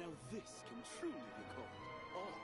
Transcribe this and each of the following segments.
Now this can truly be called art.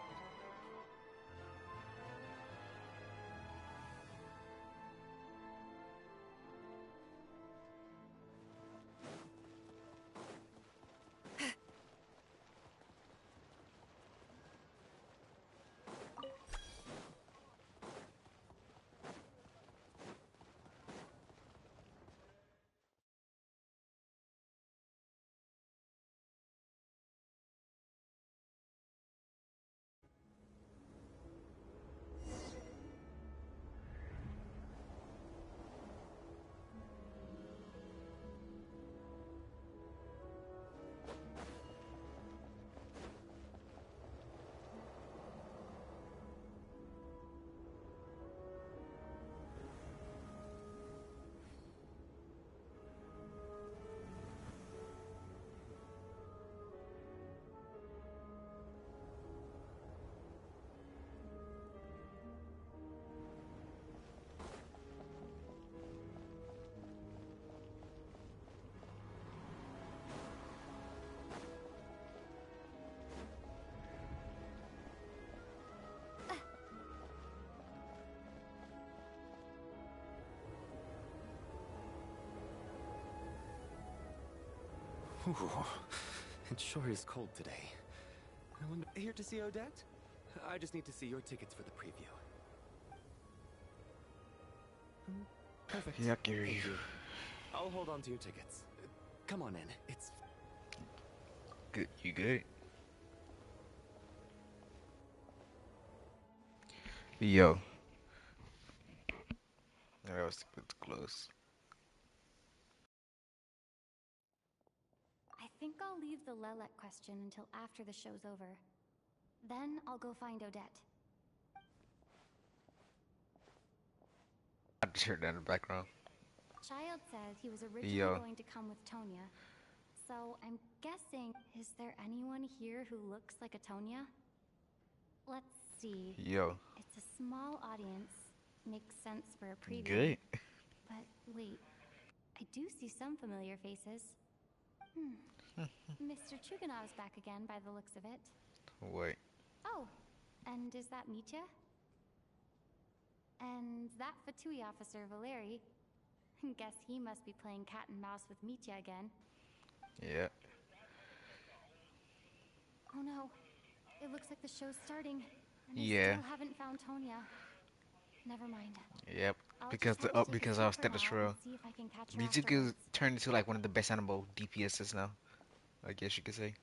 Ooh, it sure is cold today. I wonder, here to see Odette? I just need to see your tickets for the preview. Perfect. Yeah, Thank you. I'll hold on to your tickets. Come on in. It's good. You good? Yo. That was close. I think I'll leave the Lelek question until after the show's over. Then I'll go find Odette. I just heard that in the background. Child said he was originally going to come with Tonya. So I'm guessing, is there anyone here who looks like a Tonya? Let's see. Yo. It's a small audience. Makes sense for a preview. Good. But wait, I do see some familiar faces. Mr. Chuganov's back again by the looks of it. Wait. Oh, and is that Mitya? And that Fatui officer, Valeri. Guess he must be playing cat and mouse with Mitya again. Yeah. Oh no, it looks like the show's starting. And I Yeah. still haven't found Tonya. Never mind. Yep. I'll Because just have to take a because seat of for a status while row. and see if I can catch her Mizuku afterwards. turned into like one of the best animal DPSs now. I guess you could say.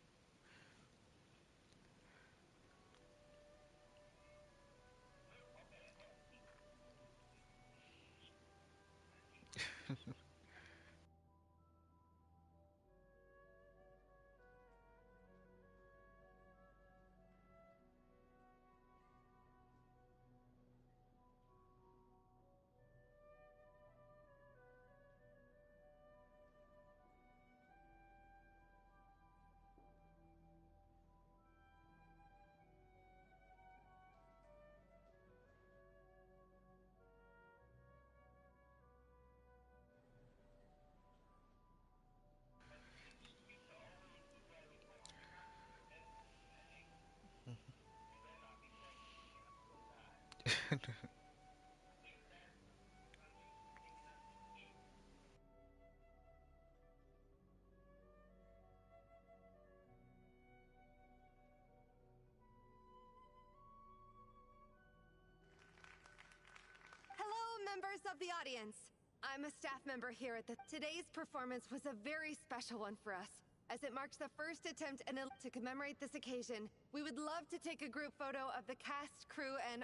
Members of the audience. I'm a staff member here at Today's performance was a very special one for us. As it marks the first attempt to commemorate this occasion, we would love to take a group photo of the cast, crew, and...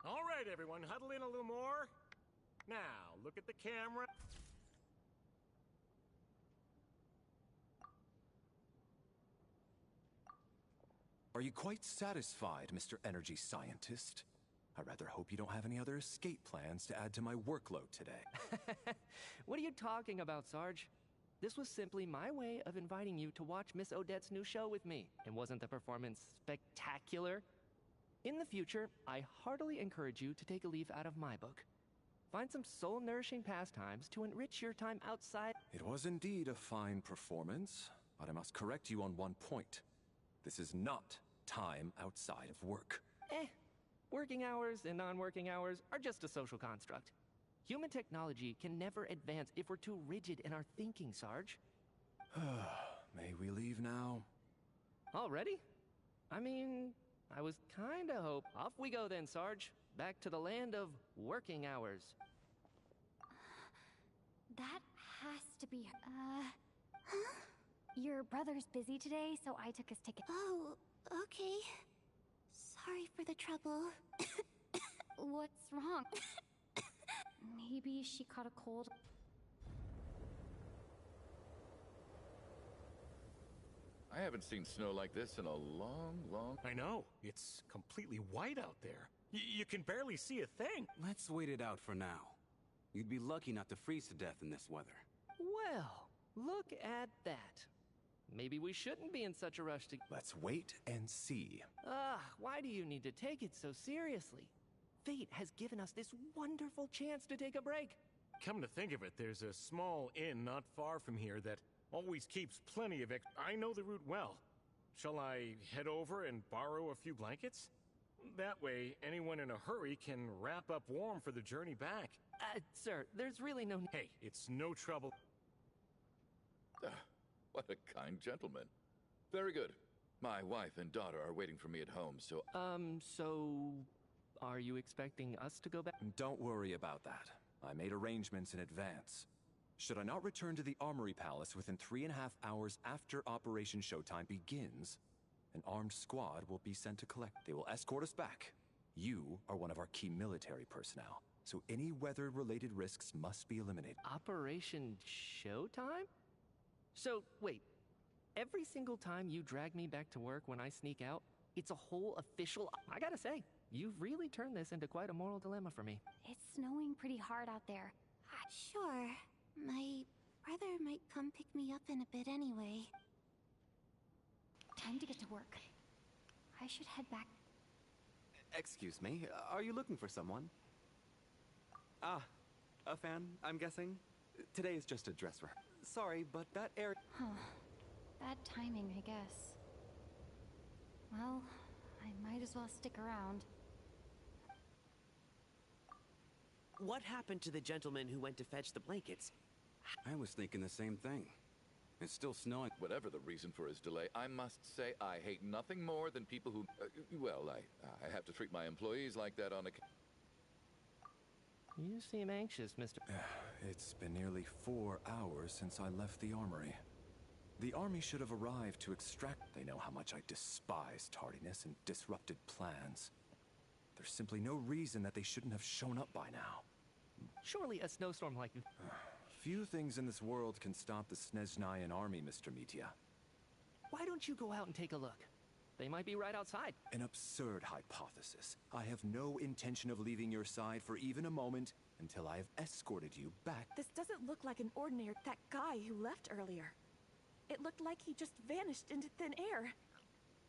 All right, everyone, huddle in a little more. Now, look at the camera. Are you quite satisfied, Mr. Energy Scientist? I rather hope you don't have any other escape plans to add to my workload today. What are you talking about, Sarge? This was simply my way of inviting you to watch Miss Odette's new show with me. And wasn't the performance spectacular? In the future, I heartily encourage you to take a leaf out of my book. Find some soul-nourishing pastimes to enrich your time outside. It was indeed a fine performance, but I must correct you on one point. This is not time outside of work. Working hours and non-working hours are just a social construct. Human technology can never advance if we're too rigid in our thinking, Sarge. May we leave now? Already? I mean, I was kinda hope. Off we go then, Sarge. Back to the land of working hours. That has to be... Huh? Your brother's busy today, so I took his ticket. Oh, okay. Sorry for the trouble. What's wrong? Maybe she caught a cold. I haven't seen snow like this in a long... I know. It's completely white out there. You can barely see a thing. Let's wait it out for now. You'd be lucky not to freeze to death in this weather. Well, look at that. Maybe we shouldn't be in such a rush to... Let's wait and see. Why do you need to take it so seriously? Fate has given us this wonderful chance to take a break. Come to think of it, there's a small inn not far from here that always keeps plenty of I know the route well. Shall I head over and borrow a few blankets? That way, anyone in a hurry can wrap up warm for the journey back. Sir, there's really no... Hey, it's no trouble. What a kind gentleman. Very good. My wife and daughter are waiting for me at home, so... So... Are you expecting us to go back? Don't worry about that. I made arrangements in advance. Should I not return to the Armory Palace within 3.5 hours after Operation Showtime begins, an armed squad will be sent to collect. They will escort us back. You are one of our key military personnel, so any weather-related risks must be eliminated. Operation Showtime? So, wait. Every single time you drag me back to work when I sneak out, it's a whole official... I gotta say, you've really turned this into quite a moral dilemma for me. It's snowing pretty hard out there. Sure. My brother might come pick me up in a bit anyway. Time to get to work. I should head back. Excuse me, are you looking for someone? Ah, a fan, I'm guessing? Today is just a dress rehearsal. Sorry, but that area... Huh. Bad timing, I guess. Well, I might as well stick around. What happened to the gentleman who went to fetch the blankets? I was thinking the same thing. It's still snowing. Whatever the reason for his delay, I must say I hate nothing more than people who... I have to treat my employees like that on a... You seem anxious, Mr. It's been nearly 4 hours since I left the armory. The army should have arrived to extract... They know how much I despise tardiness and disrupted plans. There's simply no reason that they shouldn't have shown up by now. Surely a snowstorm like... Few things in this world can stop the Snezhnayan army, Mr. Mitya. Why don't you go out and take a look? They might be right outside. An absurd hypothesis. I have no intention of leaving your side for even a moment until I have escorted you back. This doesn't look like an ordinary... That guy who left earlier. It looked like he just vanished into thin air.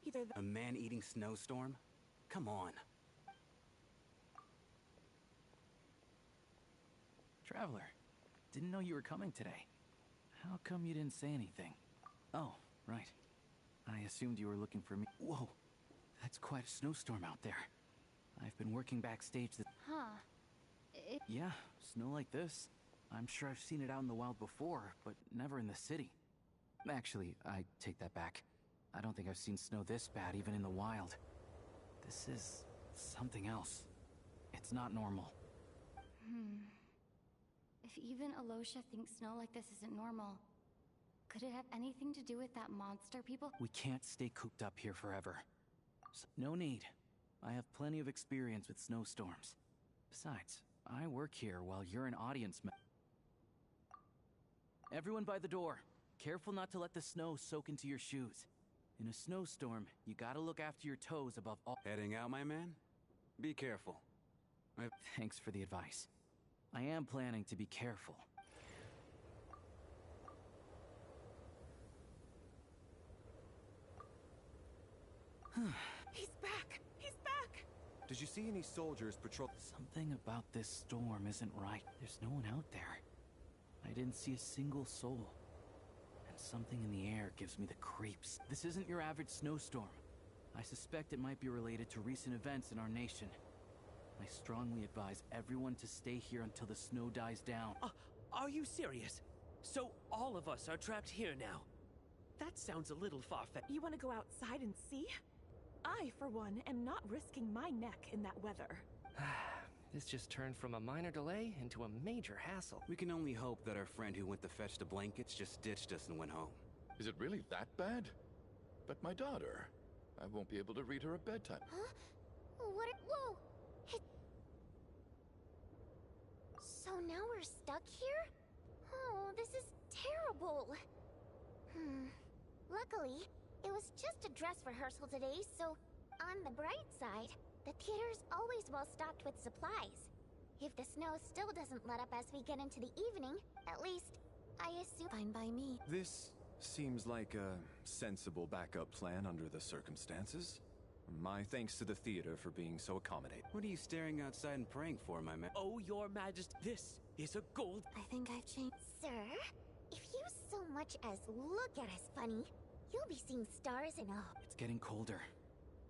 Either A man-eating snowstorm? Come on. Traveler, didn't know you were coming today. How come you didn't say anything? Oh, right. I assumed you were looking for me. Whoa, that's quite a snowstorm out there. I've been working backstage Huh. Yeah, snow like this. I'm sure I've seen it out in the wild before, but never in the city. Actually, I take that back. I don't think I've seen snow this bad even in the wild. This is something else. It's not normal. If even Alosha thinks snow like this isn't normal, could it have anything to do with that monster people? We can't stay cooped up here forever. So, no need. I have plenty of experience with snowstorms. Besides, I work here while you're an audience member. Everyone by the door. Careful not to let the snow soak into your shoes. In a snowstorm, you gotta look after your toes above all. Heading out, my man? Be careful. Thanks for the advice. I am planning to be careful. He's back! He's back! Did you see any soldiers patrol? Something about this storm isn't right. There's no one out there. I didn't see a single soul. And something in the air gives me the creeps. This isn't your average snowstorm. I suspect it might be related to recent events in our nation. I strongly advise everyone to stay here until the snow dies down. Are you serious? So all of us are trapped here now? That sounds a little far-fetched. You want to go outside and see? I, for one, am not risking my neck in that weather. This just turned from a minor delay into a major hassle. We can only hope that our friend who went to fetch the blankets just ditched us and went home. Is it really that bad? But my daughter, I won't be able to read her a bedtime. Huh? What? Whoa! So now we're stuck here? Oh, this is terrible. Luckily, it was just a dress rehearsal today, so on the bright side, the theater's always well stocked with supplies. If the snow still doesn't let up as we get into the evening, at least, I assume fine by me. This seems like a sensible backup plan under the circumstances. My thanks to the theater for being so accommodating. What are you staring outside and praying for, my man? Oh, your majesty, this is a gold... I think I've changed. Sir, if you so much as look at us funny, you'll be seeing stars in a... It's getting colder.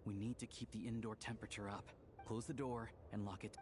We need to keep the indoor temperature up. Close the door and lock it.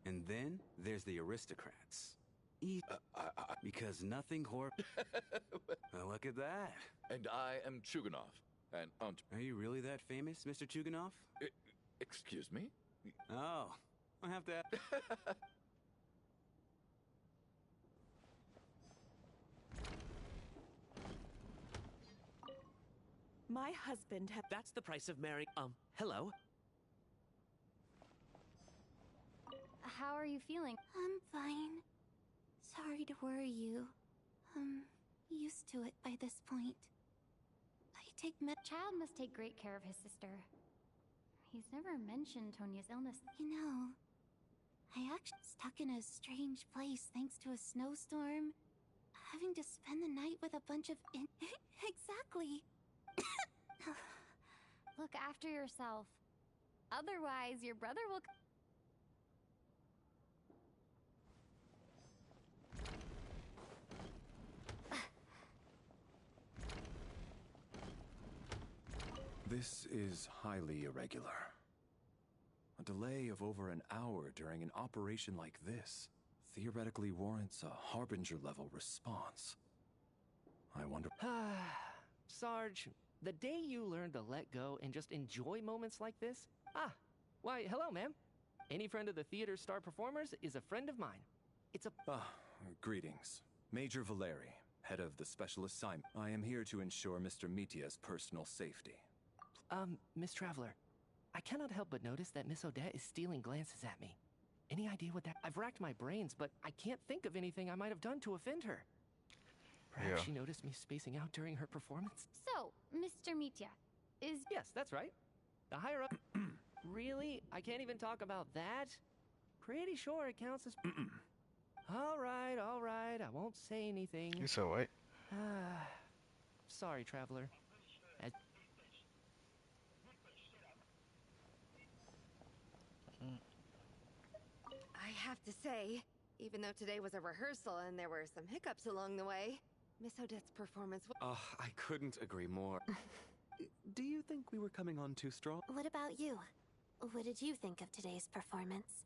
And then there's the aristocrats. Because nothing Well, look at that. And I am Chuganov. And Are you really that famous, Mr. Chuganov? Excuse me? Oh, I have to... My husband had... That's the price of marrying... hello? How are you feeling? I'm fine. Sorry to worry you. I'm used to it by this point. I take Child must take great care of his sister. He's never mentioned Tonia's illness. You know, I actually stuck in a strange place thanks to a snowstorm. Having to spend the night with a bunch of Exactly. Look after yourself. Otherwise, your brother will... This is highly irregular. A delay of over an hour during an operation like this theoretically warrants a Harbinger-level response. I wonder... Sarge, the day you learn to let go and just enjoy moments like this... why, hello, ma'am. Any friend of the theater's star performers is a friend of mine. It's a... greetings. Major Valeri, head of the Special Assignment. I am here to ensure Mr. Mitia's personal safety. Miss Traveler, I cannot help but notice that Miss Odette is stealing glances at me. Any idea what that... I've racked my brains, but I can't think of anything I might have done to offend her. Perhaps she noticed me spacing out during her performance? So, Mr. Mitya, is... Yes, that's right. The higher up... Really? I can't even talk about that? Pretty sure it counts as... All right, I won't say anything. You're so white. Sorry, Traveler. I have to say, even though today was a rehearsal and there were some hiccups along the way, Miss Odette's performance was... I couldn't agree more. Do you think we were coming on too strong? What about you? What did you think of today's performance?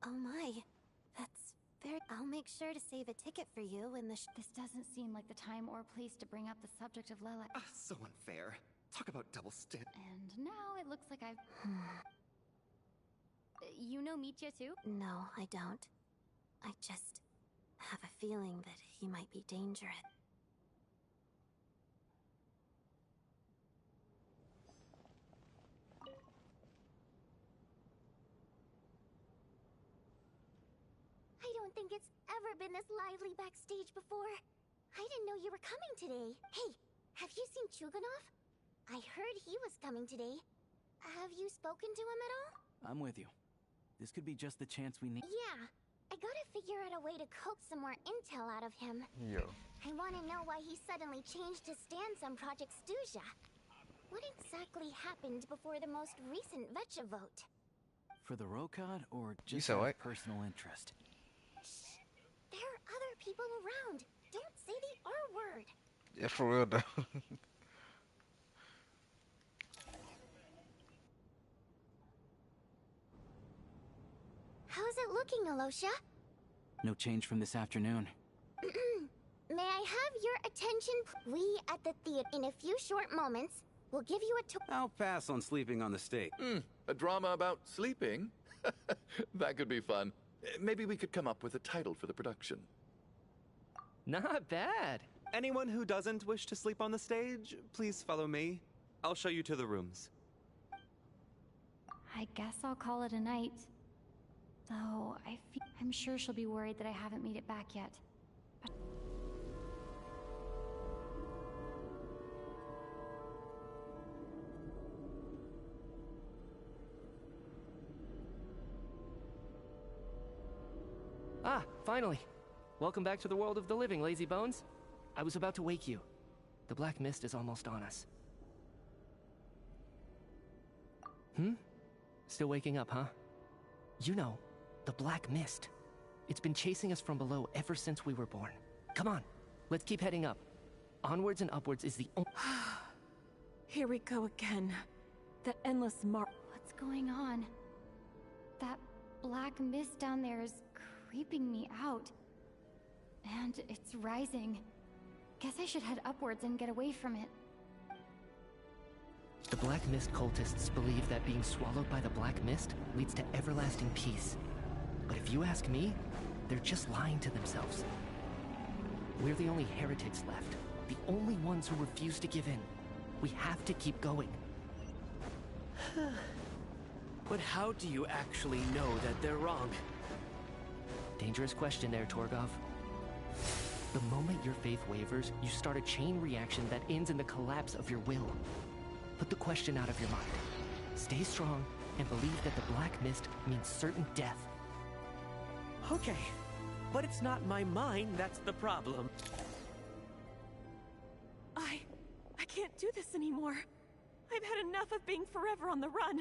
Oh my, that's very... I'll make sure to save a ticket for you when the This doesn't seem like the time or place to bring up the subject of Lila. So unfair. Talk about double standard. And now it looks like I've... You know Mitya too? No, I don't. I just have a feeling that he might be dangerous. I don't think it's ever been this lively backstage before. I didn't know you were coming today. Hey, have you seen Chuganov? I heard he was coming today. Have you spoken to him at all? I'm with you. This could be just the chance we need. Yeah, I gotta figure out a way to coax some more intel out of him. Yo. I wanna know why he suddenly changed his stance on Project Stuja. What exactly happened before the most recent Vecha vote? For the Rokad or You just said out what? of personal interest? Shh! There are other people around. Don't say the R word. Yeah, for real though. How's it looking, Alosha? No change from this afternoon. May I have your attention? We at the theater in a few short moments will give you a tour. I'll pass on sleeping on the stage. A drama about sleeping? That could be fun. Maybe we could come up with a title for the production. Not bad. Anyone who doesn't wish to sleep on the stage, please follow me. I'll show you to the rooms. I guess I'll call it a night. Though I'm sure she'll be worried that I haven't made it back yet. But Ah, finally. Welcome back to the world of the living, lazy bones. I was about to wake you. The black mist is almost on us. Still waking up, huh? You know, the black mist. It's been chasing us from below ever since we were born. Come on, let's keep heading up. Onwards and upwards is the only... Here we go again. The endless What's going on? That black mist down there is creeping me out. And it's rising. Guess I should head upwards and get away from it. The Black Mist cultists believe that being swallowed by the Black Mist leads to everlasting peace. But if you ask me, they're just lying to themselves. We're the only heretics left. The only ones who refuse to give in. We have to keep going. But how do you actually know that they're wrong? Dangerous question there, Torgov. The moment your faith wavers, you start a chain reaction that ends in the collapse of your will. Put the question out of your mind. Stay strong and believe that the Black Mist means certain death. Okay, but it's not my mind that's the problem. I can't do this anymore. I've had enough of being forever on the run.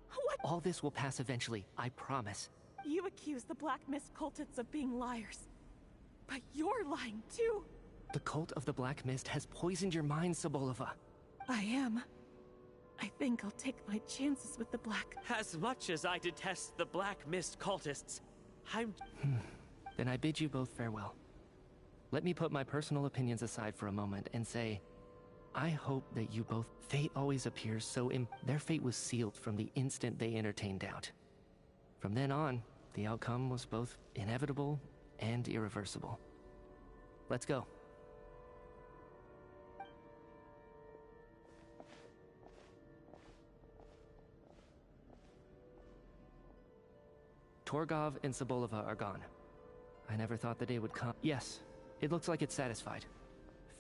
What? All this will pass eventually, I promise. You accuse the Black Mist cultists of being liars. But you're lying too. The cult of the Black Mist has poisoned your mind, Sobolova. I am. I think I'll take my chances with the Black. As much as I detest the Black Mist cultists, I'm... Then I bid you both farewell. Let me put my personal opinions aside for a moment and say, I hope that you both... Fate always appears so their fate was sealed from the instant they entertained doubt. From then on, the outcome was both inevitable and irreversible. Let's go. Torgov and Sobolova are gone. I never thought the day would come. Yes, it looks like it's satisfied.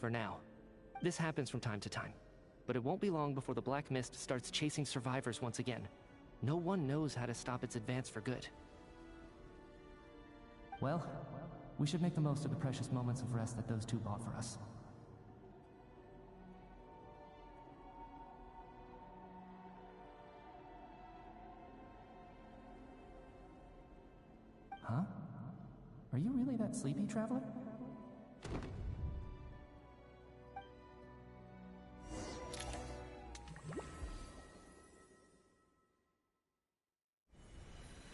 For now. This happens from time to time. But it won't be long before the Black Mist starts chasing survivors once again. No one knows how to stop its advance for good. Well, we should make the most of the precious moments of rest that those two bought for us. Huh? Are you really that sleepy, traveler?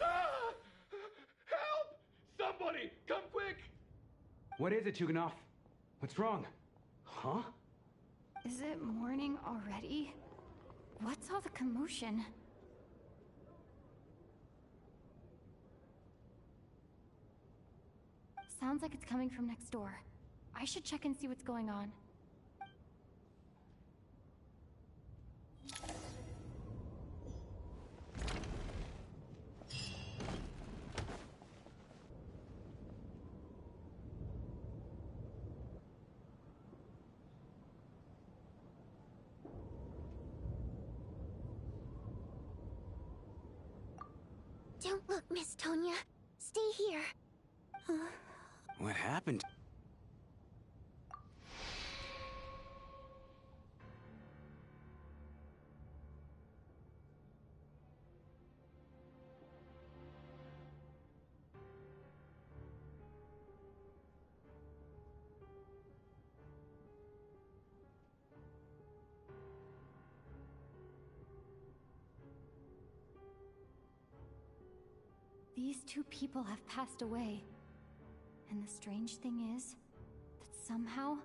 Help! Somebody, come quick! What is it, Chuganov? What's wrong? Huh? Is it morning already? What's all the commotion? Sounds like it's coming from next door. I should check and see what's going on. Don't look, Miss Tonya. Stay here. What happened? These two people have passed away. And the strange thing is that somehow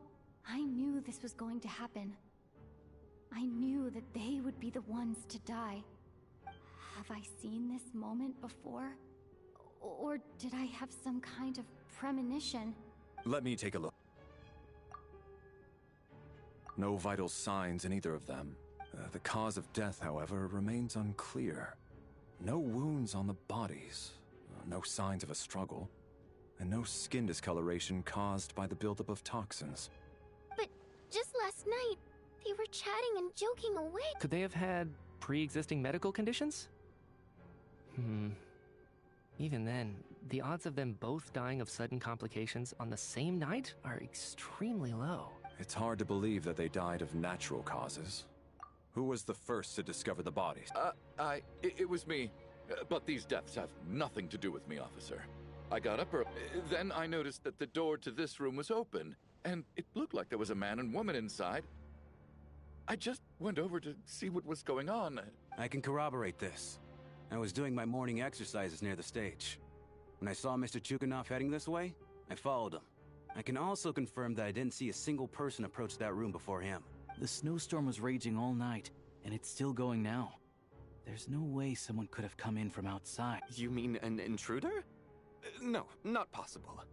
I knew this was going to happen. I knew that they would be the ones to die. Have I seen this moment before? Or did I have some kind of premonition? Let me take a look. No vital signs in either of them. The cause of death, however, remains unclear. No wounds on the bodies. No signs of a struggle. And no skin discoloration caused by the buildup of toxins. But just last night, they were chatting and joking away. Could they have had pre-existing medical conditions? Even then, the odds of them both dying of sudden complications on the same night are extremely low. It's hard to believe that they died of natural causes. Who was the first to discover the bodies? It was me. But these deaths have nothing to do with me, officer. I got up early. Then I noticed that the door to this room was open, and it looked like there was a man and woman inside. I just went over to see what was going on. I can corroborate this. I was doing my morning exercises near the stage. When I saw Mr. Chukanov heading this way, I followed him. I can also confirm that I didn't see a single person approach that room before him. The snowstorm was raging all night, and it's still going now. There's no way someone could have come in from outside. You mean an intruder? No, not possible.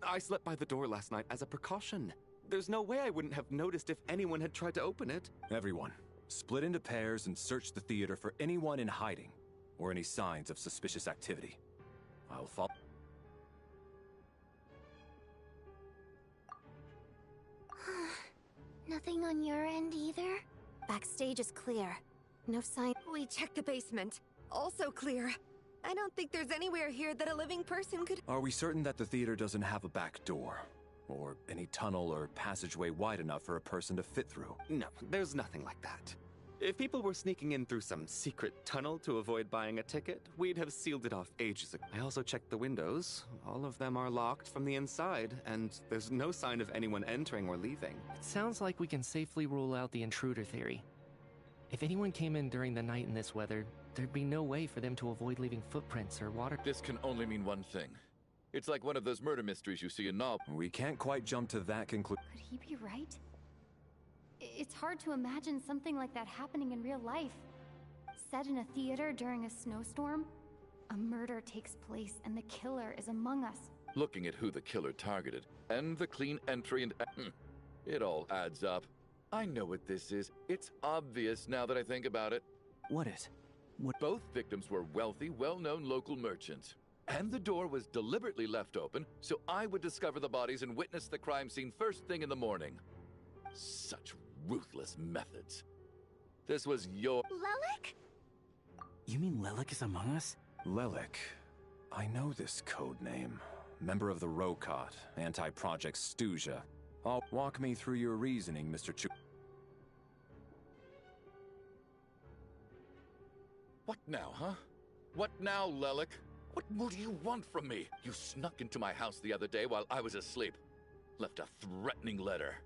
I slept by the door last night as a precaution. There's no way I wouldn't have noticed if anyone had tried to open it. Everyone, split into pairs and search the theater for anyone in hiding, or any signs of suspicious activity. I'll follow. Nothing on your end either? Backstage is clear. No sign. We checked the basement. Also clear. I don't think there's anywhere here that a living person could. Are we certain that the theater doesn't have a back door? Or any tunnel or passageway wide enough for a person to fit through? No, there's nothing like that. If people were sneaking in through some secret tunnel to avoid buying a ticket, we'd have sealed it off ages ago. I also checked the windows. All of them are locked from the inside, and there's no sign of anyone entering or leaving. It sounds like we can safely rule out the intruder theory. If anyone came in during the night in this weather, there'd be no way for them to avoid leaving footprints or water. This can only mean one thing. It's like one of those murder mysteries you see in novels. We can't quite jump to that conclusion. Could he be right? It's hard to imagine something like that happening in real life. Set in a theater during a snowstorm, a murder takes place and the killer is among us. Looking at who the killer targeted, and the clean entry and... it all adds up. I know what this is. It's obvious now that I think about it. What is? What? Both victims were wealthy, well-known local merchants. And the door was deliberately left open so I would discover the bodies and witness the crime scene first thing in the morning. Such ruthless methods. This was your... Lelik? You mean Lelik is among us? Lelik. I know this code name. Member of the Rokot, anti-Project Stuja. Walk me through your reasoning, Mr. Chu... What now, huh? What now, Lelik? What more do you want from me? You snuck into my house the other day while I was asleep. Left a threatening letter.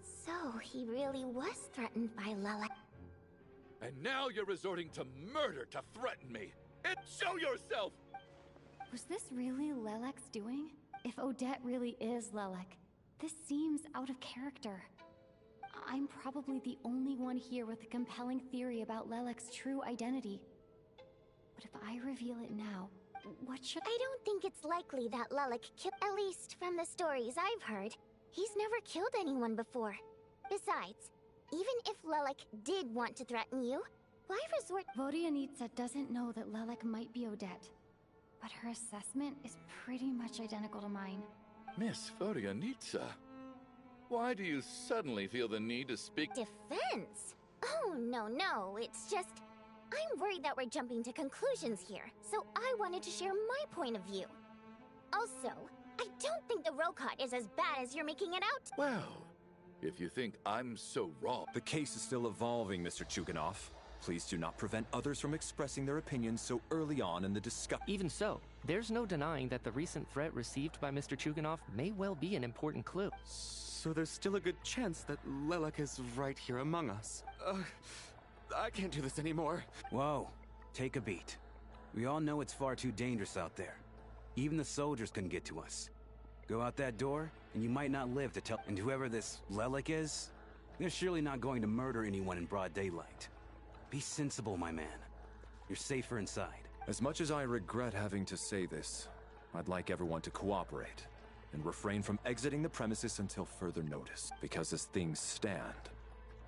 So, he really was threatened by Lelik. And now you're resorting to murder to threaten me. And show yourself! Was this really Lelek's doing? If Odette really is Lelik, This seems out of character. I'm probably the only one here with a compelling theory about Lelek's true identity. But if I reveal it now, what should— I don't think it's likely that Lelek killed— at least from the stories I've heard. He's never killed anyone before. Besides, even if Lelek did want to threaten you, why resort— Vodianitsa doesn't know that Lelek might be Odette, but her assessment is pretty much identical to mine. Miss Vodianitsa, why do you suddenly feel the need to speak— Defense? Oh, no, it's just— I'm worried that we're jumping to conclusions here, so I wanted to share my point of view. Also, I don't think the Rokot is as bad as you're making it out. Well, if you think I'm so wrong— The case is still evolving, Mr. Chuganov. Please do not prevent others from expressing their opinions so early on in the discussion. Even so, there's no denying that the recent threat received by Mr. Chuganov may well be an important clue. So there's still a good chance that Lelek is right here among us. I can't do this anymore. Whoa, take a beat. We all know it's far too dangerous out there. Even the soldiers couldn't get to us. Go out that door, and you might not live to tell— And whoever this Lelek is, they're surely not going to murder anyone in broad daylight. Be sensible, my man. You're safer inside. As much as I regret having to say this, I'd like everyone to cooperate and refrain from exiting the premises until further notice. Because as things stand,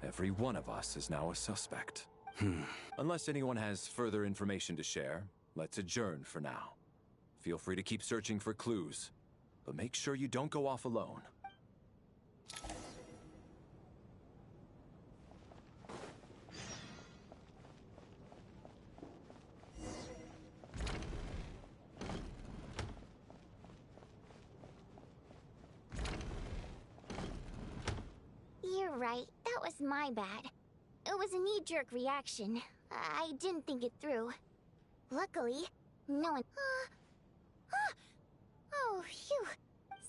every one of us is now a suspect. Unless anyone has further information to share, let's adjourn for now. Feel free to keep searching for clues, but make sure you don't go off alone. You're right, that was my bad. It was a knee-jerk reaction. I didn't think it through. Luckily, no one— Oh, phew.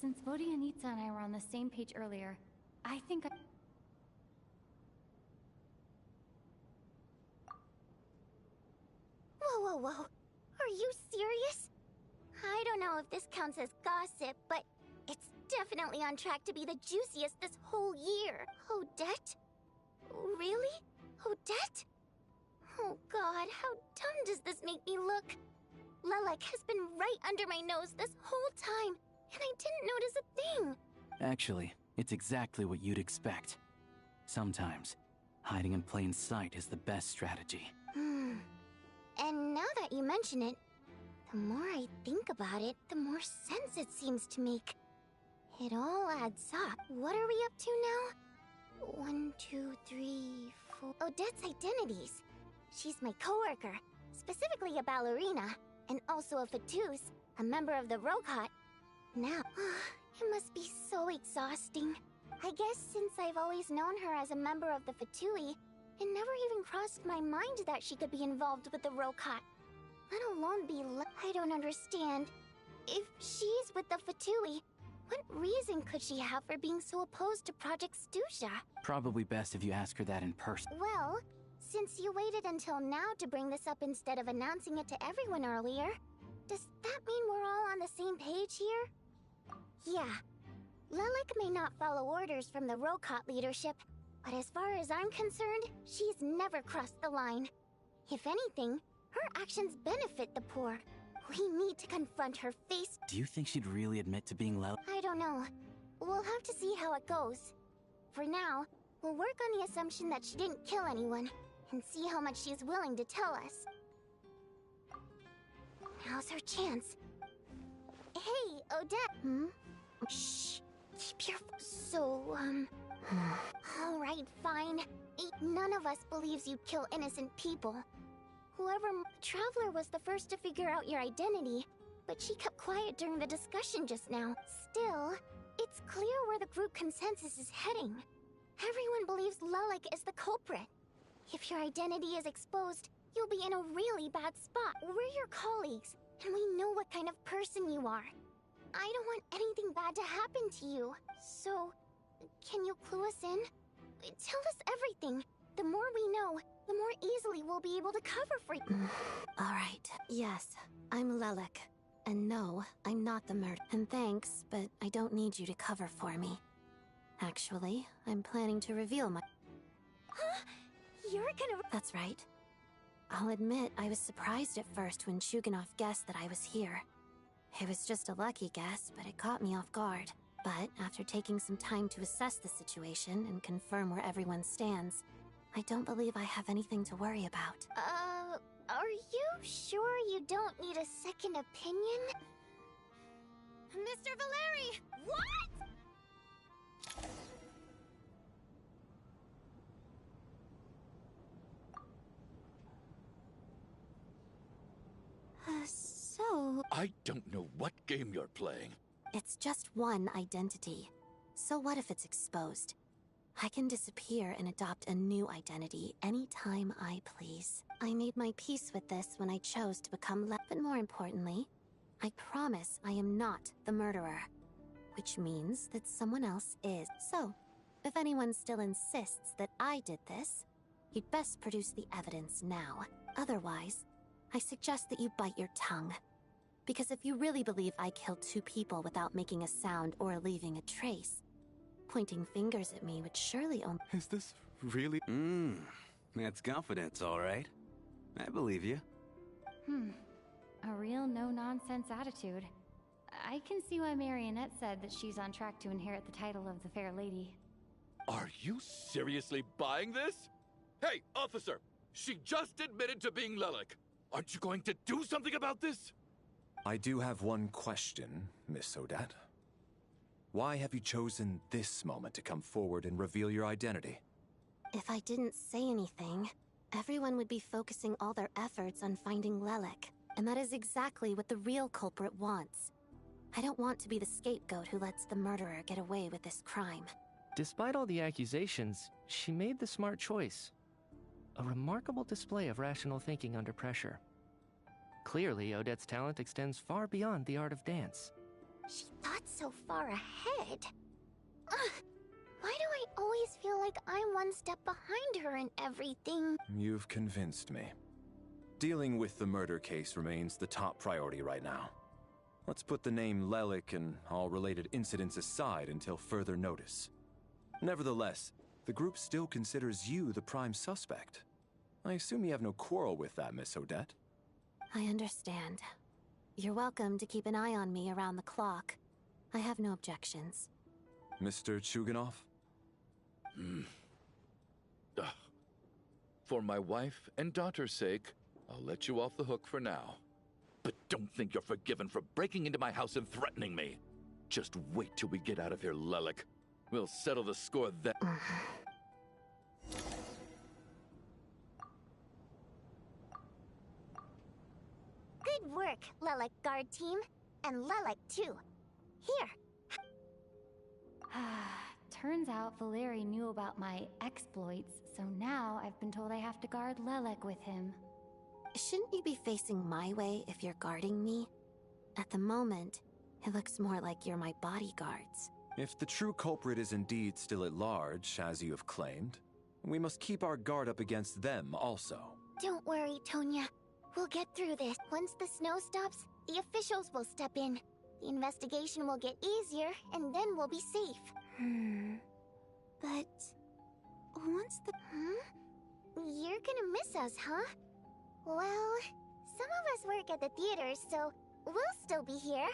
Since Vodianitsa and I were on the same page earlier, I think Whoa. Are you serious? I don't know if this counts as gossip, but it's definitely on track to be the juiciest this whole year. Odette? Really? Odette? Oh god, how dumb does this make me look? Lelek has been right under my nose this whole time, and I didn't notice a thing. Actually, it's exactly what you'd expect. Sometimes, hiding in plain sight is the best strategy. And now that you mention it, the more I think about it, the more sense it seems to make. It all adds up. What are we up to now? 1, 2, 3, 4... Odette's identities. She's my coworker, specifically a ballerina, and also a Fatous, a member of the Rokot. Now, it must be so exhausting. I guess since I've always known her as a member of the Fatui, it never even crossed my mind that she could be involved with the Rokot. Let alone be I don't understand. If she's with the Fatui, what reason could she have for being so opposed to Project Stusha? Probably best if you ask her that in person. Well, since you waited until now to bring this up instead of announcing it to everyone earlier, does that mean we're all on the same page here? Yeah. Lelek may not follow orders from the Rokot leadership, but as far as I'm concerned, she's never crossed the line. If anything, her actions benefit the poor. We need to confront her face. Do you think she'd really admit to being Lelek? I don't know. We'll have to see how it goes. For now, we'll work on the assumption that she didn't kill anyone, and see how much she's willing to tell us. Now's her chance. Hey, Odette! Shh. Keep your... So, Alright, fine. None of us believes you'd kill innocent people. Whoever... Traveler was the first to figure out your identity, but she kept quiet during the discussion just now. Still, it's clear where the group consensus is heading. Everyone believes Lelek is the culprit. If your identity is exposed, you'll be in a really bad spot. We're your colleagues, and we know what kind of person you are. I don't want anything bad to happen to you. So, can you clue us in? Tell us everything. The more we know, the more easily we'll be able to cover for you. Alright, yes, I'm Lelek. And no, I'm not the murderer. And thanks, but I don't need you to cover for me. Actually, I'm planning to reveal my... Huh? You're gonna... That's right. I'll admit I was surprised at first when Chuganov guessed that I was here. It was just a lucky guess, but it caught me off guard. But after taking some time to assess the situation and confirm where everyone stands, I don't believe I have anything to worry about. Are you sure you don't need a second opinion? Mr. Valeri! What? So... I don't know what game you're playing. It's just one identity. So what if it's exposed? I can disappear and adopt a new identity anytime I please. I made my peace with this when I chose to become but more importantly, I promise I am not the murderer. Which means that someone else is. So, if anyone still insists that I did this, you'd best produce the evidence now. Otherwise, I suggest that you bite your tongue. Because if you really believe I killed 2 people without making a sound or leaving a trace, pointing fingers at me would surely only... Is this really? That's confidence, all right. I believe you. A real no-nonsense attitude. I can see why Marionette said that she's on track to inherit the title of the Fair Lady. Are you seriously buying this? Hey, officer! She just admitted to being Lelik. Aren't you going to do something about this? I do have one question, Miss Odette. Why have you chosen this moment to come forward and reveal your identity? If I didn't say anything, everyone would be focusing all their efforts on finding Lelik. And that is exactly what the real culprit wants. I don't want to be the scapegoat who lets the murderer get away with this crime. Despite all the accusations, she made the smart choice. A remarkable display of rational thinking under pressure. Clearly, Odette's talent extends far beyond the art of dance. She thought so far ahead. Ugh, why do I always feel like I'm one step behind her in everything? You've convinced me. Dealing with the murder case remains the top priority right now. Let's put the name Lelik and all related incidents aside until further notice. Nevertheless, the group still considers you the prime suspect. I assume you have no quarrel with that, Miss Odette? I understand. You're welcome to keep an eye on me around the clock. I have no objections. Mr. Chuganov? For my wife and daughter's sake, I'll let you off the hook for now. But don't think you're forgiven for breaking into my house and threatening me. Just wait till we get out of here, Lelik. We'll settle the score then. Good work, Lelik guard team. And Lelik too. Here. Turns out Valeri knew about my exploits, so now I've been told I have to guard Lelik with him. Shouldn't you be facing my way if you're guarding me? At the moment, it looks more like you're my bodyguards. If the true culprit is indeed still at large, as you have claimed, we must keep our guard up against them also. Don't worry, Tonya. We'll get through this. Once the snow stops, the officials will step in. The investigation will get easier, and then we'll be safe. But... once the... You're gonna miss us, huh? Well, some of us work at the theater, so we'll still be here.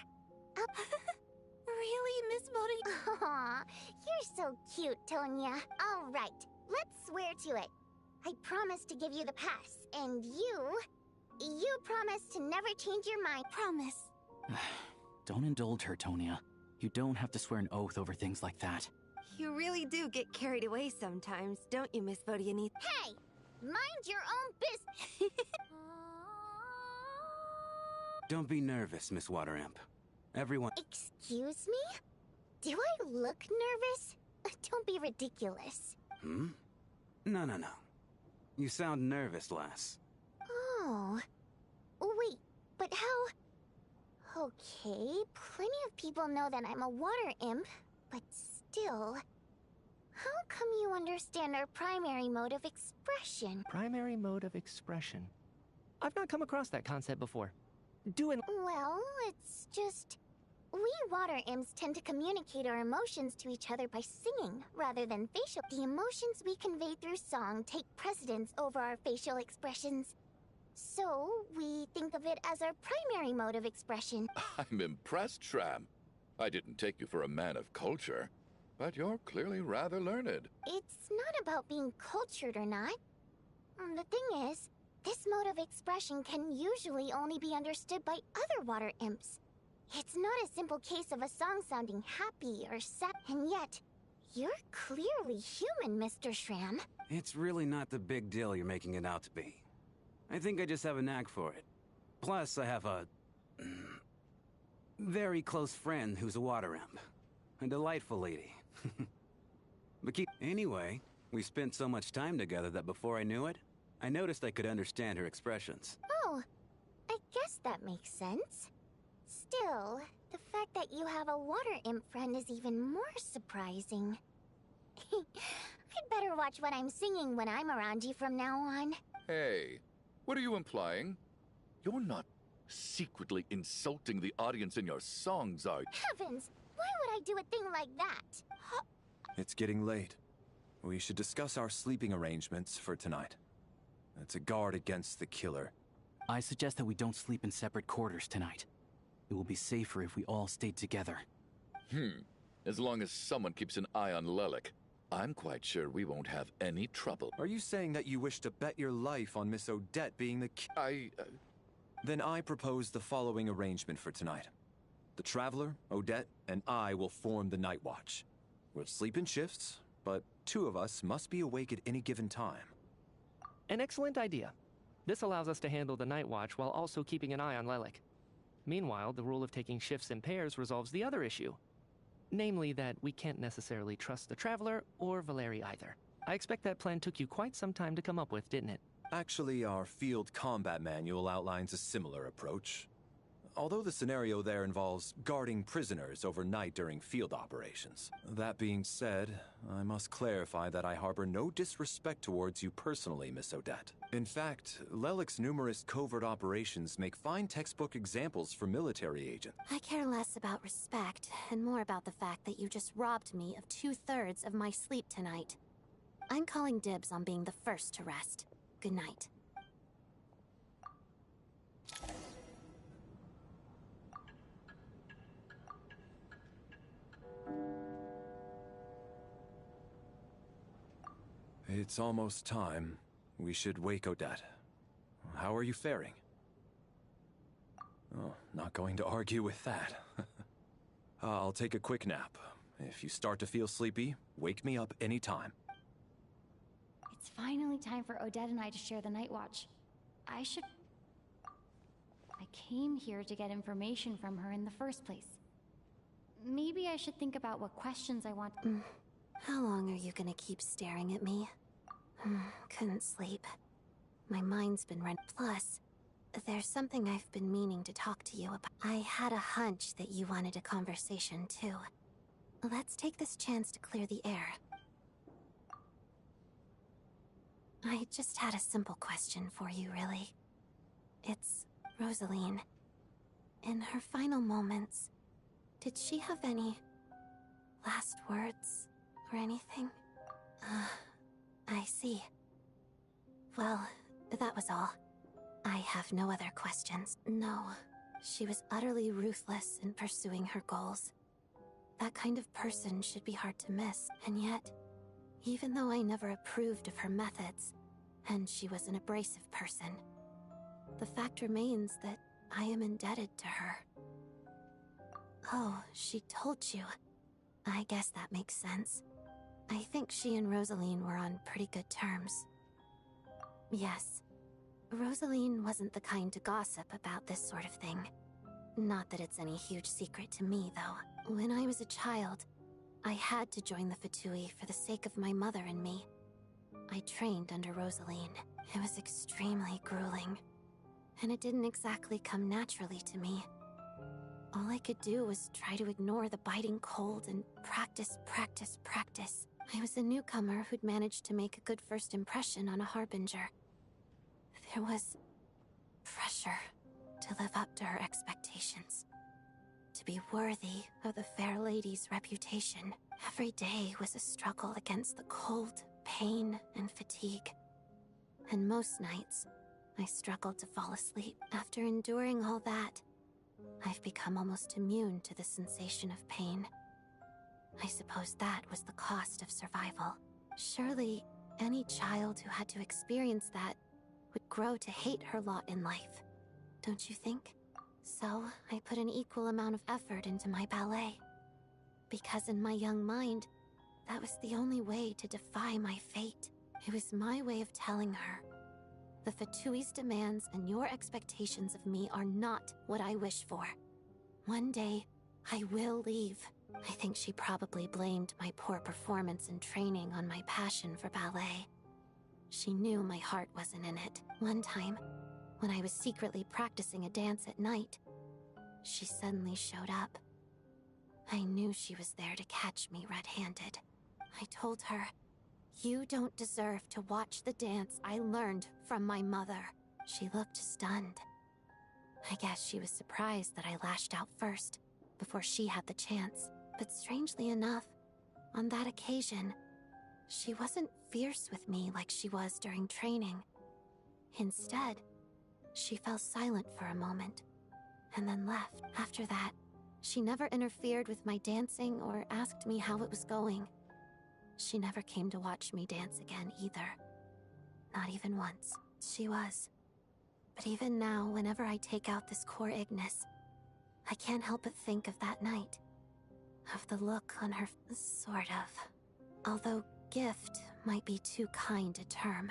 Really, Miss Mori? Aw, you're so cute, Tonya. All right, let's swear to it. I promise to give you the pass, and you promise to never change your mind. Promise. Don't indulge her, Tonya. You don't have to swear an oath over things like that. You really do get carried away sometimes, don't you, Miss Vodianith? Hey! Mind your own business! Don't be nervous, Miss Water Imp. Everyone... Excuse me? Do I look nervous? Don't be ridiculous. No. You sound nervous, lass. Oh. Wait, but how... Okay, plenty of people know that I'm a water imp, but still... How come you understand our primary mode of expression? Primary mode of expression? I've not come across that concept before. Well, it's just... We water imps tend to communicate our emotions to each other by singing, rather than facial. The emotions we convey through song take precedence over our facial expressions. So, we think of it as our primary mode of expression. I'm impressed, Shram. I didn't take you for a man of culture, but you're clearly rather learned. It's not about being cultured or not. The thing is, this mode of expression can usually only be understood by other water imps. It's not a simple case of a song sounding happy or sad, and yet, you're clearly human, Mr. Shram. It's really not the big deal you're making it out to be. I think I just have a knack for it. Plus, I have a very close friend who's a water imp. A delightful lady. Anyway, we spent so much time together that before I knew it, I noticed I could understand her expressions. Oh, I guess that makes sense. Still, the fact that you have a water imp friend is even more surprising. I'd better watch what I'm singing when I'm around you from now on. Hey, what are you implying? You're not secretly insulting the audience in your songs, are you? Heavens! Why would I do a thing like that? It's getting late. We should discuss our sleeping arrangements for tonight. To guard against the killer. I suggest that we don't sleep in separate quarters tonight. It will be safer if we all stayed together. As long as someone keeps an eye on Lelik, I'm quite sure we won't have any trouble. Are you saying that you wish to bet your life on Miss Odette being the Then I propose the following arrangement for tonight. The Traveler, Odette, and I will form the Night Watch. We'll sleep in shifts, but 2 of us must be awake at any given time. An excellent idea. This allows us to handle the Night Watch while also keeping an eye on Lelik. Meanwhile, the rule of taking shifts in pairs resolves the other issue. Namely that we can't necessarily trust the Traveler or Valeri either. I expect that plan took you quite some time to come up with, didn't it? Actually, our field combat manual outlines a similar approach. Although the scenario there involves guarding prisoners overnight during field operations. That being said, I must clarify that I harbor no disrespect towards you personally, Miss Odette. In fact, Lelik's numerous covert operations make fine textbook examples for military agents. I care less about respect and more about the fact that you just robbed me of 2/3 of my sleep tonight. I'm calling dibs on being the first to rest. Good night. It's almost time. We should wake Odette. How are you faring? Oh, not going to argue with that. I'll take a quick nap. If you start to feel sleepy, wake me up anytime. It's finally time for Odette and I to share the Night Watch. I came here to get information from her in the first place. Maybe I should think about what questions I want. How long are you gonna keep staring at me? Couldn't sleep. My mind's been run. Plus, there's something I've been meaning to talk to you about. I had a hunch that you wanted a conversation, too. Let's take this chance to clear the air. I just had a simple question for you, really. It's Rosaline. In her final moments, did she have any last words or anything? I see. Well, that was all. I have no other questions. No, she was utterly ruthless in pursuing her goals. That kind of person should be hard to miss, and yet, even though I never approved of her methods, and she was an abrasive person, the fact remains that I am indebted to her. Oh, she told you. I guess that makes sense. I think she and Rosaline were on pretty good terms. Yes. Rosaline wasn't the kind to gossip about this sort of thing. Not that it's any huge secret to me, though. When I was a child, I had to join the Fatui for the sake of my mother and me. I trained under Rosaline. It was extremely grueling, and it didn't exactly come naturally to me. All I could do was try to ignore the biting cold and practice. I was a newcomer who'd managed to make a good first impression on a harbinger. There was pressure to live up to her expectations. to be worthy of the fair lady's reputation. Every day was a struggle against the cold, pain, and fatigue. And most nights, I struggled to fall asleep. After enduring all that, I've become almost immune to the sensation of pain. I suppose that was the cost of survival. Surely, any child who had to experience that would grow to hate her lot in life, don't you think? So, I put an equal amount of effort into my ballet. Because in my young mind, that was the only way to defy my fate. It was my way of telling her, the Fatui's demands and your expectations of me are not what I wish for. One day, I will leave. I think she probably blamed my poor performance in training on my passion for ballet. She knew my heart wasn't in it. One time, when I was secretly practicing a dance at night, she suddenly showed up. I knew she was there to catch me red-handed. I told her, "You don't deserve to watch the dance I learned from my mother." She looked stunned. I guess she was surprised that I lashed out first, before she had the chance. But strangely enough, on that occasion, she wasn't fierce with me like she was during training. Instead, she fell silent for a moment, and then left. After that, she never interfered with my dancing or asked me how it was going. She never came to watch me dance again either. Not even once. She was. But even now, whenever I take out this core Ignis, I can't help but think of that night. Of the look on her sort of. Although gift might be too kind a term.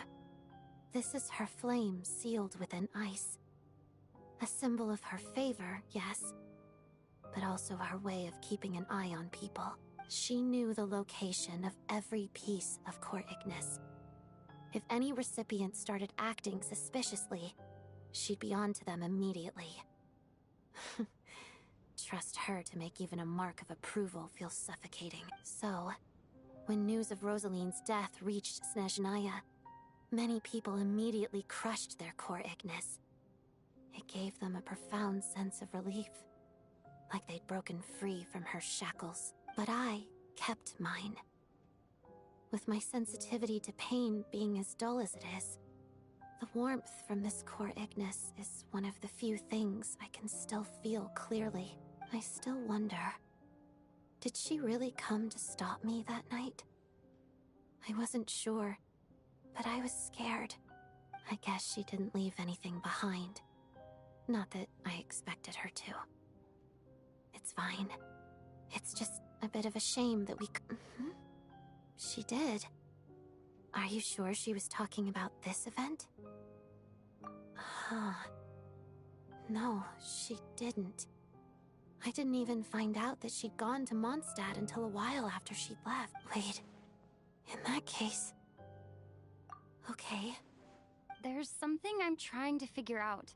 This is her flame sealed within ice. A symbol of her favor, yes, but also her way of keeping an eye on people. She knew the location of every piece of core Ignis. If any recipient started acting suspiciously, she'd be on to them immediately. Trust her to make even a mark of approval feel suffocating. So, when news of Rosaline's death reached Snezhnaya, many people immediately crushed their core Ignis. It gave them a profound sense of relief, like they'd broken free from her shackles. But I kept mine. With my sensitivity to pain being as dull as it is, the warmth from this core Ignis is one of the few things I can still feel clearly. I still wonder, did she really come to stop me that night? I wasn't sure, but I was scared. I guess she didn't leave anything behind. Not that I expected her to. It's fine. It's just a bit of a shame that we She did. Are you sure she was talking about this event? No, she didn't. I didn't even find out that she'd gone to Mondstadt until a while after she'd left. Wait, in that case... Okay. There's something I'm trying to figure out.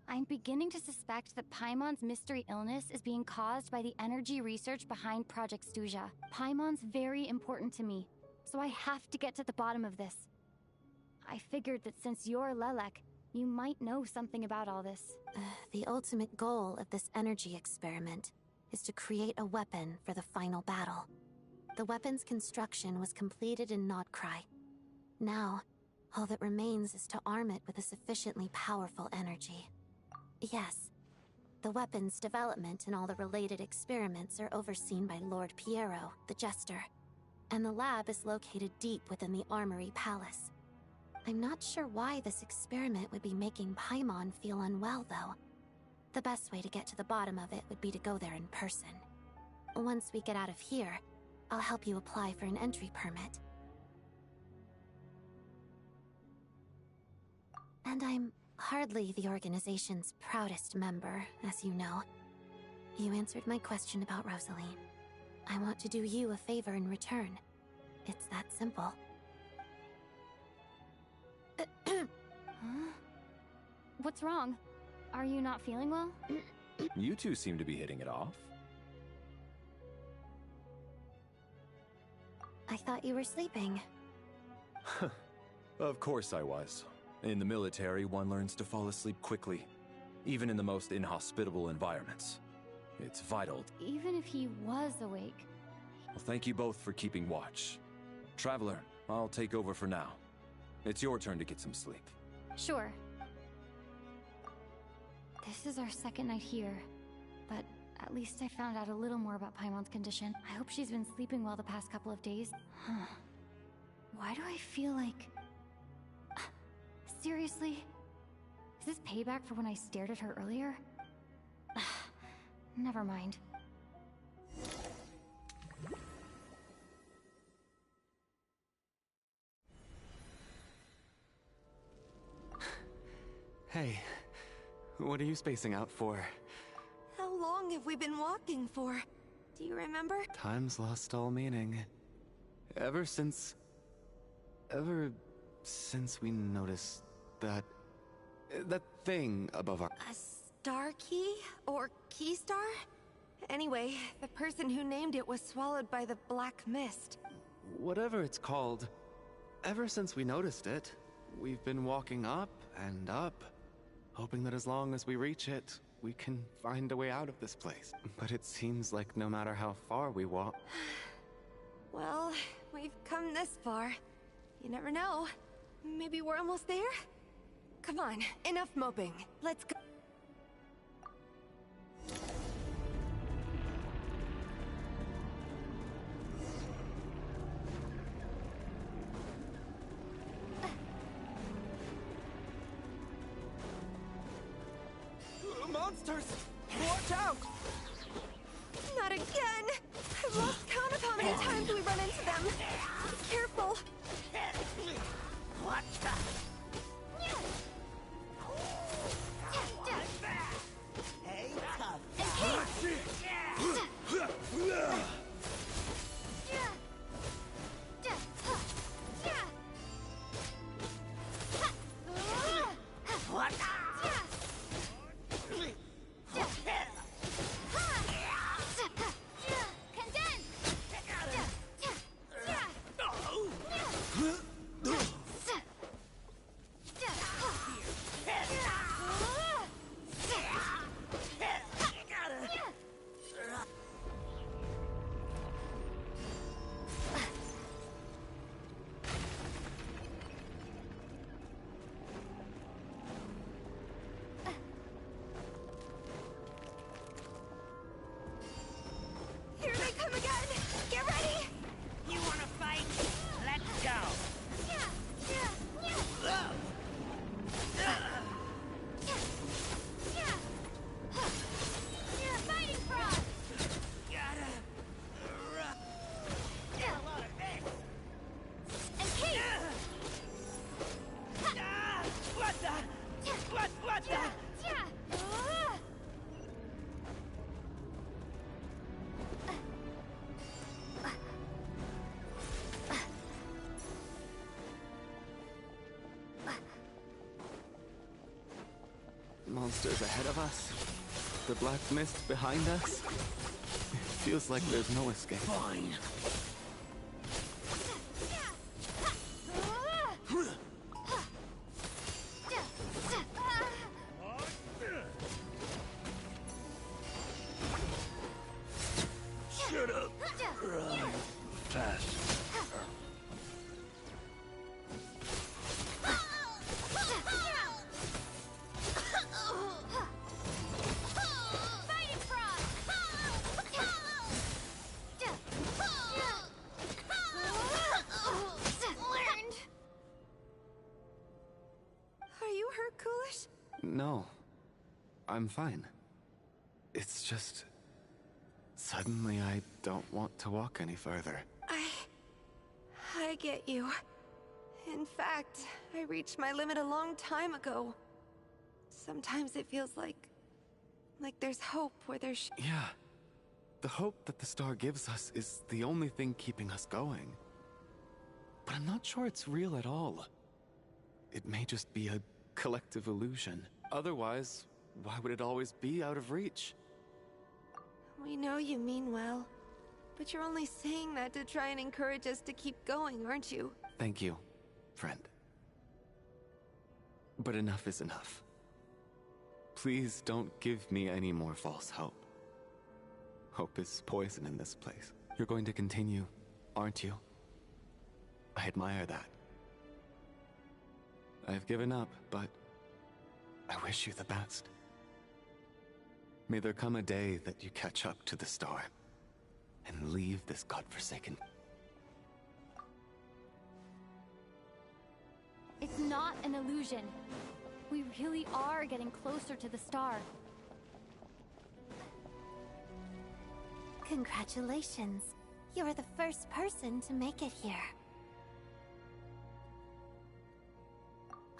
I'm beginning to suspect that Paimon's mystery illness is being caused by the energy research behind Project Stuja. Paimon's very important to me, so I have to get to the bottom of this. I figured that since you're Lelek, you might know something about all this. The ultimate goal of this energy experiment is to create a weapon for the final battle. The weapon's construction was completed in Nodcry. Now, all that remains is to arm it with a sufficiently powerful energy. Yes, the weapon's development and all the related experiments are overseen by Lord Piero, the Jester, and the lab is located deep within the Armory Palace. I'm not sure why this experiment would be making Paimon feel unwell, though. The best way to get to the bottom of it would be to go there in person. Once we get out of here, I'll help you apply for an entry permit. And I'm hardly the organization's proudest member, as you know. You answered my question about Rosaline. I want to do you a favor in return. It's that simple. Huh? What's wrong? Are you not feeling well? You two seem to be hitting it off. I thought you were sleeping. Of course I was. In the military, one learns to fall asleep quickly, even in the most inhospitable environments. It's vital. Even if he was awake. Well, thank you both for keeping watch. Traveler, I'll take over for now. It's your turn to get some sleep. Sure. This is our second night here, but at least I found out a little more about Paimon's condition. I hope she's been sleeping well the past couple of days. Huh. Why do I feel like... Seriously? Is this payback for when I stared at her earlier? Never mind. Hey, what are you spacing out for? How long have we been walking for? Do you remember? Time's lost all meaning. Ever since we noticed that thing above our... A star key? Or key star? Anyway, the person who named it was swallowed by the black mist. Whatever it's called, ever since we noticed it, we've been walking up and up, hoping that as long as we reach it, we can find a way out of this place. But it seems like no matter how far we walk... Well, we've come this far. You never know. Maybe we're almost there? Come on, enough moping. Let's go. Monsters! Watch out! Not again! I've lost count of how many times we run into them. Be careful. What the? Hey, What? Here they come again! Get ready! You wanna fight? Let's go! Fighting frog! Gotta... Get a lot of this! And Kate! What the? What the? Monsters ahead of us. The black mist behind us. It feels like there's no escape. Fine. Shut up! Fast. Fighting frog! Learned. Are you hurt, Coolish? No. I'm fine. It's just... Suddenly I don't want to walk any further. I get you. In fact, I reached my limit a long time ago. Sometimes it feels like there's hope where there's Yeah. The hope that the star gives us is the only thing keeping us going. But I'm not sure it's real at all. It may just be a collective illusion. Otherwise, why would it always be out of reach? We know you mean well, but you're only saying that to try and encourage us to keep going, aren't you? Thank you, friend. But enough is enough. Please don't give me any more false hope. Hope is poison in this place. You're going to continue, aren't you? I admire that. I've given up, but I wish you the best. May there come a day that you catch up to the star and leave this godforsaken... It's not an illusion. We really are getting closer to the star. Congratulations. You're the first person to make it here.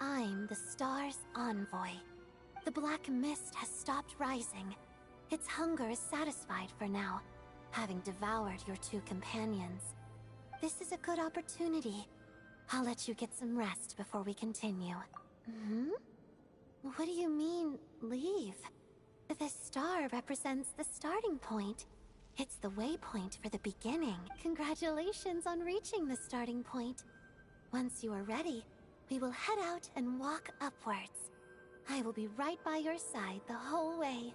I'm the star's envoy. The black mist has stopped rising. Its hunger is satisfied for now, having devoured your two companions. This is a good opportunity. I'll let you get some rest before we continue. What do you mean, leave? The star represents the starting point. It's the waypoint for the beginning. Congratulations on reaching the starting point. Once you are ready, we will head out and walk upwards. I will be right by your side the whole way.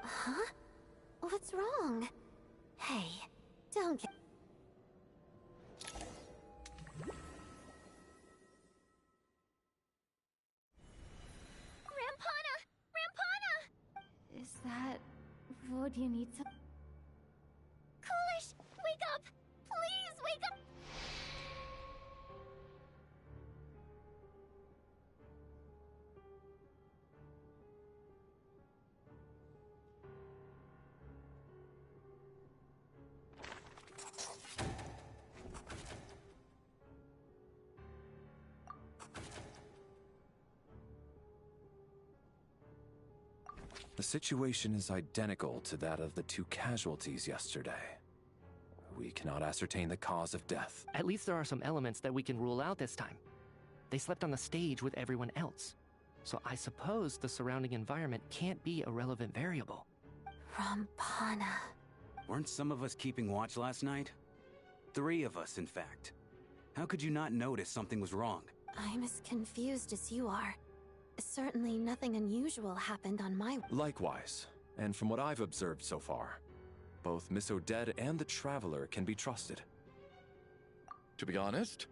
Huh? What's wrong? Hey, don't get... Rampana! Rampana! Is that... Vodyanitsa? Coolish, wake up! Please wake up! The situation is identical to that of the two casualties yesterday. We cannot ascertain the cause of death. At least there are some elements that we can rule out this time. They slept on the stage with everyone else. So I suppose the surrounding environment can't be a relevant variable. Rampana. Weren't some of us keeping watch last night? 3 of us, in fact. How could you not notice something was wrong? I'm as confused as you are. Certainly nothing unusual happened on my... Likewise, and from what I've observed so far, both Miss Odette and the Traveler can be trusted. To be honest,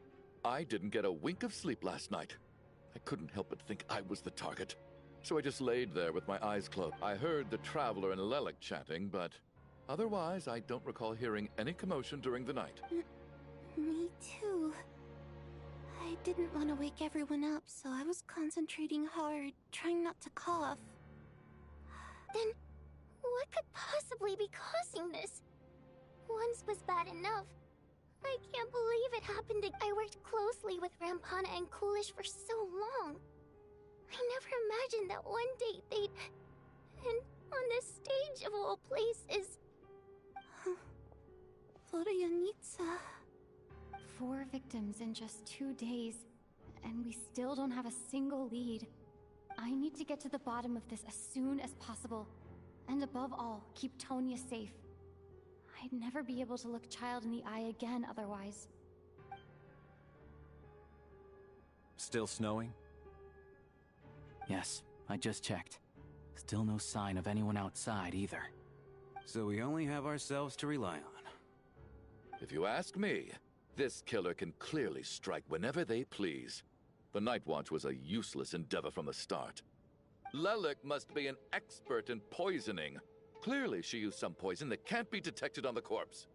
I didn't get a wink of sleep last night. I couldn't help but think I was the target. So I just laid there with my eyes closed. I heard the Traveler and Lelik chatting, but otherwise I don't recall hearing any commotion during the night. Me too. I didn't want to wake everyone up, so I was concentrating hard, trying not to cough. Then, what could possibly be causing this? Once was bad enough. I can't believe it happened. I worked closely with Rampana and Coolish for so long. I never imagined that one day they'd... And on this stage of all places... Vodyanitsa... 4 victims in just 2 days, and we still don't have a single lead. I need to get to the bottom of this as soon as possible. And above all, keep Tonya safe. I'd never be able to look Child in the eye again otherwise. Still snowing? Yes, I just checked. Still no sign of anyone outside either. So we only have ourselves to rely on. If you ask me, this killer can clearly strike whenever they please. The Night Watch was a useless endeavor from the start. Lelik must be an expert in poisoning. Clearly she used some poison that can't be detected on the corpse.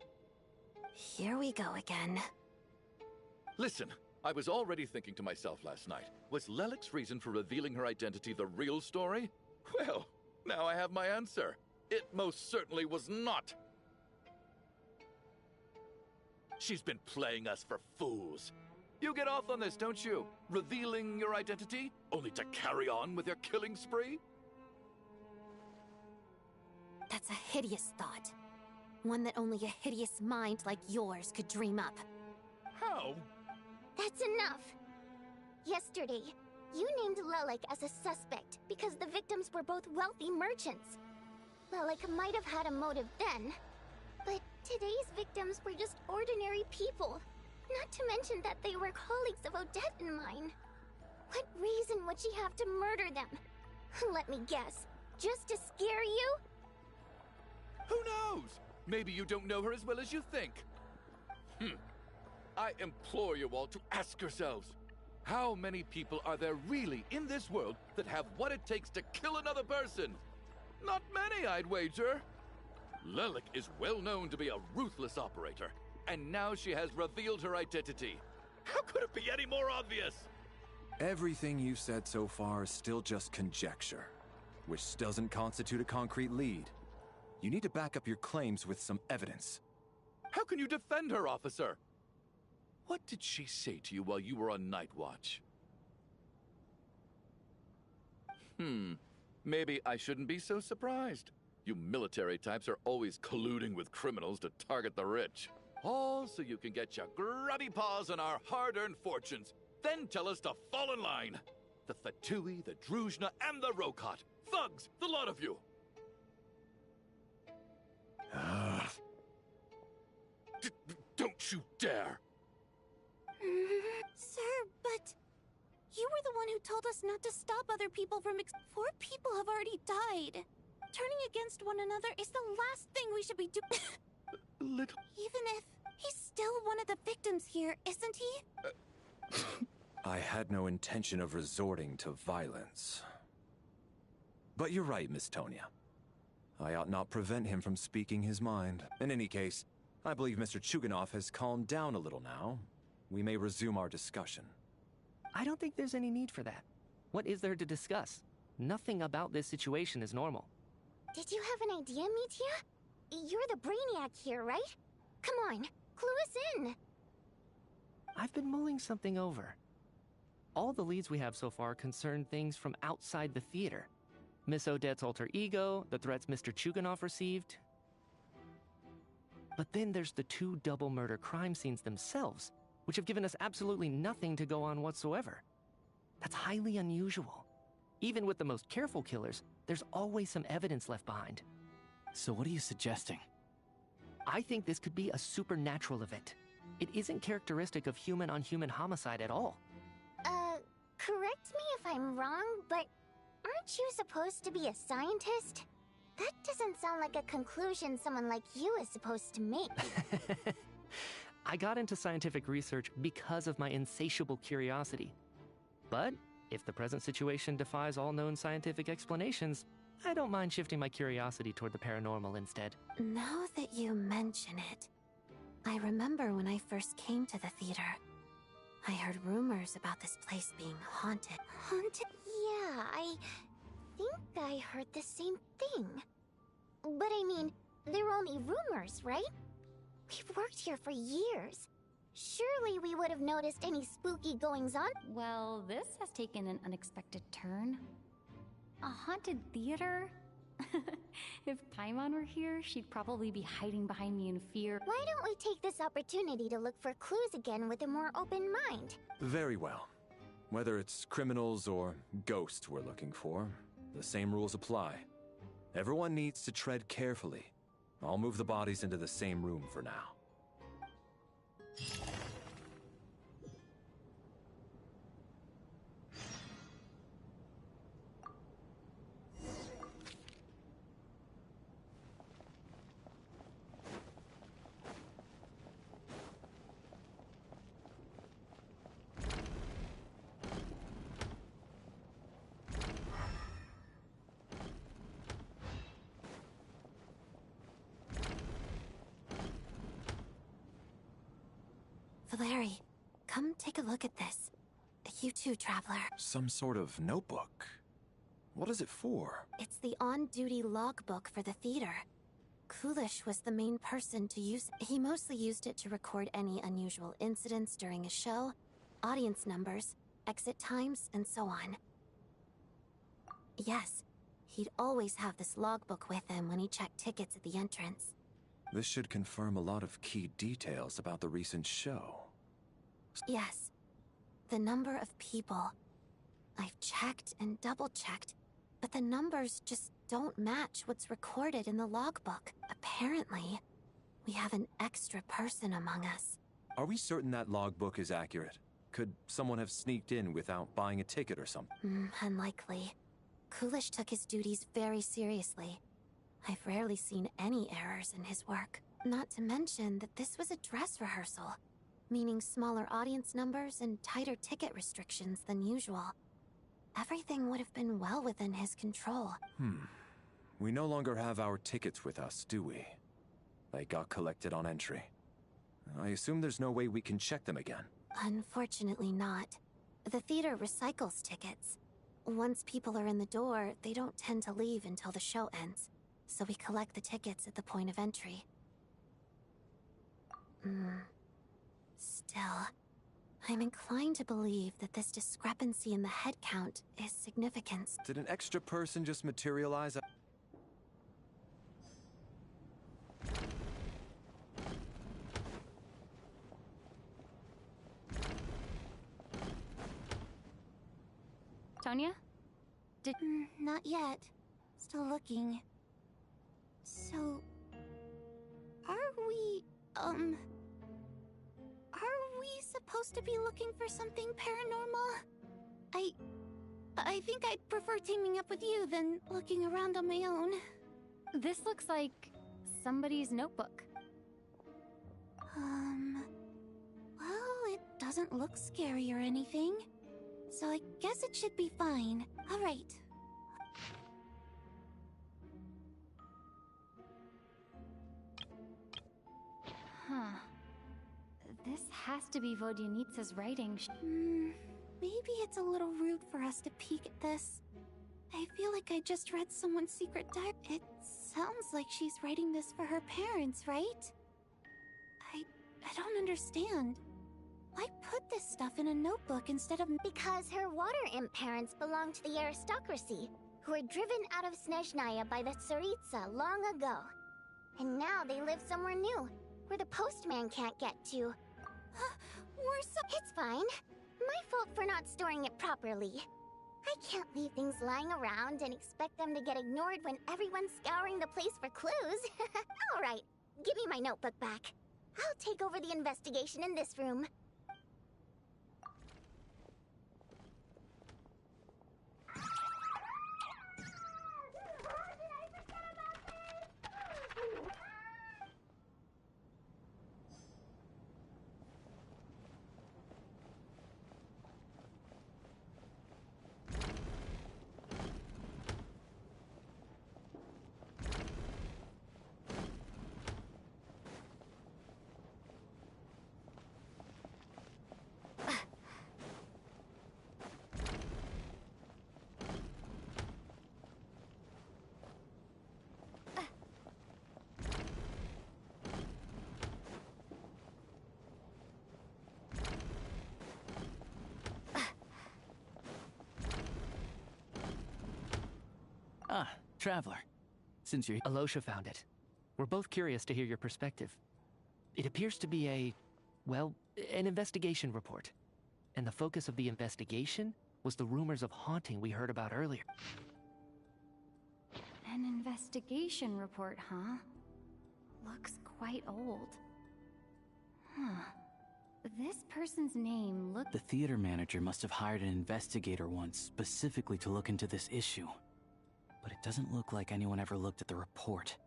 Here we go again. Listen, I was already thinking to myself last night, was Lelik's reason for revealing her identity the real story? Well, now I have my answer. It most certainly was not. She's been playing us for fools. You get off on this, don't you? Revealing your identity, only to carry on with your killing spree? That's a hideous thought. One that only a hideous mind like yours could dream up. How? That's enough! Yesterday, you named Lelik as a suspect because the victims were both wealthy merchants. Lelik might have had a motive then, but today's victims were just ordinary people. Not to mention that they were colleagues of Odette and mine. What reason would she have to murder them? Let me guess. Just to scare you? Who knows? Maybe you don't know her as well as you think. I implore you all to ask yourselves, how many people are there really in this world that have what it takes to kill another person? Not many, I'd wager. Lelik is well known to be a ruthless operator, and now she has revealed her identity. How could it be any more obvious? Everything you've said so far is still just conjecture, which doesn't constitute a concrete lead. You need to back up your claims with some evidence. How can you defend her, officer? What did she say to you while you were on night watch? Maybe I shouldn't be so surprised. You military types are always colluding with criminals to target the rich. All so you can get your grubby paws on our hard-earned fortunes, then tell us to fall in line. The Fatui, the Druzhna, and the Rokot. Thugs, the lot of you! Don't you dare! Sir, but you were the one who told us not to stop other people from 4 people have already died. Turning against one another is the last thing we should be doing. Even if he's still one of the victims here, isn't he? I had no intention of resorting to violence. But you're right, Miss Tonya. I ought not prevent him from speaking his mind. In any case, I believe Mr. Chuganov has calmed down a little now. We may resume our discussion. I don't think there's any need for that. What is there to discuss? Nothing about this situation is normal. Did you have an idea, Mitya? You're the brainiac here, right? Come on, clue us in. I've been mulling something over. All the leads we have so far concern things from outside the theater. Miss Odette's alter ego, the threats Mr. Chuganov received. But then there's the 2 double murder crime scenes themselves, which have given us absolutely nothing to go on whatsoever. That's highly unusual. Even with the most careful killers, there's always some evidence left behind. So what are you suggesting? I think this could be a supernatural event. It isn't characteristic of human-on-human homicide at all. Correct me if I'm wrong, but aren't you supposed to be a scientist? That doesn't sound like a conclusion someone like you is supposed to make. I got into scientific research because of my insatiable curiosity. But if the present situation defies all known scientific explanations, I don't mind shifting my curiosity toward the paranormal instead. Now that you mention it, I remember when I first came to the theater. I heard rumors about this place being haunted. Haunted? Yeah, I think I heard the same thing. But I mean, they're only rumors, right? We've worked here for years. Surely we would have noticed any spooky goings-on. Well, this has taken an unexpected turn. A haunted theater? If Paimon were here, she'd probably be hiding behind me in fear. Why don't we take this opportunity to look for clues again with a more open mind? Very well. Whether it's criminals or ghosts we're looking for, the same rules apply. Everyone needs to tread carefully. I'll move the bodies into the same room for now. Valeri, come take a look at this. You too, Traveler. Some sort of notebook. What is it for? It's the on-duty logbook for the theater. Kulish was the main person to use it. He mostly used it to record any unusual incidents during a show, audience numbers, exit times, and so on. Yes, he'd always have this logbook with him when he checked tickets at the entrance. This should confirm a lot of key details about the recent show. Yes. The number of people. I've checked and double-checked, but the numbers just don't match what's recorded in the logbook. Apparently, we have an extra person among us. Are we certain that logbook is accurate? Could someone have sneaked in without buying a ticket or something? Unlikely. Kulish took his duties very seriously. I've rarely seen any errors in his work. Not to mention that this was a dress rehearsal, meaning smaller audience numbers and tighter ticket restrictions than usual. Everything would have been well within his control. We no longer have our tickets with us, do we? They got collected on entry. I assume there's no way we can check them again. Unfortunately not. The theater recycles tickets. Once people are in the door, they don't tend to leave until the show ends, so we collect the tickets at the point of entry. Still, I'm inclined to believe that this discrepancy in the head count is significant. Did an extra person just materialize? Tonya? Not yet. Still looking. So... Are we supposed to be looking for something paranormal? I think I'd prefer teaming up with you than looking around on my own. This looks like somebody's notebook. Well, it doesn't look scary or anything. So I guess it should be fine. All right. Huh. This has to be Vodyanitsa's writing. Maybe it's a little rude for us to peek at this. I feel like I just read someone's secret diary. It sounds like she's writing this for her parents, right? I don't understand. Why put this stuff in a notebook instead of... Because her water imp parents belonged to the aristocracy, who were driven out of Snezhnaya by the Tsaritsa long ago. And now they live somewhere new, where the postman can't get to. It's fine. My fault for not storing it properly. I can't leave things lying around and expect them to get ignored when everyone's scouring the place for clues. All right, give me my notebook back. I'll take over the investigation in this room. Ah, Traveler. Since you're... Alosha found it. We're both curious to hear your perspective. It appears to be an investigation report. And the focus of the investigation was the rumors of haunting we heard about earlier. An investigation report, huh? Looks quite old. Huh. This person's name looked... The theater manager must have hired an investigator once specifically to look into this issue. But it doesn't look like anyone ever looked at the report.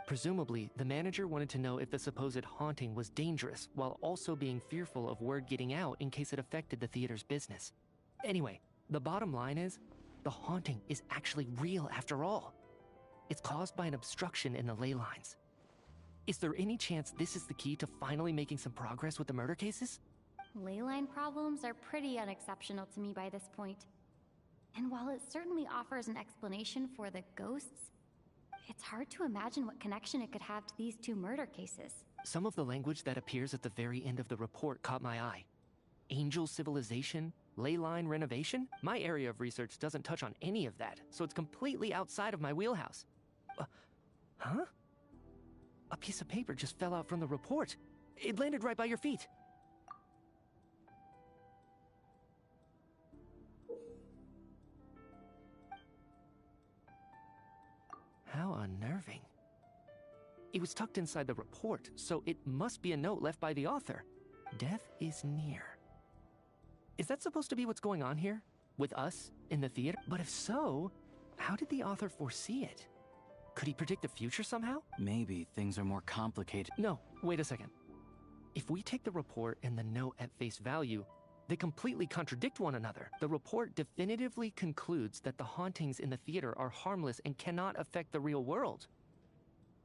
Presumably, the manager wanted to know if the supposed haunting was dangerous, while also being fearful of word getting out in case it affected the theater's business. Anyway, the bottom line is, the haunting is actually real after all. It's caused by an obstruction in the ley lines. Is there any chance this is the key to finally making some progress with the murder cases? Ley line problems are pretty unexceptional to me by this point. And while it certainly offers an explanation for the ghosts, it's hard to imagine what connection it could have to these two murder cases. Some of the language that appears at the very end of the report caught my eye. Angel civilization, ley line renovation? My area of research doesn't touch on any of that, so it's completely outside of my wheelhouse. Huh? A piece of paper just fell out from the report. It landed right by your feet. How unnerving. It was tucked inside the report, so it must be a note left by the author. Death is near. Is that supposed to be what's going on here? With us, in the theater? But if so, how did the author foresee it? Could he predict the future somehow? Maybe things are more complicated. No, wait a second. If we take the report and the note at face value, they completely contradict one another. The report definitively concludes that the hauntings in the theater are harmless and cannot affect the real world.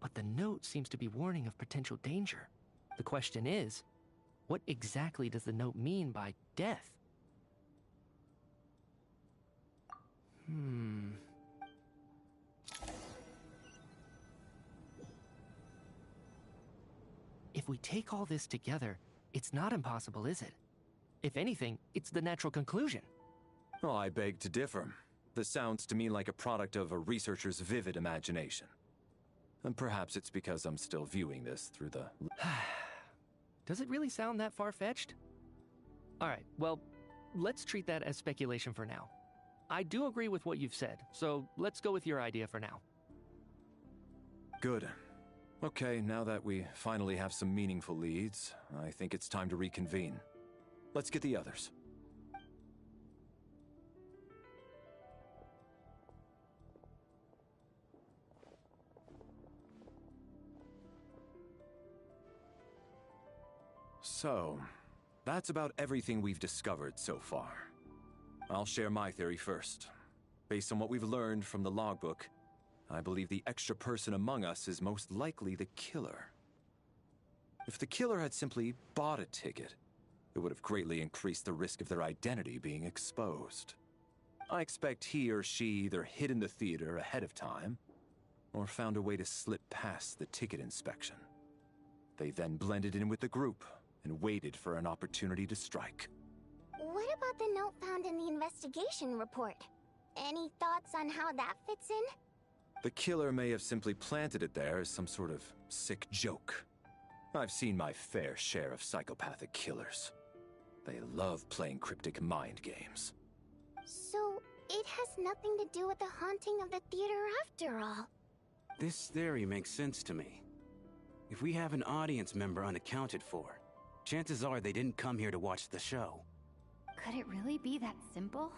But the note seems to be warning of potential danger. The question is, what exactly does the note mean by death? If we take all this together, it's not impossible, is it? If anything, it's the natural conclusion. Oh, I beg to differ. This sounds to me like a product of a researcher's vivid imagination. And perhaps it's because I'm still viewing this through the... Does it really sound that far-fetched? Alright, well, let's treat that as speculation for now. I do agree with what you've said, so let's go with your idea for now. Good. Okay, now that we finally have some meaningful leads, I think it's time to reconvene. Let's get the others. So, that's about everything we've discovered so far. I'll share my theory first. Based on what we've learned from the logbook, I believe the extra person among us is most likely the killer. If the killer had simply bought a ticket, it would have greatly increased the risk of their identity being exposed. I expect he or she either hid in the theater ahead of time, or found a way to slip past the ticket inspection. They then blended in with the group and waited for an opportunity to strike. What about the note found in the investigation report? Any thoughts on how that fits in? The killer may have simply planted it there as some sort of sick joke. I've seen my fair share of psychopathic killers. They love playing cryptic mind games. So, it has nothing to do with the haunting of the theater after all. This theory makes sense to me. If we have an audience member unaccounted for, chances are they didn't come here to watch the show. Could it really be that simple?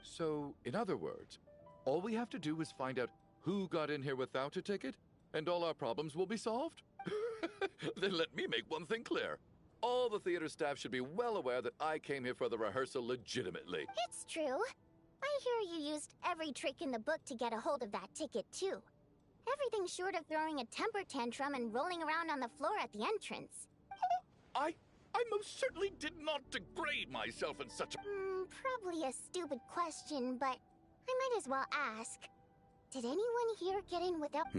So, in other words, all we have to do is find out who got in here without a ticket, and all our problems will be solved? Then let me make one thing clear. All the theater staff should be well aware that I came here for the rehearsal legitimately. It's true. I hear you used every trick in the book to get a hold of that ticket, too. Everything short of throwing a temper tantrum and rolling around on the floor at the entrance. I most certainly did not degrade myself in such a... Probably a stupid question, but I might as well ask. Did anyone here get in without...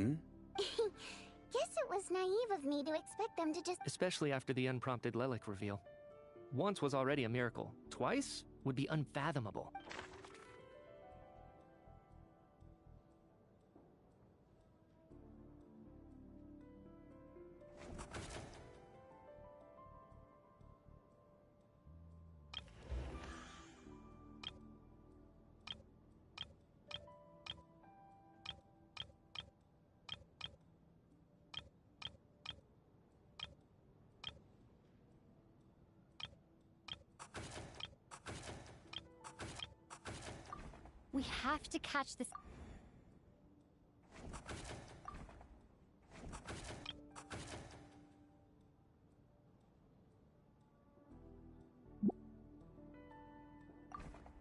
Guess it was naive of me to expect them to just... Especially after the unprompted Lelik reveal. Once was already a miracle. Twice would be unfathomable. We have to catch this.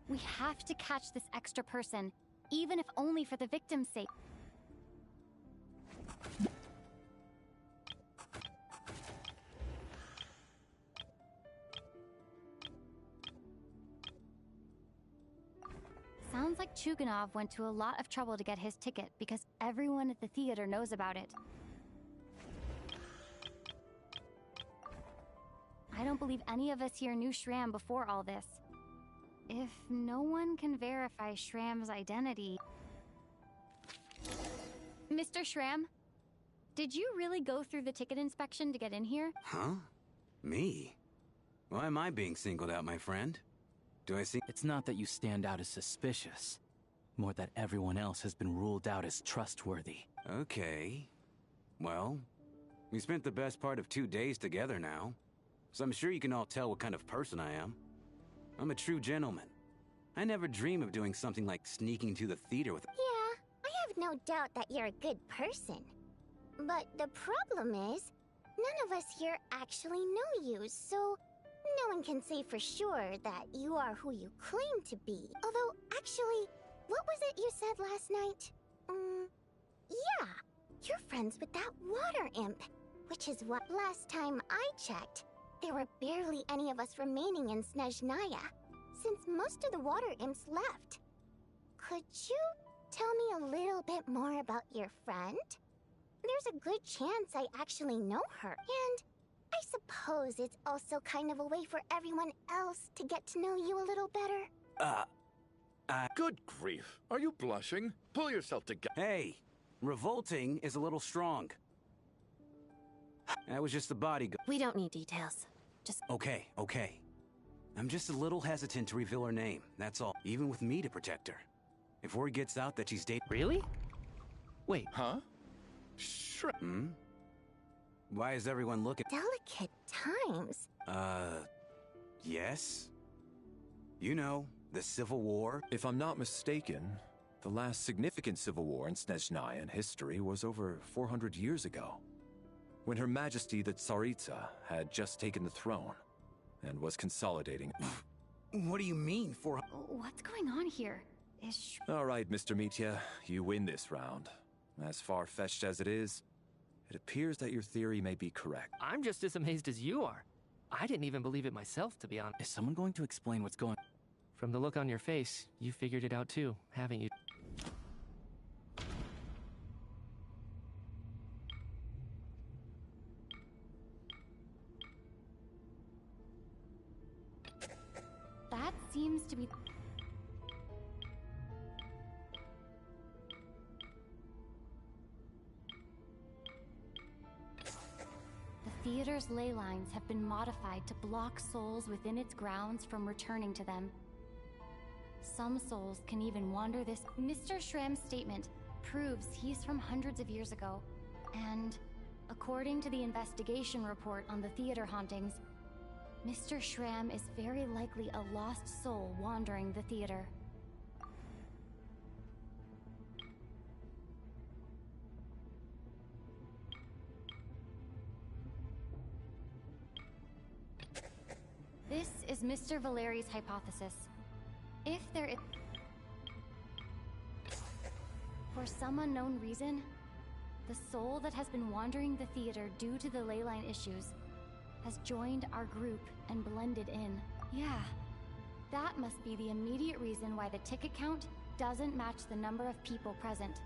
We have to catch this extra person, even if only for the victim's sake. Sounds like Chuganov went to a lot of trouble to get his ticket because everyone at the theater knows about it. I don't believe any of us here knew Shram before all this. If no one can verify Shram's identity... Mr. Shram, did you really go through the ticket inspection to get in here? Huh? Me? Why am I being singled out, my friend? Do I see? It's not that you stand out as suspicious. More that everyone else has been ruled out as trustworthy. Okay. Well, we spent the best part of 2 days together now. So I'm sure you can all tell what kind of person I am. I'm a true gentleman. I never dream of doing something like sneaking to the theater with... Yeah, I have no doubt that you're a good person. But the problem is, none of us here actually know you, so no one can say for sure that you are who you claim to be. Although, actually, what was it you said last night? Yeah, you're friends with that water imp. Which is what last time I checked, there were barely any of us remaining in Snezhnaya, since most of the water imps left. Could you tell me a little bit more about your friend? There's a good chance I actually know her, and I suppose it's also kind of a way for everyone else to get to know you a little better. Good grief. Are you blushing? Pull yourself together. Hey, revolting is a little strong. That was just the bodyguard. We don't need details. Just... Okay. I'm just a little hesitant to reveal her name, that's all. Even with me to protect her. If word gets out that she's dating... Really? Wait. Huh? Sure. Why is everyone looking... Delicate times. Yes? You know, the Civil War. If I'm not mistaken, the last significant civil war in Snezhnayan history was over 400 years ago, when Her Majesty the Tsaritsa had just taken the throne and was consolidating. What do you mean, What's going on here? All right, Mr. Mitya, you win this round. As far-fetched as it is, it appears that your theory may be correct. I'm just as amazed as you are. I didn't even believe it myself, to be honest. Is someone going to explain what's going on? From the look on your face, you figured it out too, haven't you? That seems to be... The theater's ley lines have been modified to block souls within its grounds from returning to them. Some souls can even wander this... Mr. Shram's statement proves he's from hundreds of years ago. And according to the investigation report on the theater hauntings, Mr. Shram is very likely a lost soul wandering the theater. This is Mr. Valeri's hypothesis. If there is... For some unknown reason, the soul that has been wandering the theater due to the leyline issues has joined our group and blended in. Yeah, that must be the immediate reason why the ticket count doesn't match the number of people present.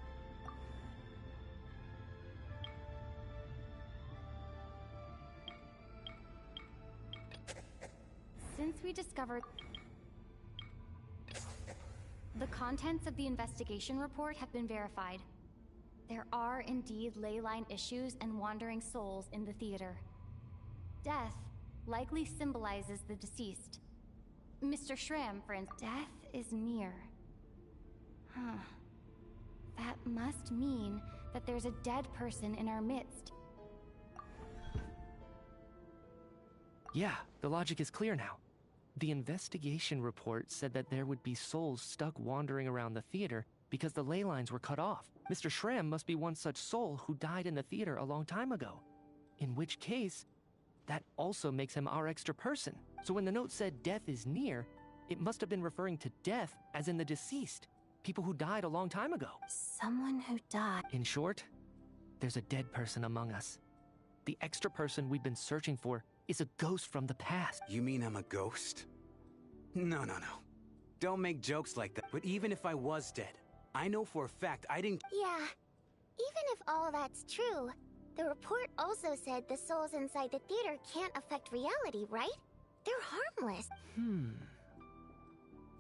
Since we discovered... The contents of the investigation report have been verified. There are indeed leyline issues and wandering souls in the theater. Death likely symbolizes the deceased. Mr. Shram, for instance, death is near. Huh. That must mean that there's a dead person in our midst. Yeah, the logic is clear now. The investigation report said that there would be souls stuck wandering around the theater because the ley lines were cut off. Mr. Shram must be one such soul who died in the theater a long time ago. In which case, that also makes him our extra person. So when the note said death is near, it must have been referring to death as in the deceased. People who died a long time ago. Someone who died. In short, there's a dead person among us. The extra person we've been searching for is a ghost from the past. You mean I'm a ghost? No. Don't make jokes like that. But even if I was dead, I know for a fact I didn't... Yeah, even if all that's true, the report also said the souls inside the theater can't affect reality, right? They're harmless.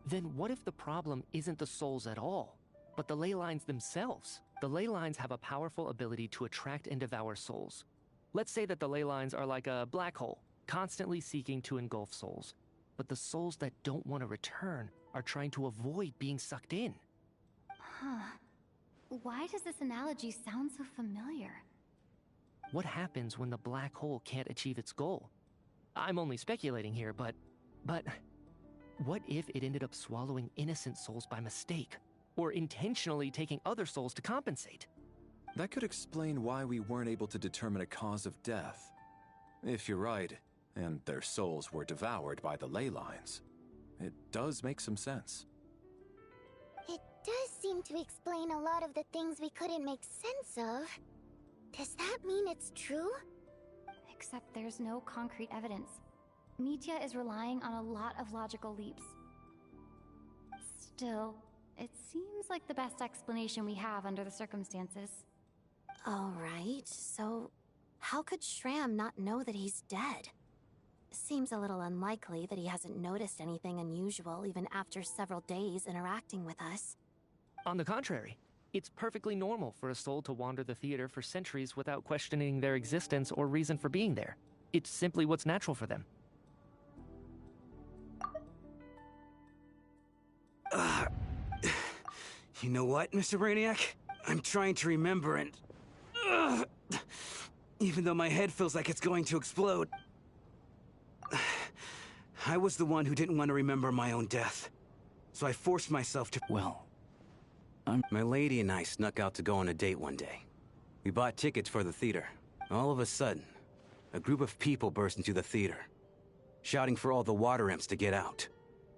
Then what if the problem isn't the souls at all, but the ley lines themselves? The ley lines have a powerful ability to attract and devour souls. Let's say that the ley lines are like a black hole, constantly seeking to engulf souls. But the souls that don't want to return are trying to avoid being sucked in. Huh. Why does this analogy sound so familiar? What happens when the black hole can't achieve its goal? I'm only speculating here, but what if it ended up swallowing innocent souls by mistake? or intentionally taking other souls to compensate. That could explain why we weren't able to determine a cause of death. If you're right, and their souls were devoured by the ley lines, it does make some sense. It does seem to explain a lot of the things we couldn't make sense of. Does that mean it's true? Except there's no concrete evidence. Mitya is relying on a lot of logical leaps. Still, it seems like the best explanation we have under the circumstances. Alright, so how could Shram not know that he's dead? Seems a little unlikely that he hasn't noticed anything unusual even after several days interacting with us. On the contrary, it's perfectly normal for a soul to wander the theater for centuries without questioning their existence or reason for being there. It's simply what's natural for them. You know what, Mr. Brainiac? I'm trying to remember and... even though my head feels like it's going to explode. I was the one who didn't want to remember my own death. So I forced myself to... Well, My lady and I snuck out to go on a date one day. We bought tickets for the theater. All of a sudden, a group of people burst into the theater, shouting for all the water imps to get out.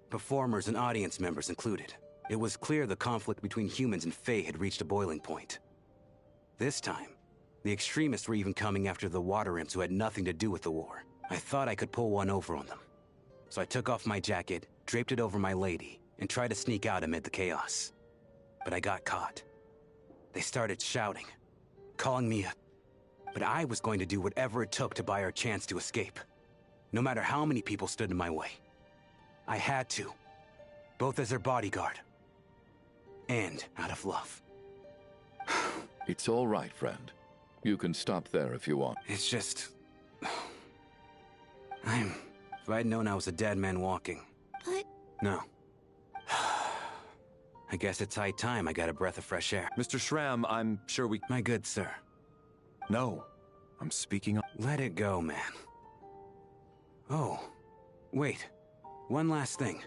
Performers and audience members included. It was clear the conflict between humans and Fae had reached a boiling point. This time, the extremists were even coming after the water imps who had nothing to do with the war. I thought I could pull one over on them. So I took off my jacket, draped it over my lady, and tried to sneak out amid the chaos. But I got caught. They started shouting, calling me a... But I was going to do whatever it took to buy our chance to escape. No matter how many people stood in my way. I had to. Both as their bodyguard. And out of love. It's all right, friend. You can stop there if you want. It's just... If I'd known I was a dead man walking... But... No. I guess it's high time I got a breath of fresh air. Mr. Shram, I'm sure we... My good sir. No. I'm speaking... Let it go, man. Oh. Wait. One last thing.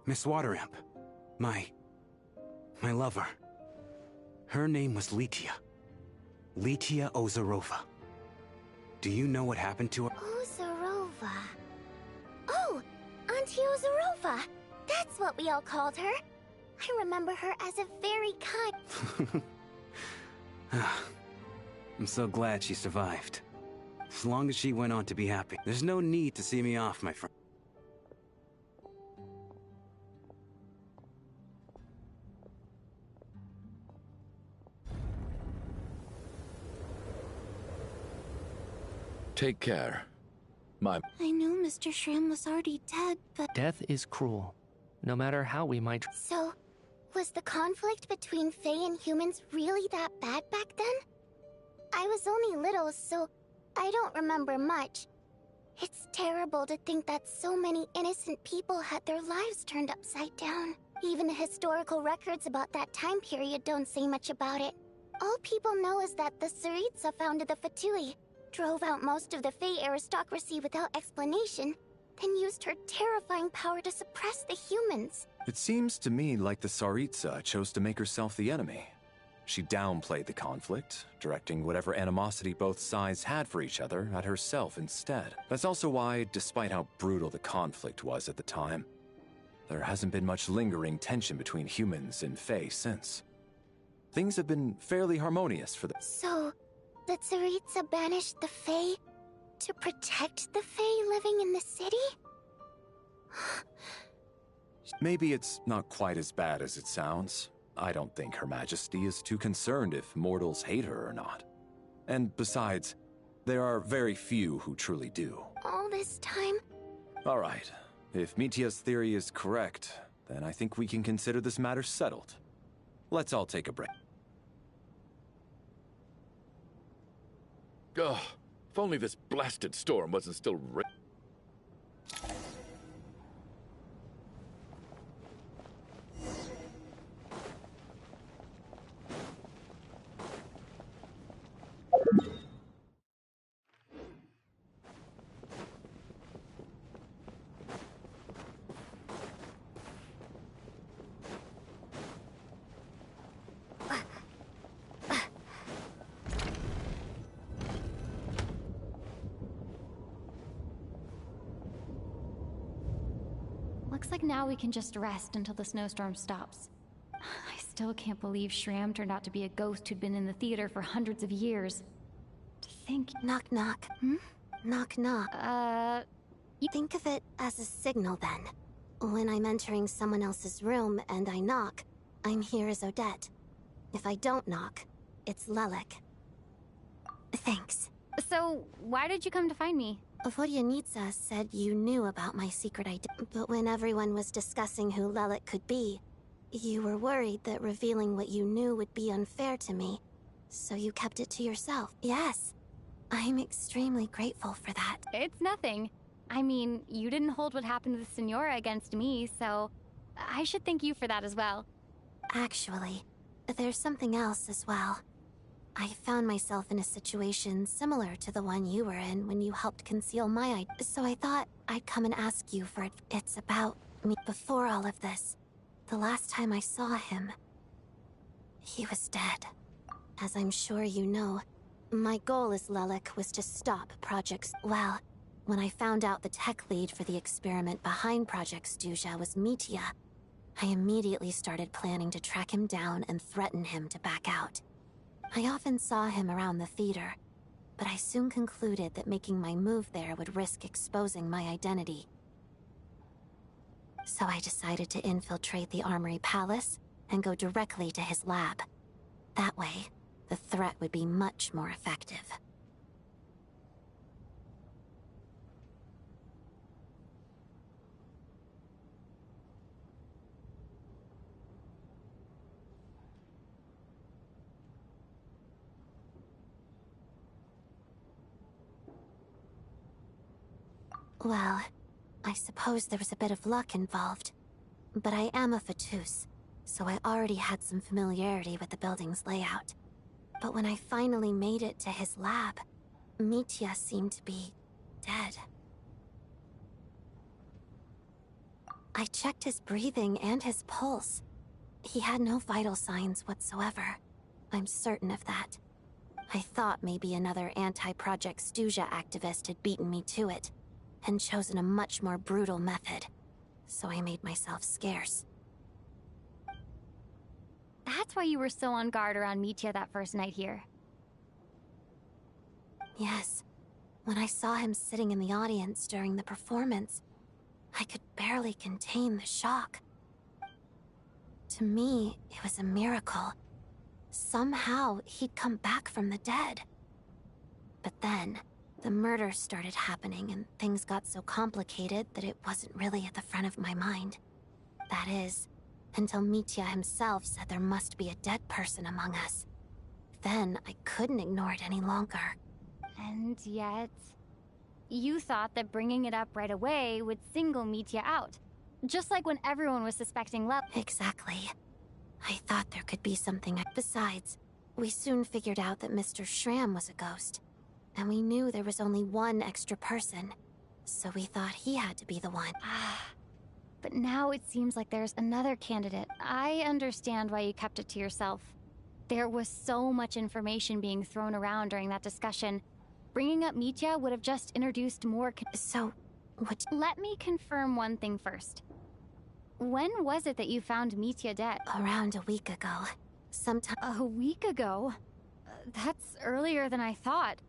Miss Waterimp. My lover. Her name was Letia. Letia Ozarova. Do you know what happened to her? Ozarova. Oh! Auntie Ozarova! That's what we all called her. I remember her as a very kind... I'm so glad she survived. As long as she went on to be happy. There's no need to see me off, my friend. Take care. I knew Mr. Shram was already dead, but... Death is cruel, no matter how we might... So, was the conflict between Fae and humans really that bad back then? I was only little, so I don't remember much. It's terrible to think that so many innocent people had their lives turned upside down. Even the historical records about that time period don't say much about it. All people know is that the Tsaritsa founded the Fatui, drove out most of the Fae aristocracy without explanation, then used her terrifying power to suppress the humans. It seems to me like the Tsaritsa chose to make herself the enemy. She downplayed the conflict, directing whatever animosity both sides had for each other at herself instead. That's also why, despite how brutal the conflict was at the time, there hasn't been much lingering tension between humans and Fae since. Things have been fairly harmonious for them. So, the Tsaritsa banished the Fae to protect the Fae living in the city? Maybe it's not quite as bad as it sounds. I don't think Her Majesty is too concerned if mortals hate her or not. And besides, there are very few who truly do. All this time? All right. If Mitya's theory is correct, then I think we can consider this matter settled. Let's all take a break. Ugh. If only this blasted storm wasn't still Looks like now we can just rest until the snowstorm stops. I still can't believe Shram turned out to be a ghost who'd been in the theater for hundreds of years. To think... Knock, knock. Knock, knock. Think of it as a signal, then. When I'm entering someone else's room and I knock, I'm here as Odette. If I don't knock, it's Lelik. Thanks. So, why did you come to find me? Vodyanitsa said you knew about my secret identity, but when everyone was discussing who Lelik could be, you were worried that revealing what you knew would be unfair to me, so you kept it to yourself. Yes, I'm extremely grateful for that. It's nothing. I mean, you didn't hold what happened to the Senora against me, so I should thank you for that as well. Actually, there's something else as well. I found myself in a situation similar to the one you were in when you helped conceal my identity, so I thought I'd come and ask you for it. It's about me. Before all of this, the last time I saw him, he was dead. As I'm sure you know, my goal as Lelik was to stop Project... Well, when I found out the tech lead for the experiment behind Project Stuja was Mitya, I immediately started planning to track him down and threaten him to back out. I often saw him around the theater, but I soon concluded that making my move there would risk exposing my identity. So I decided to infiltrate the Armory Palace and go directly to his lab. That way, the threat would be much more effective. Well, I suppose there was a bit of luck involved. But I am a Fatus, so I already had some familiarity with the building's layout. But when I finally made it to his lab, Mitya seemed to be dead. I checked his breathing and his pulse. He had no vital signs whatsoever. I'm certain of that. I thought maybe another anti-Project Stuja activist had beaten me to it, and chosen a much more brutal method, so I made myself scarce. That's why you were so on guard around Mitya that first night here. Yes. When I saw him sitting in the audience during the performance, I could barely contain the shock. To me, it was a miracle. Somehow, he'd come back from the dead. But then, the murder started happening and things got so complicated that it wasn't really at the front of my mind. That is, until Mitya himself said there must be a dead person among us. Then I couldn't ignore it any longer. And yet... you thought that bringing it up right away would single Mitya out. Just like when everyone was suspecting Lev. Exactly. I thought there could be something. Besides, we soon figured out that Mr. Shram was a ghost. And we knew there was only one extra person, so we thought he had to be the one. But now it seems like there's another candidate. I understand why you kept it to yourself. There was so much information being thrown around during that discussion. Bringing up Mitya would have just introduced more So, what? Let me confirm one thing first. When was it that you found Mitya dead? Around a week ago. Sometime... A week ago? That's earlier than I thought.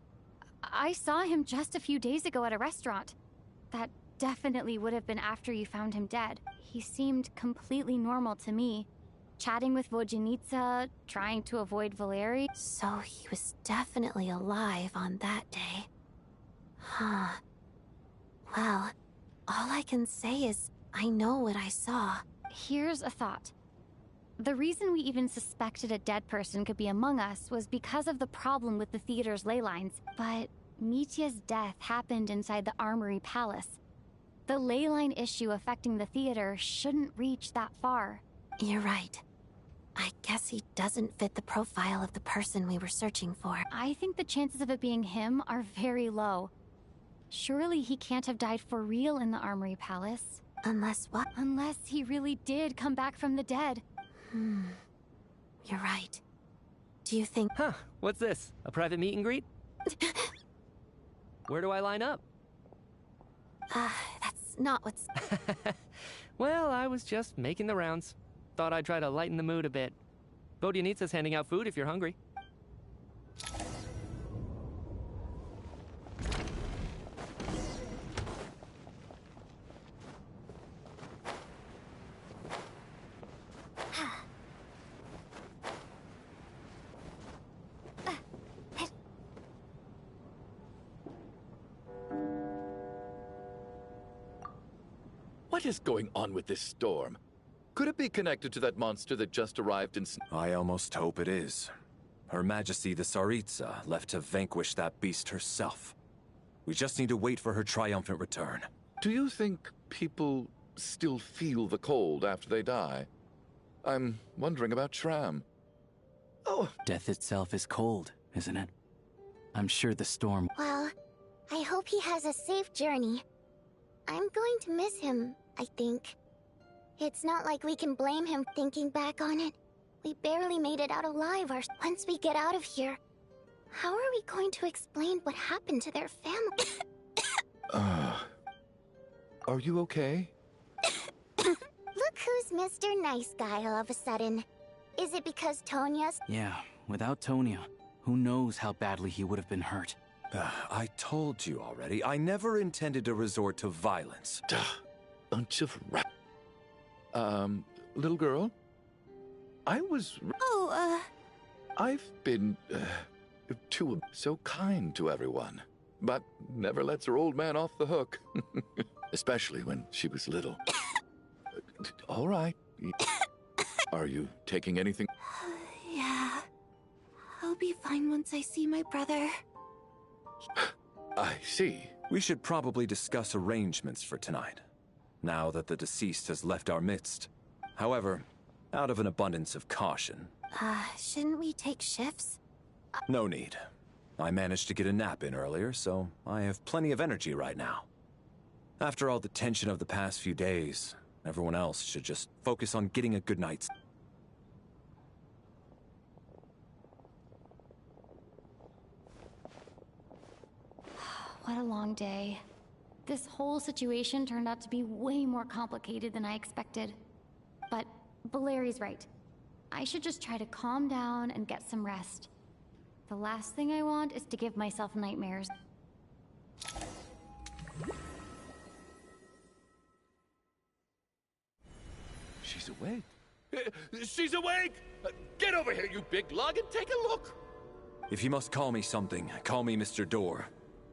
I saw him just a few days ago at a restaurant. That definitely would have been after you found him dead. He seemed completely normal to me. Chatting with Vodyanitsa, trying to avoid Valeri. So he was definitely alive on that day. Huh. Well, all I can say is I know what I saw. Here's a thought. The reason we even suspected a dead person could be among us was because of the problem with the theater's ley lines. But Mitya's death happened inside the Armory Palace. The ley line issue affecting the theater shouldn't reach that far. You're right. I guess he doesn't fit the profile of the person we were searching for. I think the chances of it being him are very low. Surely he can't have died for real in the Armory Palace. Unless what? Unless he really did come back from the dead. You're right. Do you think... Huh, what's this? A private meet and greet? Where do I line up? not what's... Well, I was just making the rounds. Thought I'd try to lighten the mood a bit. Vodyanitsa's handing out food if you're hungry. What is going on with this storm? Could it be connected to that monster that just arrived in... I almost hope it is. Her Majesty the Tsaritsa left to vanquish that beast herself. We just need to wait for her triumphant return. Do you think people still feel the cold after they die? I'm wondering about Shram. Oh, death itself is cold, isn't it? I'm sure the storm... Well, I hope he has a safe journey. I'm going to miss him, I think. It's not like we can blame him thinking back on it. We barely made it out alive once we get out of here. How are we going to explain what happened to their family? Are you okay? Look who's Mr. Nice Guy all of a sudden. Is it because Tonya's... Yeah, without Tonya, who knows how badly he would have been hurt. I told you already, I never intended to resort to violence. Bunch of rap. Little girl? I was... Oh, I've been, too so kind to everyone, but never lets her old man off the hook. Especially when she was little. All right. Are you taking anything? Yeah. I'll be fine once I see my brother. I see. We should probably discuss arrangements for tonight, now that the deceased has left our midst. However, out of an abundance of caution... shouldn't we take shifts? No need. I managed to get a nap in earlier, so I have plenty of energy right now. After all the tension of the past few days, everyone else should just focus on getting a good night's... What a long day. This whole situation turned out to be way more complicated than I expected. But Valeri's right. I should just try to calm down and get some rest. The last thing I want is to give myself nightmares. She's awake. She's awake! Get over here, you big lug, and take a look! If you must call me something, call me Mr. Door.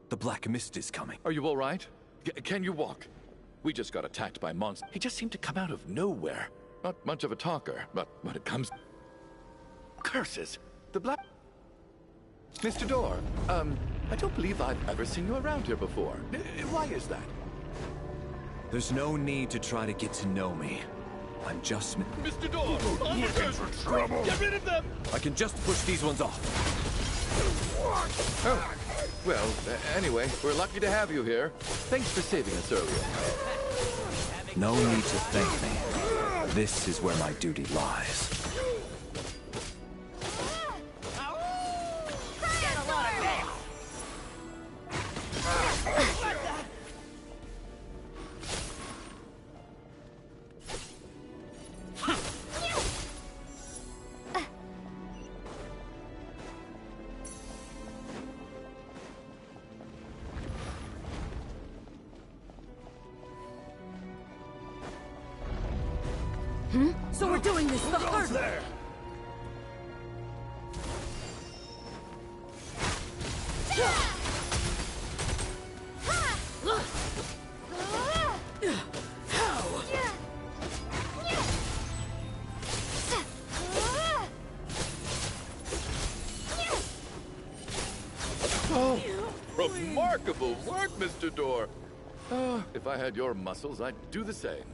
The Black Mist is coming. Are you all right? Can you walk? We just got attacked by monsters. He just seemed to come out of nowhere. Not much of a talker, but when it comes... Curses! The Black... Mr. Door, I don't believe I've ever seen you around here before. Why is that? There's no need to try to get to know me. I'm just... Mr. Door! Officers! Trouble! Get rid of them! I can just push these ones off. Oh. Well, anyway, we're lucky to have you here. Thanks for saving us earlier. No need to thank me. This is where my duty lies. So we're doing this the hard way. Oh, remarkable work, Mr. Door. If I had your muscles, I'd do the same.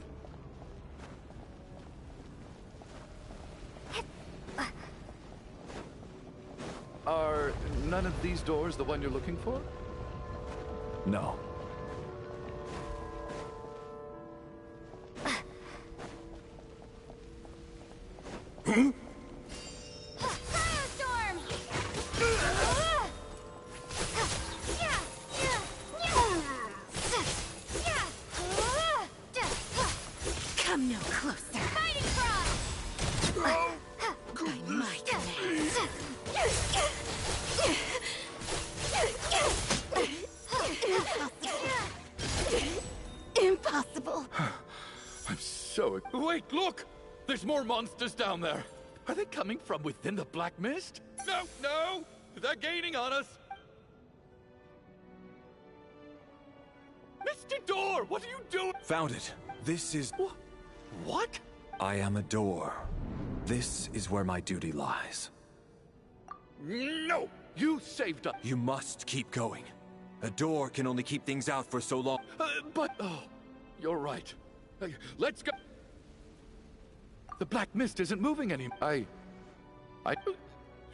Are none of these doors the one you're looking for? No. so... Wait, look! There's more monsters down there. Are they coming from within the black mist? No, no! They're gaining on us! Misty Door, what are you doing? Found it. This is... What? I am a door. This is where my duty lies. No! You saved us! You must keep going. A door can only keep things out for so long. Oh, you're right. Let's go. The black mist isn't moving anymore.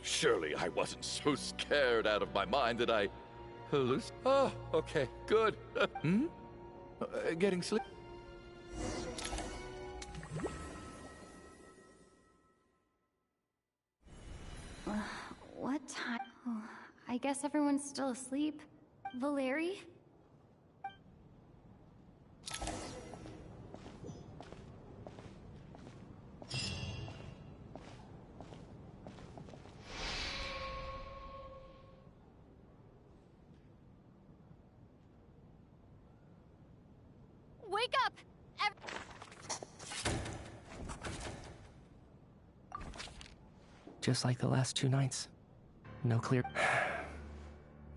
Surely I wasn't so scared out of my mind that I... Oh, okay, good. Getting sleep? What time? Oh, I guess everyone's still asleep. Valeri? Wake up! Just like the last 2 nights. No clear...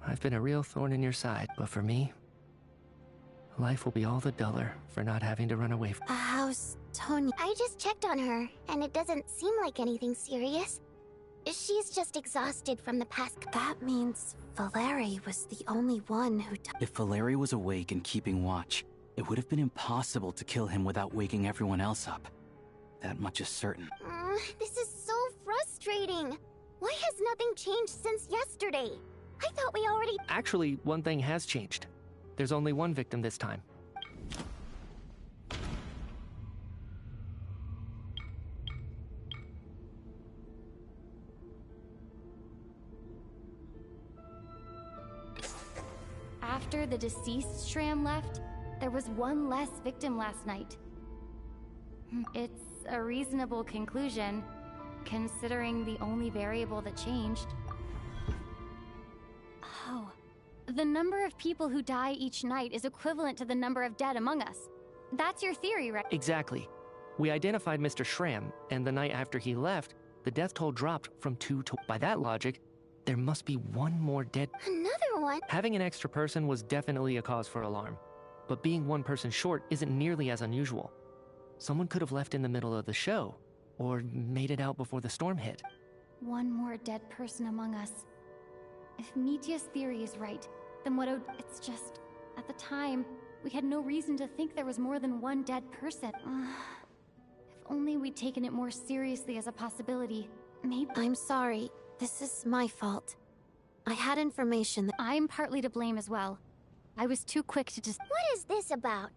I've been a real thorn in your side, but for me, life will be all the duller for not having to run away from... How's Tonya? I just checked on her, and it doesn't seem like anything serious. She's just exhausted from the past... That means Valeri was the only one who... If Valeri was awake and keeping watch, it would have been impossible to kill him without waking everyone else up. That much is certain. This is so frustrating. Why has nothing changed since yesterday? I thought we already... Actually, one thing has changed. There's only one victim this time. After the deceased Shram left, there was one less victim last night. It's a reasonable conclusion, considering the only variable that changed. Oh, the number of people who die each night is equivalent to the number of dead among us. That's your theory, right? Exactly. We identified Mr. Shram, and the night after he left, the death toll dropped from 2 to... By that logic, there must be one more dead... Another one? Having an extra person was definitely a cause for alarm, but being one person short isn't nearly as unusual. Someone could have left in the middle of the show, or made it out before the storm hit. One more dead person among us. If Mitya's theory is right, then it's just... At the time, we had no reason to think there was more than one dead person. If only we'd taken it more seriously as a possibility, maybe... I'm sorry. This is my fault. I had information that... I'm partly to blame as well. I was too quick to just... What is this about?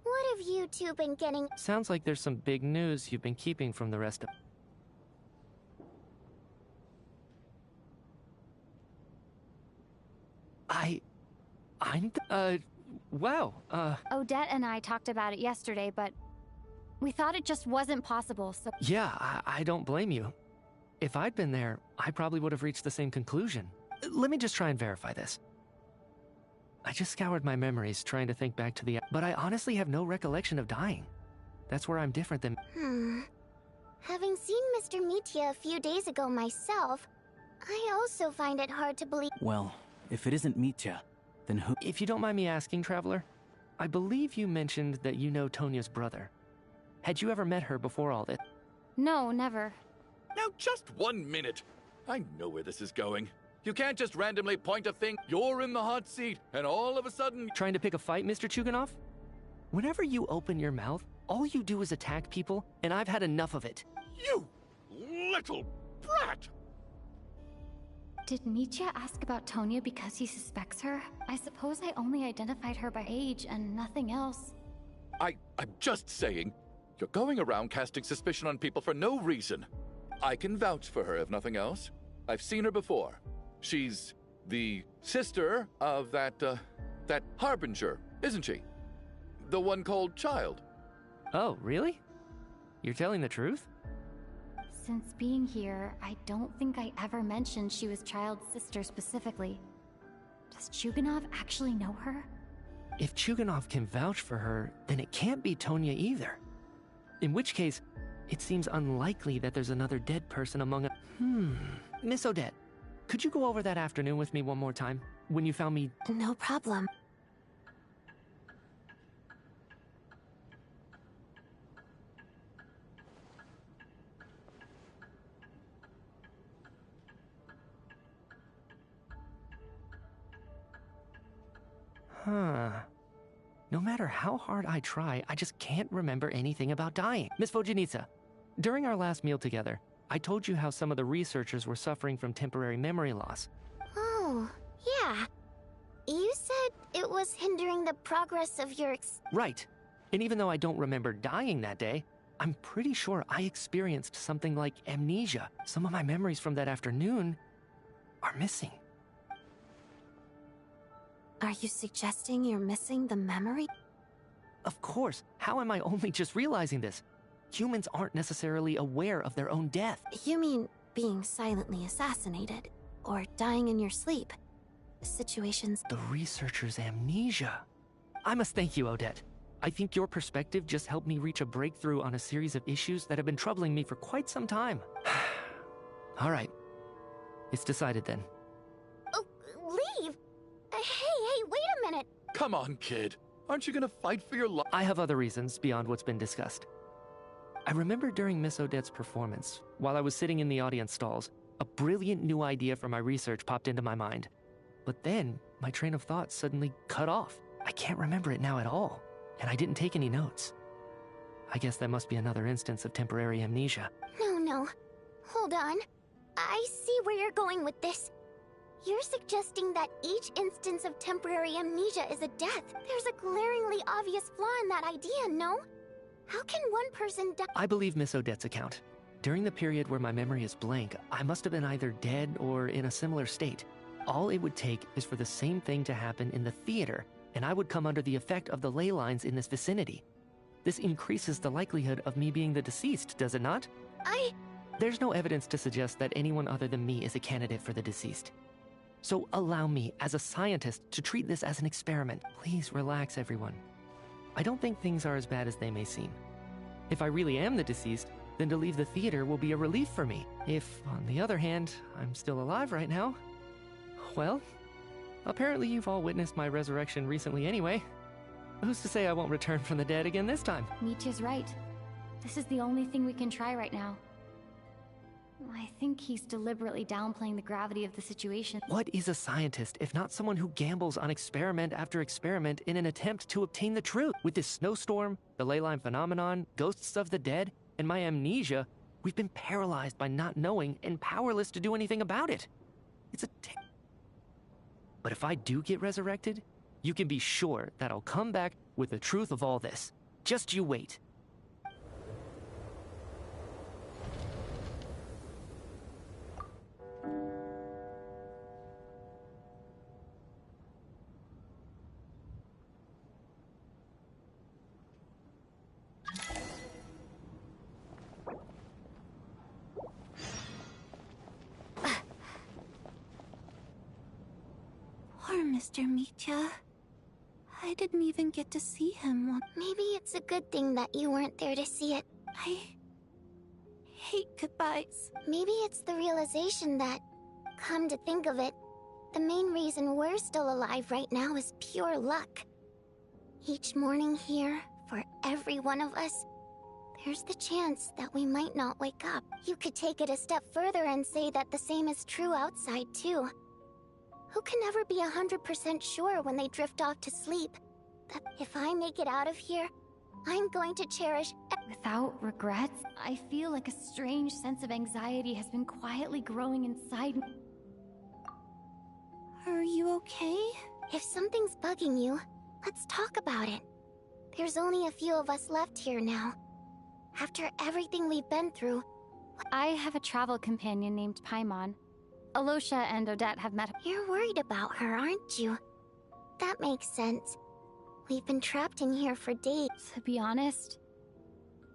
What have you two been getting... Sounds like there's some big news you've been keeping from the rest of... Wow, Odette and I talked about it yesterday, but... We thought it just wasn't possible, so... Yeah, I don't blame you. If I'd been there, I probably would have reached the same conclusion. Let me just try and verify this. I just scoured my memories trying to think back to the... But I honestly have no recollection of dying. That's where I'm different than... Having seen Mr. Mitya a few days ago myself, I also find it hard to believe... Well, if it isn't Mitya, then who... If you don't mind me asking, Traveler, I believe you mentioned that you know Tonya's brother. Had you ever met her before all this? No, never. Now, just 1 minute. I know where this is going. You can't just randomly point a thing. You're in the hot seat, and all of a sudden... Trying to pick a fight, Mr. Chuganov? Whenever you open your mouth, all you do is attack people, and I've had enough of it. You little brat! Did Mitya ask about Tonya because he suspects her? I suppose I only identified her by age and nothing else. I'm just saying, you're going around casting suspicion on people for no reason. I can vouch for her, if nothing else. I've seen her before. She's the sister of that Harbinger, isn't she? The one called Child. Oh, really? You're telling the truth? Since being here, I don't think I ever mentioned she was Child's sister specifically. Does Chuganov actually know her? If Chuganov can vouch for her, then it can't be Tonya either. In which case, it seems unlikely that there's another dead person among us. Miss Odette, could you go over that afternoon with me one more time? When you found me... No problem. No matter how hard I try, I just can't remember anything about dying. Miss Vojanitsa, during our last meal together, I told you how some of the researchers were suffering from temporary memory loss. Oh, yeah. You said it was hindering the progress of your Right. And even though I don't remember dying that day, I'm pretty sure I experienced something like amnesia. Some of my memories from that afternoon are missing. Are you suggesting you're missing the memory? Of course. How am I only just realizing this? Humans aren't necessarily aware of their own death. You mean being silently assassinated, or dying in your sleep? Situations... The researcher's amnesia. I must thank you, Odette. I think your perspective just helped me reach a breakthrough on a series of issues that have been troubling me for quite some time. All right. It's decided then. Oh, leave? Hey, wait a minute. Come on, kid. Aren't you gonna fight for your life? I have other reasons beyond what's been discussed. I remember during Miss Odette's performance, while I was sitting in the audience stalls, a brilliant new idea for my research popped into my mind. But then, my train of thought suddenly cut off. I can't remember it now at all, and I didn't take any notes. I guess that must be another instance of temporary amnesia. No. Hold on. I see where you're going with this. You're suggesting that each instance of temporary amnesia is a death. There's a glaringly obvious flaw in that idea, no? How can one person die? I believe Miss Odette's account. During the period where my memory is blank, I must have been either dead or in a similar state. All it would take is for the same thing to happen in the theater, and I would come under the effect of the ley lines in this vicinity. This increases the likelihood of me being the deceased, does it not? There's no evidence to suggest that anyone other than me is a candidate for the deceased. So allow me, as a scientist, to treat this as an experiment. Please relax, everyone. I don't think things are as bad as they may seem. If I really am the deceased, then to leave the theater will be a relief for me. If, on the other hand, I'm still alive right now, well, apparently you've all witnessed my resurrection recently anyway. Who's to say I won't return from the dead again this time? Nietzsche's right. This is the only thing we can try right now. I think he's deliberately downplaying the gravity of the situation. What is a scientist if not someone who gambles on experiment after experiment in an attempt to obtain the truth? With this snowstorm, the ley line phenomenon, ghosts of the dead, and my amnesia, we've been paralyzed by not knowing and powerless to do anything about it. It's But if I do get resurrected, you can be sure that I'll come back with the truth of all this. Just you wait. Poor Mr. Mitya. I didn't even get to see him. Maybe it's a good thing that you weren't there to see it. I hate goodbyes. Maybe it's the realization that, come to think of it, the main reason we're still alive right now is pure luck. Each morning here, for every one of us, there's the chance that we might not wake up. You could take it a step further and say that the same is true outside, too. Who can never be 100% sure when they drift off to sleep that if I make it out of here, I'm going to cherish... Without regrets, I feel like a strange sense of anxiety has been quietly growing inside me. Are you okay? If something's bugging you, let's talk about it. There's only a few of us left here now. After everything we've been through... I have a travel companion named Paimon. Alosha and Odette have met her. You're worried about her, aren't you? That makes sense. We've been trapped in here for days. To be honest,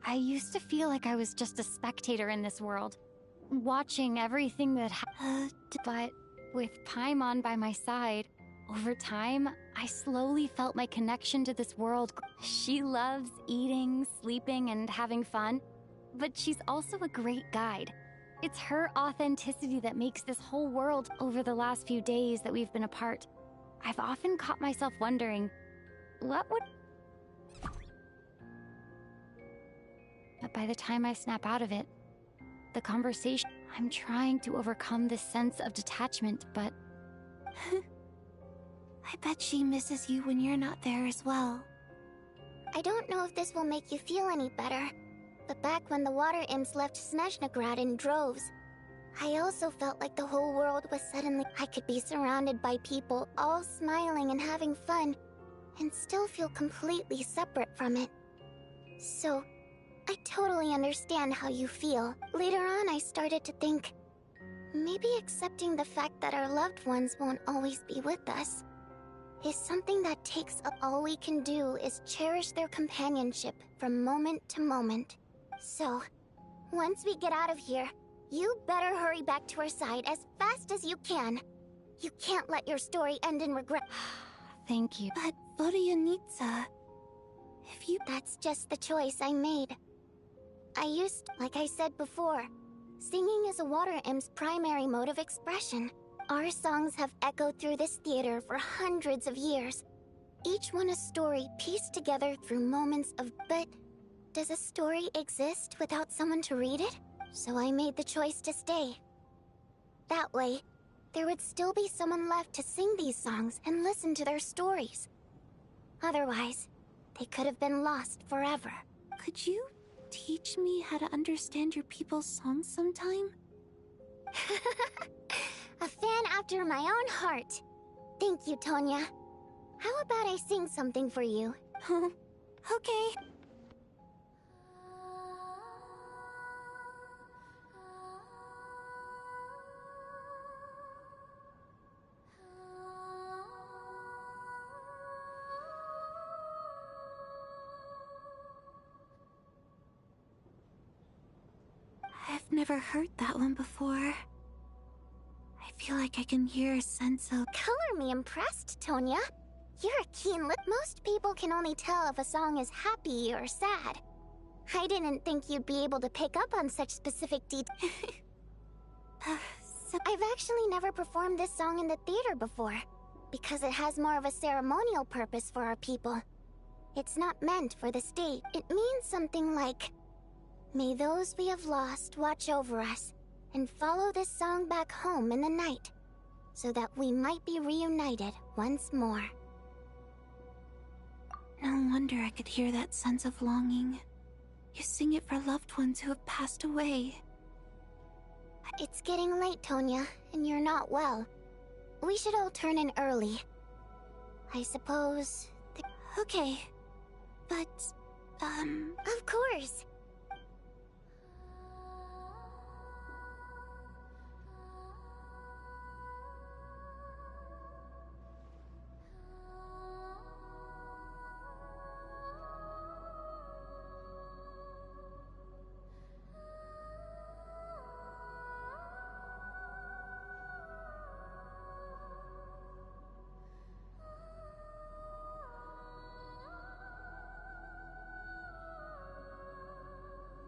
I used to feel like I was just a spectator in this world, watching everything that happened. But with Paimon by my side, over time, I slowly felt my connection to this world. She loves eating, sleeping, and having fun, but she's also a great guide. It's her authenticity that makes this whole world. Over the last few days that we've been apart, I've often caught myself wondering, what would... But by the time I snap out of it, the conversation... I'm trying to overcome this sense of detachment, but... I bet she misses you when you're not there as well. I don't know if this will make you feel any better, but back when the water imps left Snezhnagrad in droves, I also felt like the whole world was suddenly... I could be surrounded by people, all smiling and having fun, and still feel completely separate from it. So, I totally understand how you feel. Later on, I started to think, maybe accepting the fact that our loved ones won't always be with us is something that takes up. All we can do is cherish their companionship from moment to moment. So, once we get out of here, you better hurry back to our side as fast as you can. You can't let your story end in regret. Thank you. But, Vodyanitsa, if you... That's just the choice I made. Like I said before, singing is a water imp's primary mode of expression. Our songs have echoed through this theater for hundreds of years. Each one a story pieced together through moments of... But does a story exist without someone to read it? So I made the choice to stay. That way, there would still be someone left to sing these songs and listen to their stories. Otherwise, they could have been lost forever. Could you teach me how to understand your people's songs sometime? A fan after my own heart. Thank you, Tonya. How about I sing something for you? Okay. I've never heard that one before. I feel like I can hear a sense of... Color me impressed, Tonya. You're a keen lip. Most people can only tell if a song is happy or sad. I didn't think you'd be able to pick up on such specific details. I've actually never performed this song in the theater before, because it has more of a ceremonial purpose for our people. It's not meant for the stage. It means something like, may those we have lost watch over us, and follow this song back home in the night, so that we might be reunited once more. No wonder I could hear that sense of longing. You sing it for loved ones who have passed away. It's getting late, Tonya, and you're not well. We should all turn in early. I suppose... Okay, but, Of course!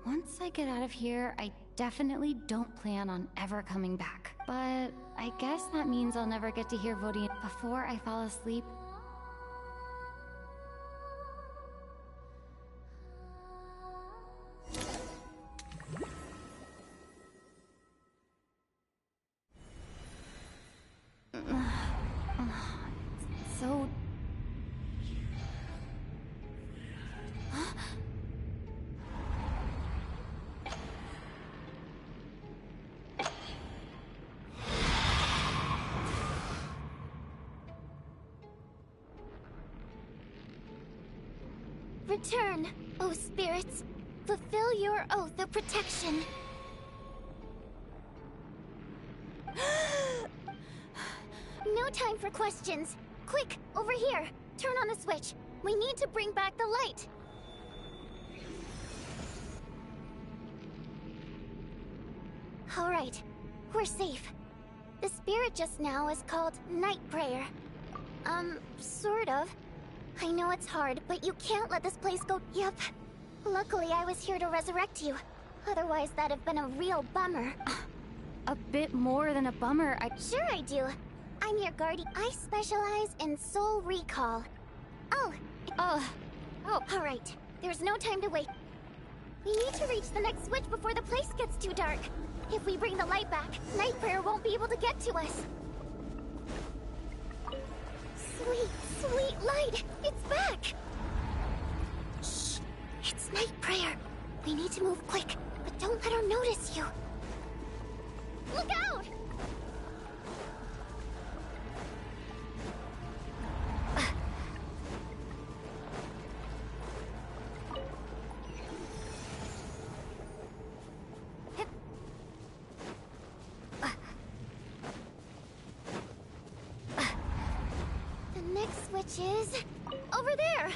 Once I get out of here, I definitely don't plan on ever coming back. But I guess that means I'll never get to hear Vodian before I fall asleep. So... Return, O spirits. Fulfill your oath of protection. No time for questions. Quick, over here. Turn on the switch. We need to bring back the light. All right, we're safe. The spirit just now is called Night Prayer. Sort of. I know it's hard, but you can't let this place go. Yep. Luckily, I was here to resurrect you. Otherwise, that'd have been a real bummer. A bit more than a bummer, Sure I do. I'm your guardian. I specialize in soul recall. Oh. Alright. There's no time to wait. We need to reach the next switch before the place gets too dark. If we bring the light back, Night Prayer won't be able to get to us. Sweet, sweet light! It's back! Shh! It's Night Prayer. We need to move quick, but don't let her notice you. Look out! The next switch is over there.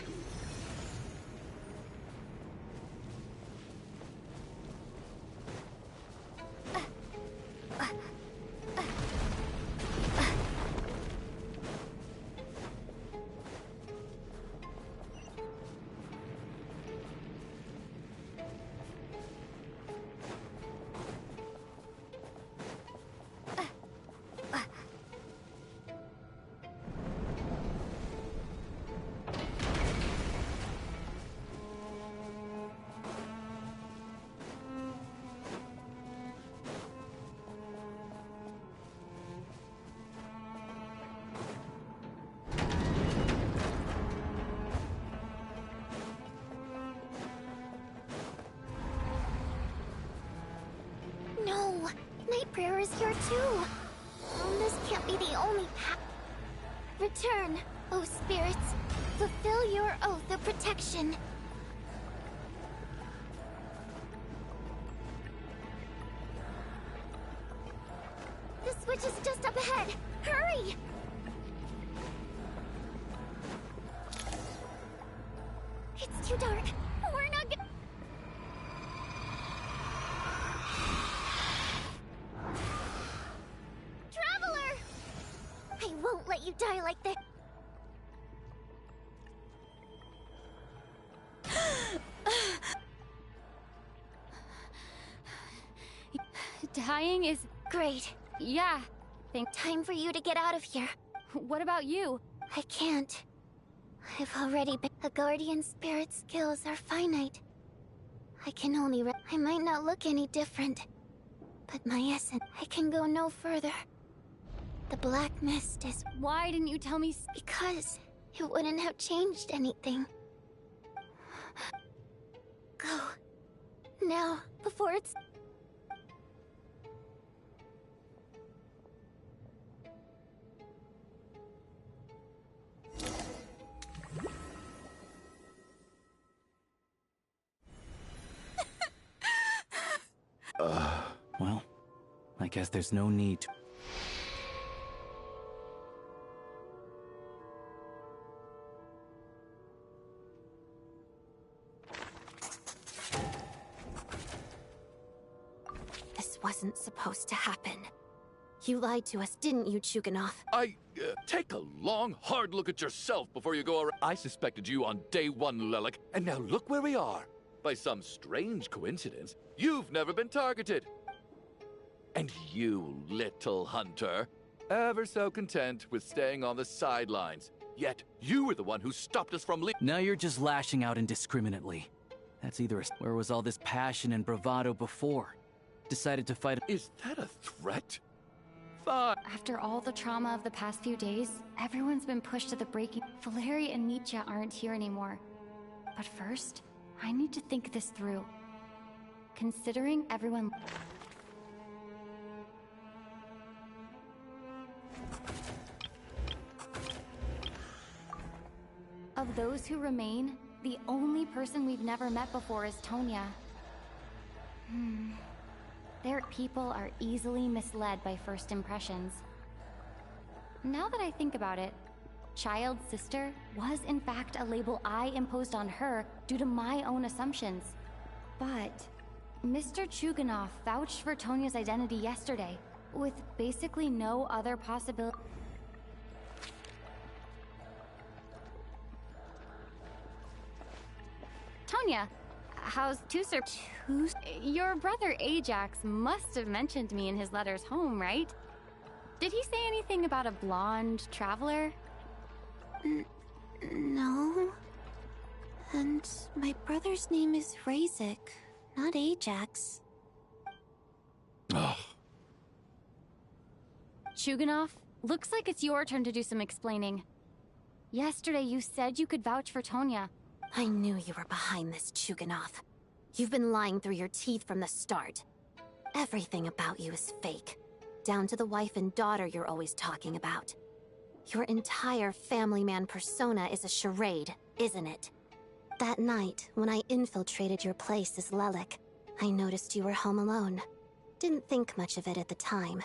No, Night Prayer is here too. Oh, this can't be the only path. Return, O spirits. Fulfill your oath of protection. The switch is just up ahead. Hurry! It's too dark. We're not gonna... Traveler! I won't let you die like this. Dying is... Great. Yeah. Time for you to get out of here. What about you? I can't. I've already been... A guardian spirit's skills are finite. I can only... I might not look any different. But my essence... I can go no further. The black mist is... Why didn't you tell me... Because it wouldn't have changed anything. Go. Now, before it's... Well, I guess there's no need to... This wasn't supposed to happen. You lied to us, didn't you, Chuganov? Take a long, hard look at yourself before you go around. I suspected you on day one, Lelik, and now look where we are. By some strange coincidence, you've never been targeted. And you, little hunter, ever so content with staying on the sidelines. Yet, you were the one who stopped us from Now you're just lashing out indiscriminately. That's either a... Where was all this passion and bravado before? Decided to fight... Is that a threat? Fine. After all the trauma of the past few days, everyone's been pushed to the breaking... Valeri and Nietzsche aren't here anymore. But first, I need to think this through. Considering everyone... Of those who remain, the only person we've never met before is Tonya. Their people are easily misled by first impressions. Now that I think about it, Child Sister was in fact a label I imposed on her due to my own assumptions. But Mr. Chuganov vouched for Tonya's identity yesterday, with basically no other possibility. Tonya, how's Tusser? Your brother Ajax must have mentioned me in his letters home, right? Did he say anything about a blonde traveler? No. And my brother's name is Razik, not Ajax. Ugh. Chuganov, looks like it's your turn to do some explaining. Yesterday you said you could vouch for Tonya. I knew you were behind this, Chuganov. You've been lying through your teeth from the start. Everything about you is fake. Down to the wife and daughter you're always talking about. Your entire family man persona is a charade, isn't it? That night, when I infiltrated your place as Lelik, I noticed you were home alone. Didn't think much of it at the time.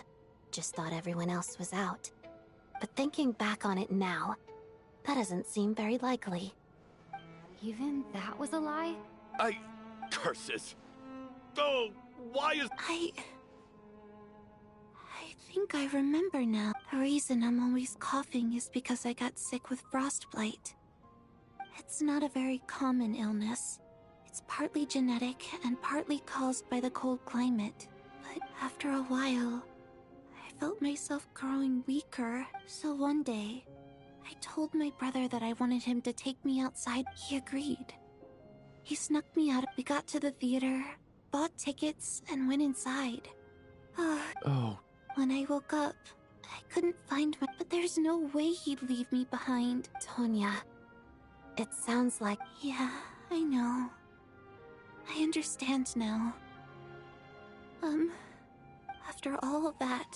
Just thought everyone else was out. But thinking back on it now, that doesn't seem very likely. Even that was a lie? Curses! Oh, why is... I think I remember now. The reason I'm always coughing is because I got sick with frostbite. It's not a very common illness. It's partly genetic and partly caused by the cold climate. But after a while, I felt myself growing weaker. So one day, I told my brother that I wanted him to take me outside. He agreed. He snuck me out. We got to the theater, bought tickets, and went inside. Oh. When I woke up, I couldn't find my... But there's no way he'd leave me behind. Tonya, it sounds like... Yeah, I know. I understand now. After all of that,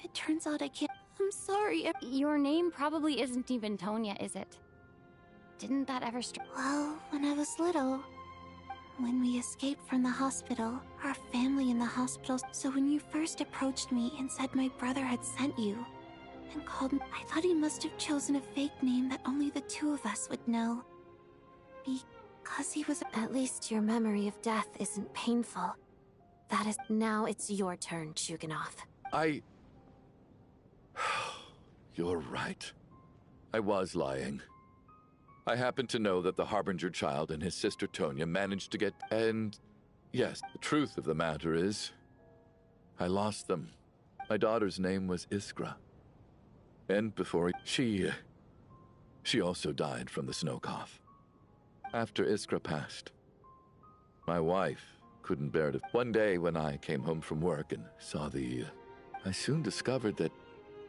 it turns out I can't... I'm sorry. Your name probably isn't even Tonya, is it? Didn't that ever Well, when I was little, when we escaped from the hospital, our family in the hospital... So when you first approached me and said my brother had sent you, and called me, I thought he must have chosen a fake name that only the two of us would know. Because he was... At least your memory of death isn't painful. That is... Now it's your turn, Chuganov. You're right. I was lying. I happen to know that the Harbinger child and his sister Tonya managed to get... And... Yes, the truth of the matter is... I lost them. My daughter's name was Iskra. And before... She also died from the snow cough. After Iskra passed, my wife couldn't bear to... One day when I came home from work and saw the... I soon discovered that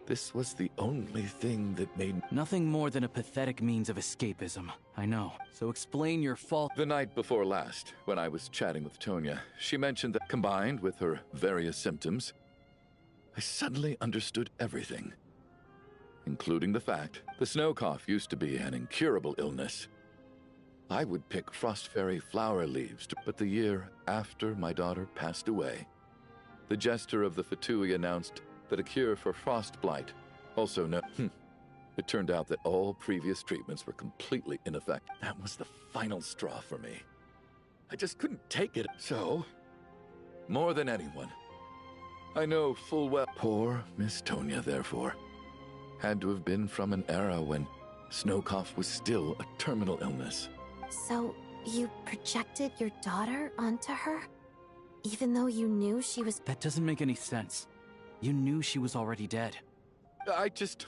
this was the only thing that made... Nothing more than a pathetic means of escapism. I know. So explain your fault. The night before last, when I was chatting with Tonya, she mentioned that combined with her various symptoms, I suddenly understood everything. Including the fact the snow cough used to be an incurable illness. I would pick frost fairy flower leaves, but the year after my daughter passed away, the jester of the Fatui announced that a cure for frostblight, also known... It turned out that all previous treatments were completely ineffective. That was the final straw for me. I just couldn't take it. So, more than anyone, I know full well poor Miss Tonya, therefore, had to have been from an era when snow cough was still a terminal illness. So, you projected your daughter onto her? Even though you knew she was... That doesn't make any sense. You knew she was already dead. I just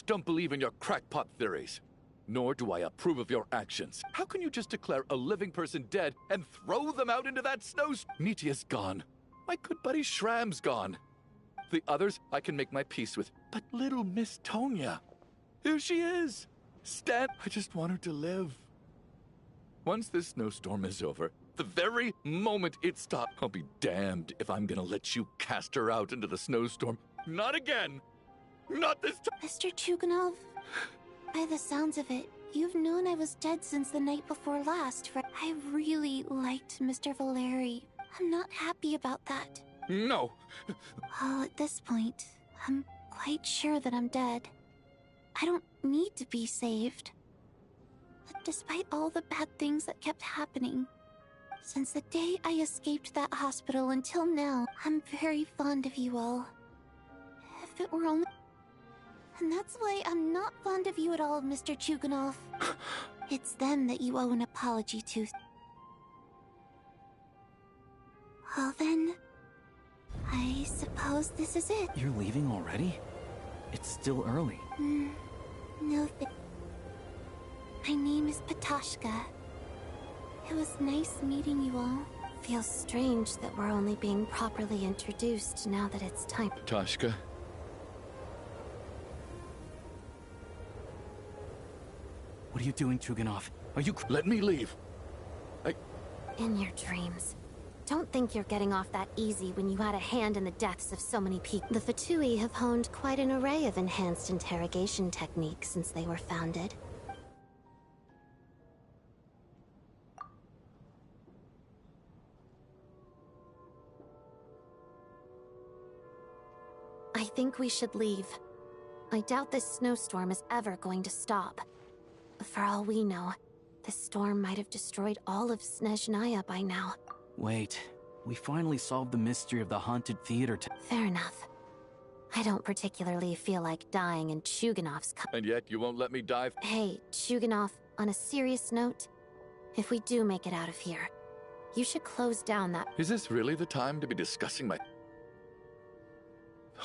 don't believe in your crackpot theories. Nor do I approve of your actions. How can you just declare a living person dead and throw them out into that snowstorm? Nitia's gone. My good buddy Shram's gone. The others I can make my peace with. But little Miss Tonya, here she is. I just want her to live. Once this snowstorm is over, the very moment it stops, I'll be damned if I'm gonna let you cast her out into the snowstorm. Not again! Not this time! Mr. Chuganov, by the sounds of it, you've known I was dead since the night before last, right? I really liked Mr. Valeri. I'm not happy about that. No! Well, at this point, I'm quite sure that I'm dead. I don't need to be saved. But despite all the bad things that kept happening, since the day I escaped that hospital until now, I'm very fond of you all. If it were only... And that's why I'm not fond of you at all, Mr. Chuganov. It's them that you owe an apology to. Well then, I suppose this is it. You're leaving already? It's still early. No My name is Patoshka. It was nice meeting you all. Feels strange that we're only being properly introduced now that it's time. Patoshka? What are you doing, Chuganov? Are you... Let me leave. In your dreams. Don't think you're getting off that easy when you had a hand in the deaths of so many people. The Fatui have honed quite an array of enhanced interrogation techniques since they were founded. I think we should leave. I doubt this snowstorm is ever going to stop. For all we know, this storm might have destroyed all of Snezhnaya by now. Wait, we finally solved the mystery of the haunted theater. Fair enough. I don't particularly feel like dying in Chuganov's And yet you won't let me dive? Hey, Chuganov, on a serious note, if we do make it out of here, you should close down that... Is this really the time to be discussing my...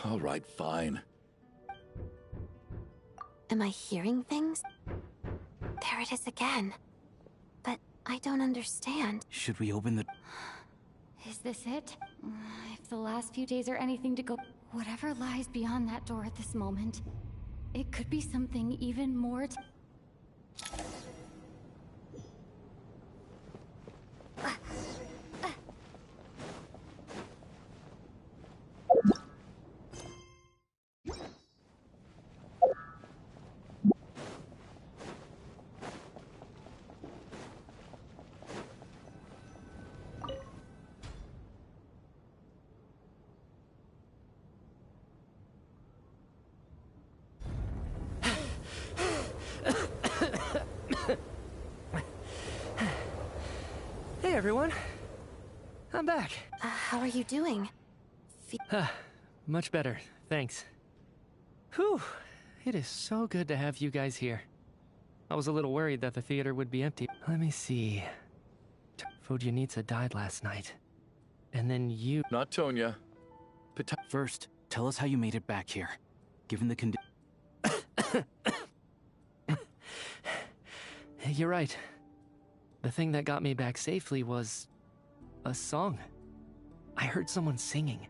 All right, fine. Am I hearing things? There it is again. But I don't understand. Should we open the... Is this it? If the last few days are anything to go... Whatever lies beyond that door at this moment, it could be something even more... Hey everyone, I'm back. How are you doing? Much better, thanks. Whew, it is so good to have you guys here. I was a little worried that the theater would be empty. Let me see. Vodyanitsa died last night. And then you... Not Tonya. First, tell us how you made it back here. Given the condition... You're right. The thing that got me back safely was... a song. I heard someone singing.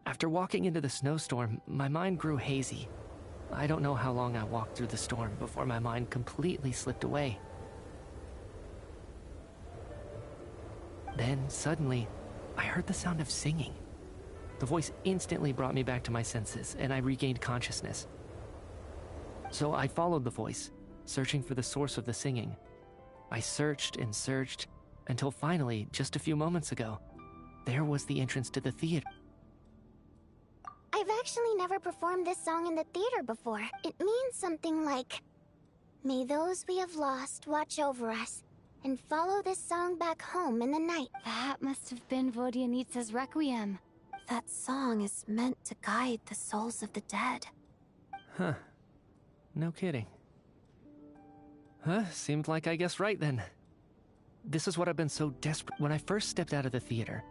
After walking into the snowstorm, my mind grew hazy. I don't know how long I walked through the storm before my mind completely slipped away. Then, suddenly, I heard the sound of singing. The voice instantly brought me back to my senses, and I regained consciousness. So I followed the voice, searching for the source of the singing. I searched and searched, until finally, just a few moments ago, there was the entrance to the theater. I've actually never performed this song in the theater before. It means something like, "May those we have lost watch over us, and follow this song back home in the night." That must have been Vodyanitsa's requiem. That song is meant to guide the souls of the dead. Huh. No kidding. Huh, seemed like I guessed right then. This is what I've been so desperate. When I first stepped out of the theater,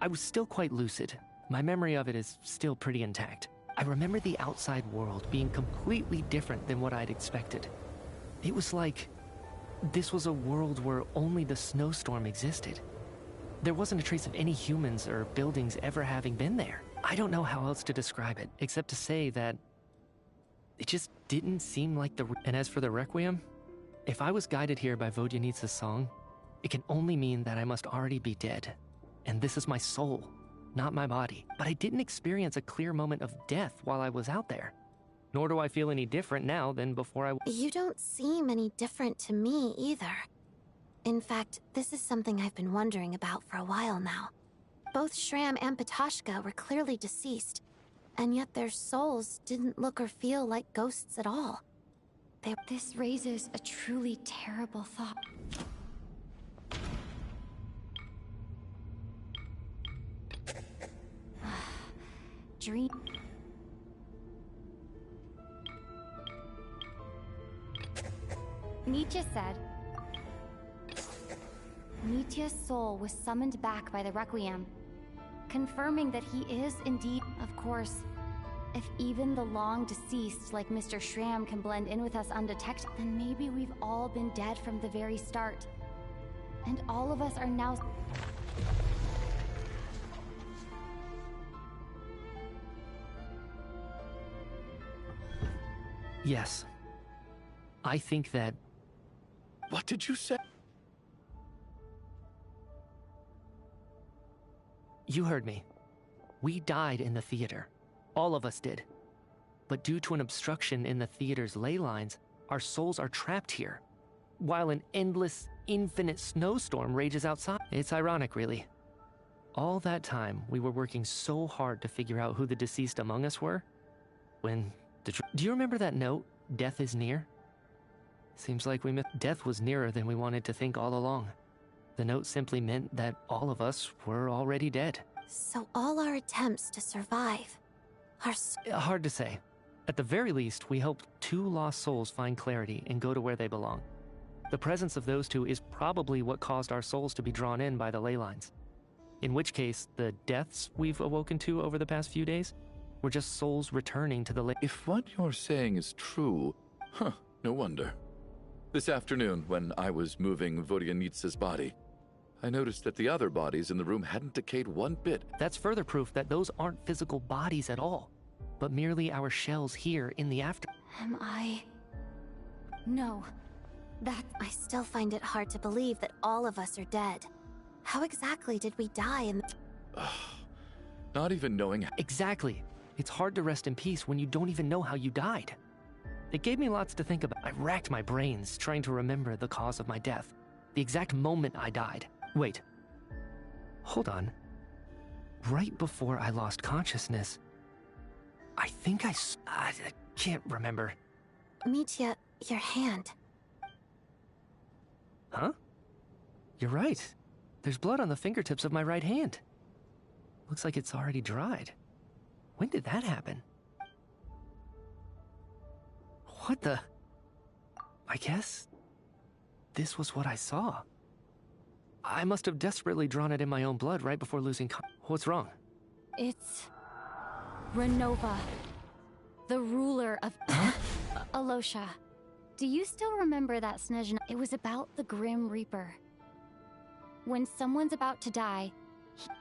I was still quite lucid. My memory of it is still pretty intact. I remember the outside world being completely different than what I'd expected. It was like this was a world where only the snowstorm existed. There wasn't a trace of any humans or buildings ever having been there. I don't know how else to describe it, except to say that it just didn't seem like the... And as for the requiem, if I was guided here by Vodyanitsa's song, it can only mean that I must already be dead. And this is my soul, not my body. But I didn't experience a clear moment of death while I was out there. Nor do I feel any different now than before I... You don't seem any different to me either. In fact, this is something I've been wondering about for a while now. Both Shram and Patoshka were clearly deceased, and yet their souls didn't look or feel like ghosts at all. This raises a truly terrible thought. Dream. Mitya said... Mitya's soul was summoned back by the Requiem, confirming that he is indeed... Of course, if even the long-deceased like Mr. Schramm can blend in with us undetected, then maybe we've all been dead from the very start. And all of us are now... Yes. I think that... What did you say? You heard me. We died in the theater. All of us did. But due to an obstruction in the theater's ley lines, our souls are trapped here, while an endless, infinite snowstorm rages outside. It's ironic, really. All that time, we were working so hard to figure out who the deceased among us were, when the... Do you remember that note, "Death is near"? Seems like death was nearer than we wanted to think all along. The note simply meant that all of us were already dead. So all our attempts to survive are... Hard to say. At the very least, we helped 2 lost souls find clarity and go to where they belong. The presence of those 2 is probably what caused our souls to be drawn in by the ley lines. In which case, the deaths we've awoken to over the past few days were just souls returning to the ley... If what you're saying is true, no wonder. This afternoon, when I was moving Vodyanitsa's body, I noticed that the other bodies in the room hadn't decayed one bit. That's further proof that those aren't physical bodies at all, but merely our shells here in the after... Am I... No. I still find it hard to believe that all of us are dead. How exactly did we die in... Not even knowing... Exactly. It's hard to rest in peace when you don't even know how you died. It gave me lots to think about. I racked my brains trying to remember the cause of my death, the exact moment I died. Wait. Hold on. Right before I lost consciousness, I think I can't remember. Mitya, your hand. Huh? You're right. There's blood on the fingertips of my right hand. Looks like it's already dried. When did that happen? What the... I guess... this was what I saw. I must have desperately drawn it in my own blood right before losing What's wrong? It's... Renova. The ruler of... Alosha. Do you still remember that snezhnaya? It was about the Grim Reaper. When someone's about to die,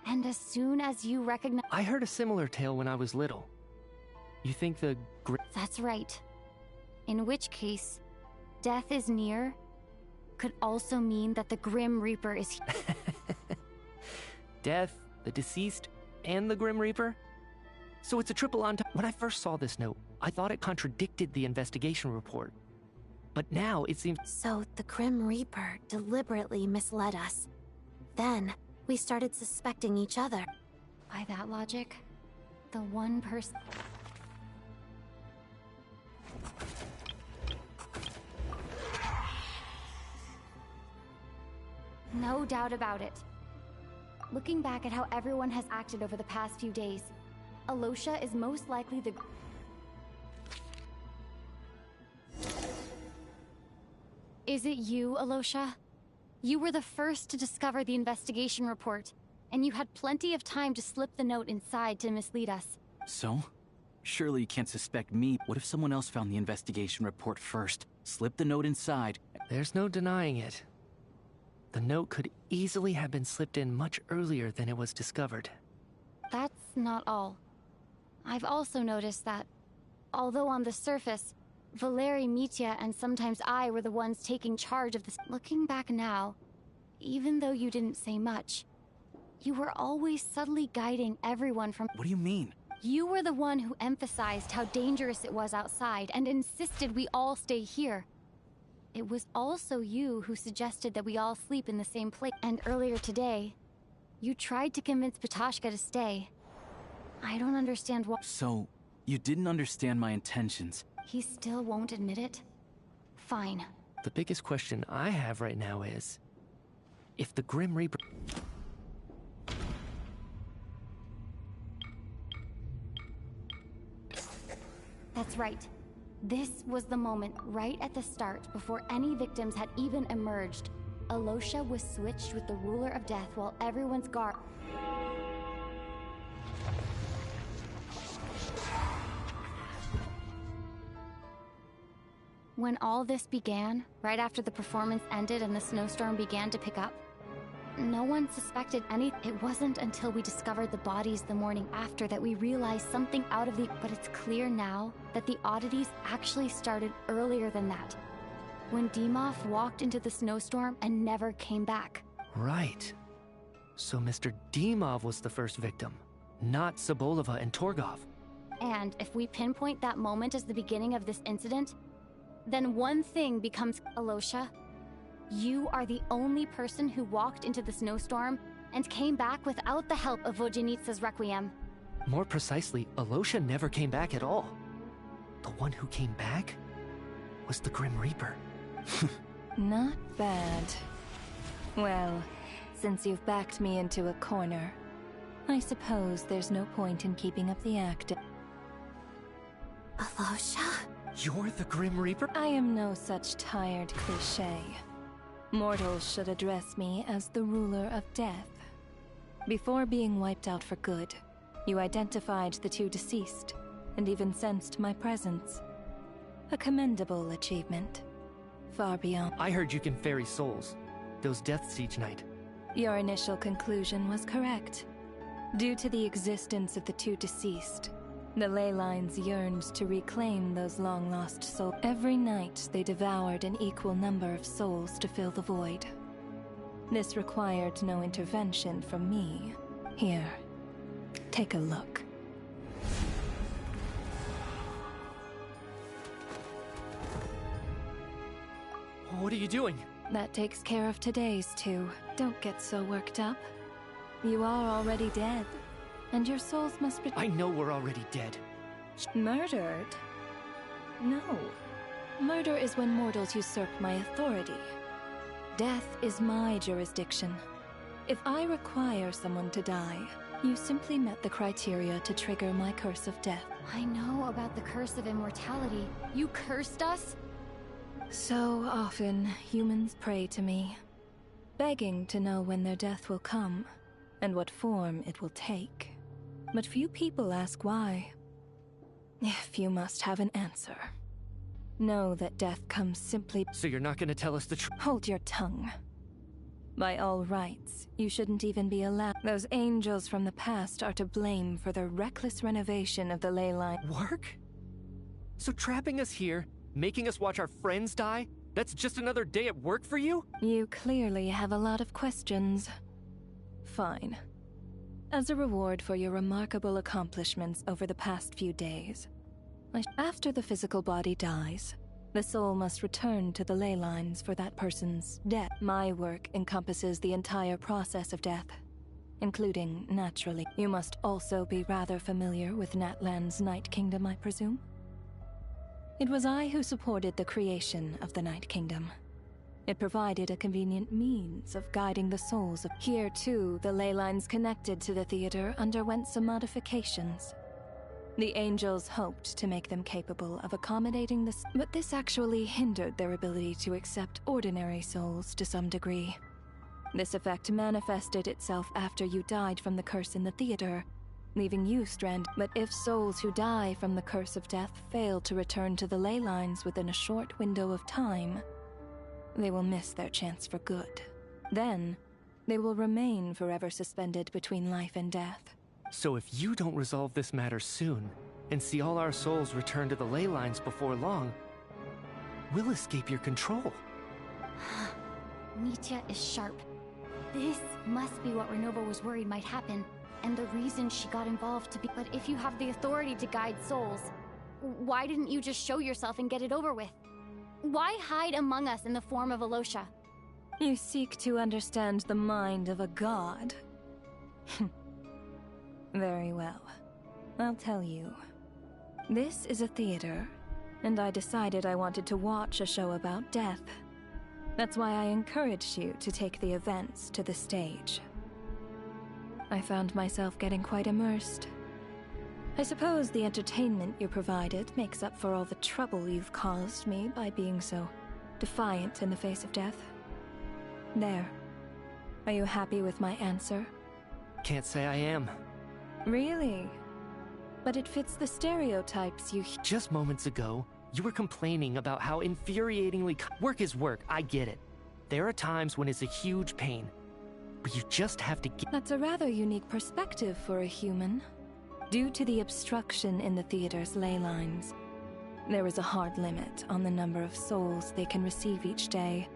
and as soon as you recognize... I heard a similar tale when I was little. You think the... That's right. In which case, death is near could also mean that the Grim Reaper is here. Death, the deceased, and the Grim Reaper? So it's a triple on top. When I first saw this note, I thought it contradicted the investigation report. But now it seems... So the Grim Reaper deliberately misled us. Then, we started suspecting each other. By that logic, the one person... No doubt about it. Looking back at how everyone has acted over the past few days, Alosha is most likely the... Is it you, Alosha? You were the first to discover the investigation report, and you had plenty of time to slip the note inside to mislead us. So? Surely you can't suspect me. What if someone else found the investigation report first, slipped the note inside? There's no denying it. The note could easily have been slipped in much earlier than it was discovered. That's not all. I've also noticed that, although on the surface, Valeri, Mitya, and sometimes I were the ones taking charge of this. Looking back now, even though you didn't say much, you were always subtly guiding everyone from... What do you mean? You were the one who emphasized how dangerous it was outside and insisted we all stay here. It was also you who suggested that we all sleep in the same place. And earlier today, you tried to convince Patoshka to stay. I don't understand why... So, you didn't understand my intentions. He still won't admit it? Fine. The biggest question I have right now is... if the Grim Reaper... That's right. This was the moment right at the start, before any victims had even emerged. Alosha was switched with the ruler of death while everyone's guard. When all this began, right after the performance ended and the snowstorm began to pick up, no one suspected anything. It wasn't until we discovered the bodies the morning after that we realized something out of the... But it's clear now that the oddities actually started earlier than that, when Dimov walked into the snowstorm and never came back. Right. So Mr. Dimov was the first victim, not Sobolova and Torgov. And if we pinpoint that moment as the beginning of this incident, then one thing becomes... Alosha, you are the only person who walked into the snowstorm and came back without the help of Vojanitsa's Requiem. More precisely, Alosha never came back at all. The one who came back was the Grim Reaper. Not bad. Well, since you've backed me into a corner, I suppose there's no point in keeping up the act. Alosha? You're the Grim Reaper? I am no such tired cliché. Mortals should address me as the ruler of death. Before being wiped out for good, you identified the two deceased, and even sensed my presence. A commendable achievement. Far beyond... I heard you can ferry souls. Those deaths each night. Your initial conclusion was correct. Due to the existence of the two deceased, the ley lines yearned to reclaim those long-lost souls. Every night, they devoured an equal number of souls to fill the void. This required no intervention from me. Here, take a look. What are you doing? That takes care of today's two. Don't get so worked up. You are already dead. And your souls must be... I know we're already dead. Murdered? No. Murder is when mortals usurp my authority. Death is my jurisdiction. If I require someone to die, you simply met the criteria to trigger my curse of death. I know about the curse of immortality. You cursed us? So often, humans pray to me, begging to know when their death will come, and what form it will take. But few people ask why. If you must have an answer, know that death comes simply... So you're not gonna tell us the truth? Hold your tongue. By all rights, you shouldn't even be allowed. Those angels from the past are to blame for the reckless renovation of the ley line. Work? So trapping us here, making us watch our friends die, that's just another day at work for you? You clearly have a lot of questions. Fine. As a reward for your remarkable accomplishments over the past few days, after the physical body dies, the soul must return to the ley lines for that person's death. My work encompasses the entire process of death, including, naturally. You must also be rather familiar with Natlan's Night Kingdom, I presume? It was I who supported the creation of the Night Kingdom. It provided a convenient means of guiding the souls of... Here, too, the ley lines connected to the theater underwent some modifications. The angels hoped to make them capable of accommodating this, but this actually hindered their ability to accept ordinary souls to some degree. This effect manifested itself after you died from the curse in the theater, leaving you stranded. But if souls who die from the curse of death fail to return to the ley lines within a short window of time, they will miss their chance for good. Then, they will remain forever suspended between life and death. So if you don't resolve this matter soon, and see all our souls return to the ley lines before long, we'll escape your control. Mitya is sharp. This must be what Renova was worried might happen, and the reason she got involved to be... But if you have the authority to guide souls, why didn't you just show yourself and get it over with? Why hide among us in the form of Alosha? You seek to understand the mind of a god. Very well. I'll tell you. This is a theater, and I decided I wanted to watch a show about death. That's why I encouraged you to take the events to the stage. I found myself getting quite immersed. I suppose the entertainment you provided makes up for all the trouble you've caused me by being so defiant in the face of death. There. Are you happy with my answer? Can't say I am. Really? But it fits the stereotypes you... Just moments ago, you were complaining about how infuriatingly... Work is work, I get it. There are times when it's a huge pain. But you just have to get... That's a rather unique perspective for a human. Due to the obstruction in the theater's ley lines, there is a hard limit on the number of souls they can receive each day,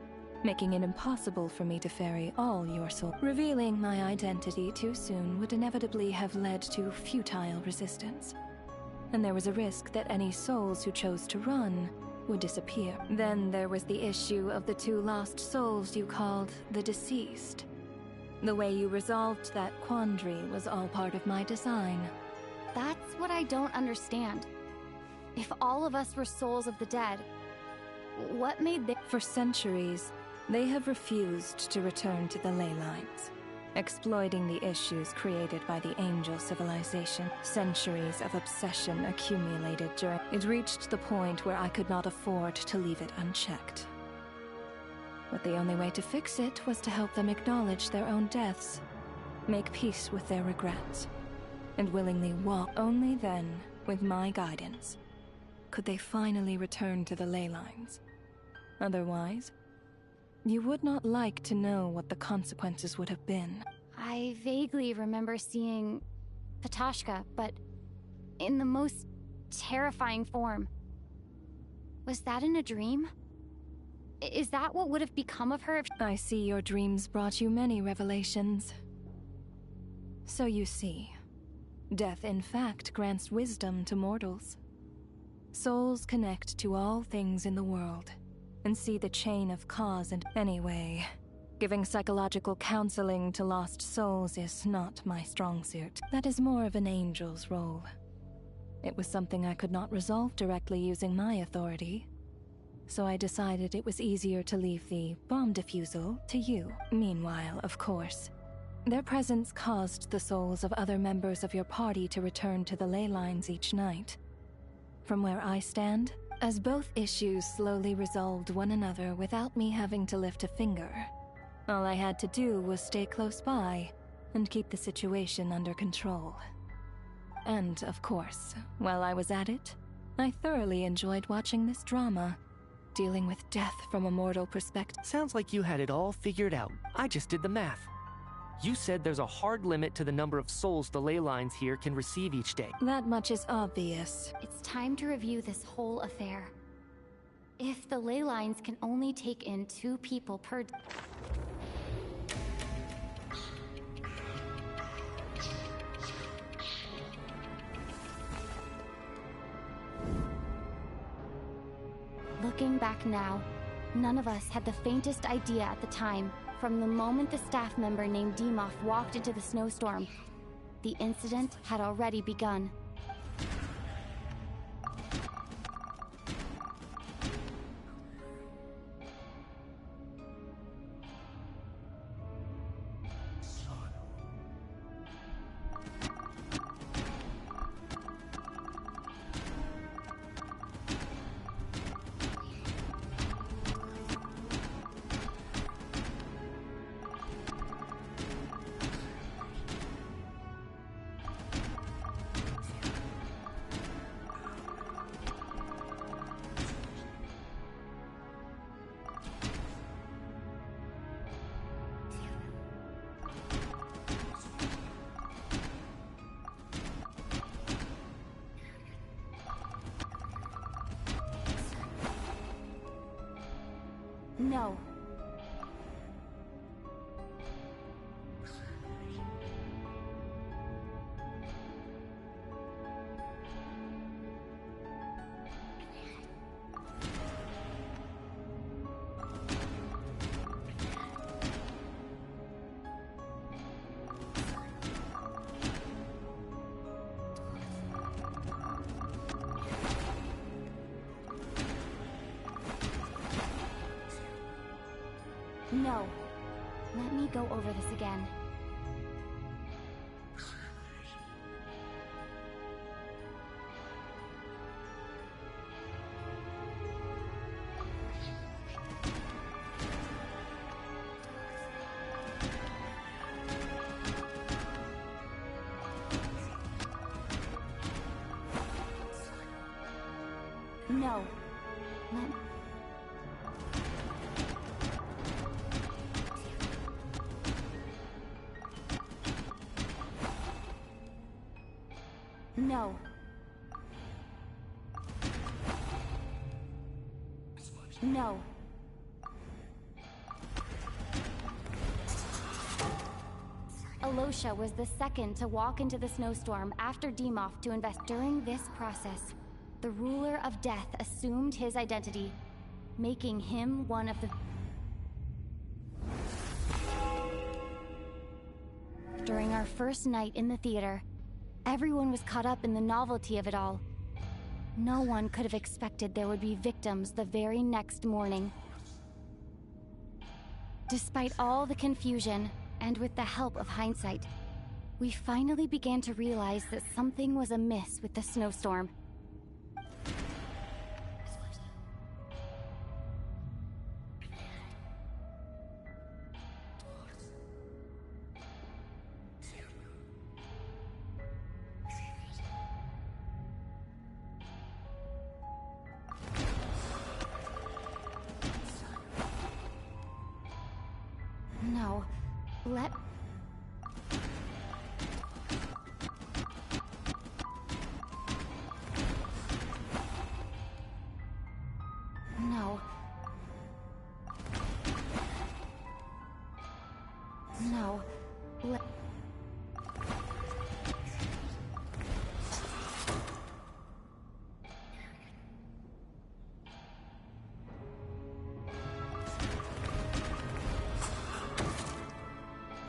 making it impossible for me to ferry all your souls. Revealing my identity too soon would inevitably have led to futile resistance. And there was a risk that any souls who chose to run would disappear. Then there was the issue of the 2 lost souls you called the deceased. The way you resolved that quandary was all part of my design. That's what I don't understand. If all of us were souls of the dead, what made them... For centuries, they have refused to return to the ley lines, exploiting the issues created by the angel civilization. Centuries of obsession accumulated during... It reached the point where I could not afford to leave it unchecked. But the only way to fix it was to help them acknowledge their own deaths, make peace with their regrets, and willingly walk. Only then, with my guidance, could they finally return to the ley lines. Otherwise, you would not like to know what the consequences would have been. I vaguely remember seeing Patoshka, but in the most terrifying form. Was that in a dream? Is that what would have become of her if... I see your dreams brought you many revelations. So you see, death in fact grants wisdom to mortals. Souls connect to all things in the world, and see the chain of cause and... Anyway, giving psychological counseling to lost souls is not my strong suit. That is more of an angel's role. It was something I could not resolve directly using my authority, so I decided it was easier to leave the bomb defusal to you. Meanwhile, of course, their presence caused the souls of other members of your party to return to the ley lines each night. From where I stand, as both issues slowly resolved one another without me having to lift a finger, all I had to do was stay close by and keep the situation under control. And, of course, while I was at it, I thoroughly enjoyed watching this drama, dealing with death from a mortal perspective. Sounds like you had it all figured out. I just did the math. You said there's a hard limit to the number of souls the ley lines here can receive each day. That much is obvious. It's time to review this whole affair. If the ley lines can only take in 2 people per... Looking back now, none of us had the faintest idea at the time. From the moment the staff member named Dimov walked into the snowstorm, the incident had already begun. No. No. Let me go over this again. No. Let... No. No. Alosha was the second to walk into the snowstorm after Demoff to invest. During this process, the ruler of death assumed his identity, making him one of the... During our first night in the theater, everyone was caught up in the novelty of it all. No one could have expected there would be victims the very next morning. Despite all the confusion, and with the help of hindsight, we finally began to realize that something was amiss with the snowstorm. No, let... No. No, let...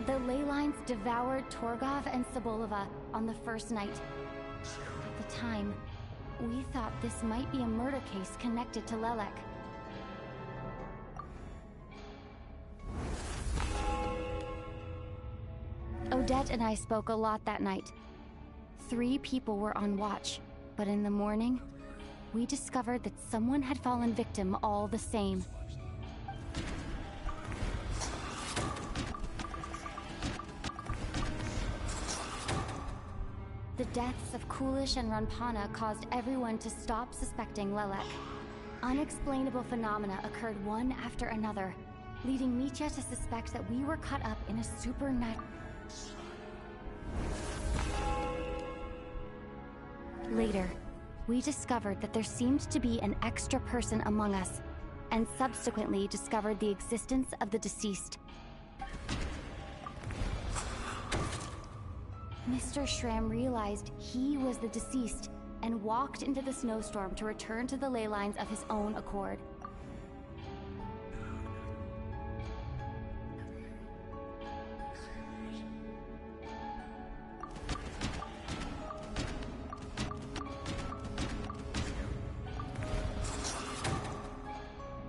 The ley lines devoured Torgov and Sobolova on the first night. At the time, we thought this might be a murder case connected to Lelek. Odette and I spoke a lot that night. 3 people were on watch, but in the morning, we discovered that someone had fallen victim all the same. The deaths of Kulish and Ranpana caused everyone to stop suspecting Lelek. Unexplainable phenomena occurred one after another, leading Mitya to suspect that we were caught up in a supernatural... Later, we discovered that there seemed to be an extra person among us, and subsequently discovered the existence of the deceased. Mr. Schramm realized he was the deceased and walked into the snowstorm to return to the ley lines of his own accord.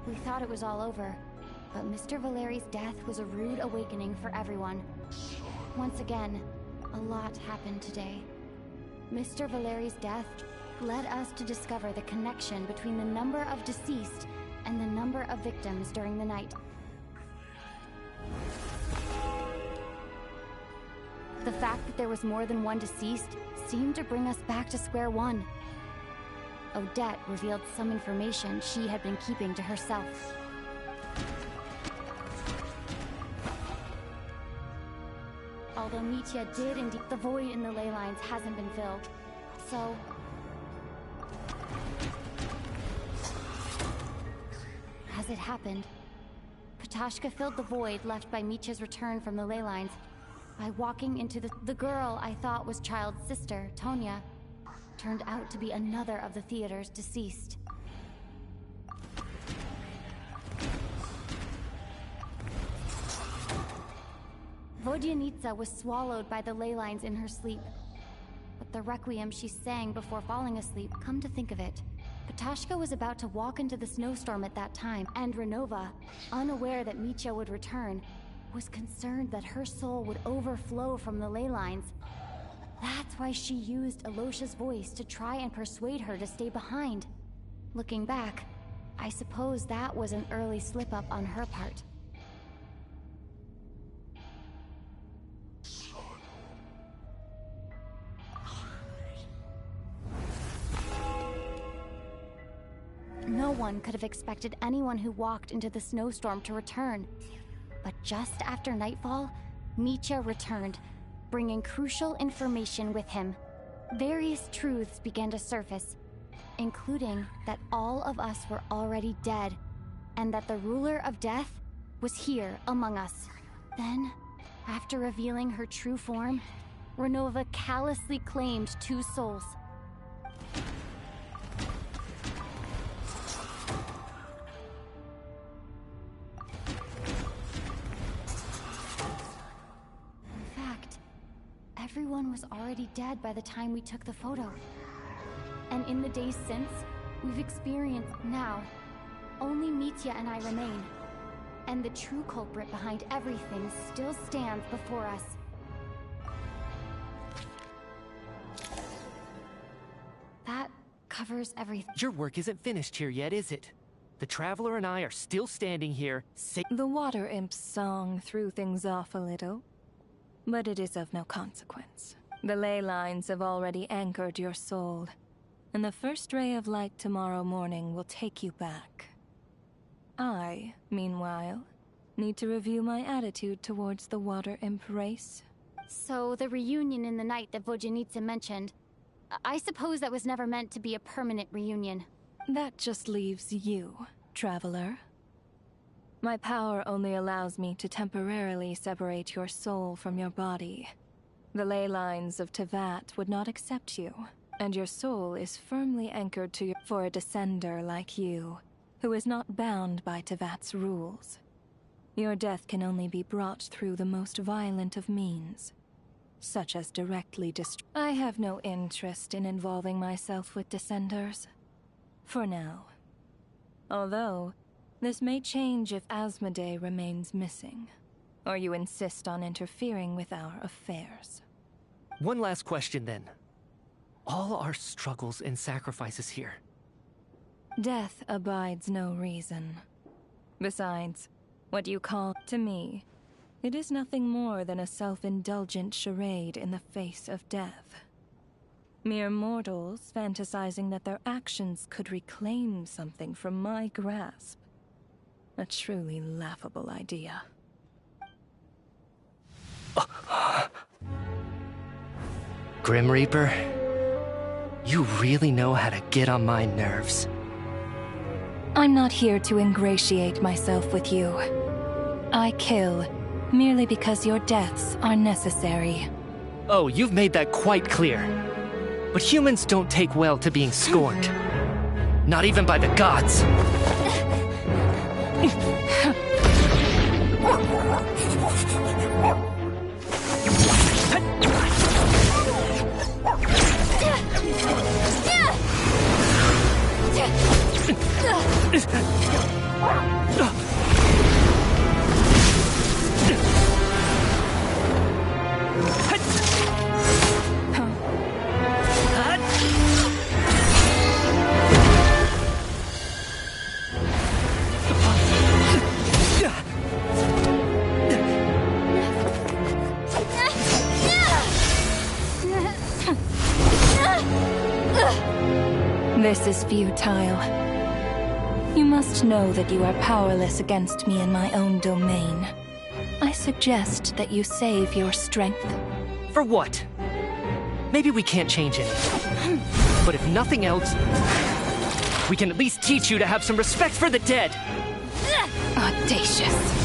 We thought it was all over, but Mr. Valeri's death was a rude awakening for everyone. Once again, a lot happened today. Mr. Valeri's death led us to discover the connection between the number of deceased and the number of victims during the night. The fact that there was more than one deceased seemed to bring us back to square one. Odette revealed some information she had been keeping to herself. Although Mitya did indeed, the void in the ley lines hasn't been filled. So... as it happened, Patashka filled the void left by Mitya's return from the ley lines by walking into the girl I thought was Child's sister, Tonya, turned out to be another of the theater's deceased. Vodyanitsa was swallowed by the ley lines in her sleep. But the requiem she sang before falling asleep, come to think of it, Patashka was about to walk into the snowstorm at that time, and Renova, unaware that Mitya would return, was concerned that her soul would overflow from the ley lines. That's why she used Alosha's voice to try and persuade her to stay behind. Looking back, I suppose that was an early slip-up on her part. one could have expected anyone who walked into the snowstorm to return. But just after nightfall, Mitya returned, bringing crucial information with him. Various truths began to surface, including that all of us were already dead, and that the ruler of death was here among us. Then, after revealing her true form, Renova callously claimed 2 souls. In fact, everyone was already dead by the time we took the photo. And in the days since, we've experienced now. Only Mitya and I remain. And the true culprit behind everything still stands before us. That covers everything. Your work isn't finished here yet, is it? The Traveler and I are still standing here, The water imp's song threw things off a little, but it is of no consequence. The ley lines have already anchored your soul, and the first ray of light tomorrow morning will take you back. I, meanwhile, need to review my attitude towards the water imp race. So, the reunion in the night that Vojanitsa mentioned, I suppose that was never meant to be a permanent reunion. That just leaves you, Traveler. My power only allows me to temporarily separate your soul from your body. The ley lines of Tevat would not accept you, and your soul is firmly anchored to for a descender like you, who is not bound by Tevat's rules. Your death can only be brought through the most violent of means, such as directly I have no interest in involving myself with descenders. For now. Although, this may change if Asmodee remains missing, or you insist on interfering with our affairs. One last question then. All our struggles and sacrifices here. Death abides no reason. Besides, what you call to me, it is nothing more than a self-indulgent charade in the face of death. Mere mortals fantasizing that their actions could reclaim something from my grasp. A truly laughable idea. Grim Reaper, you really know how to get on my nerves. I'm not here to ingratiate myself with you. I kill merely because your deaths are necessary. Oh, you've made that quite clear. But humans don't take well to being scorned. Not even by the gods. This is futile. You must know that you are powerless against me in my own domain. I suggest that you save your strength. For what? Maybe we can't change anything. But if nothing else, we can at least teach you to have some respect for the dead. Audacious.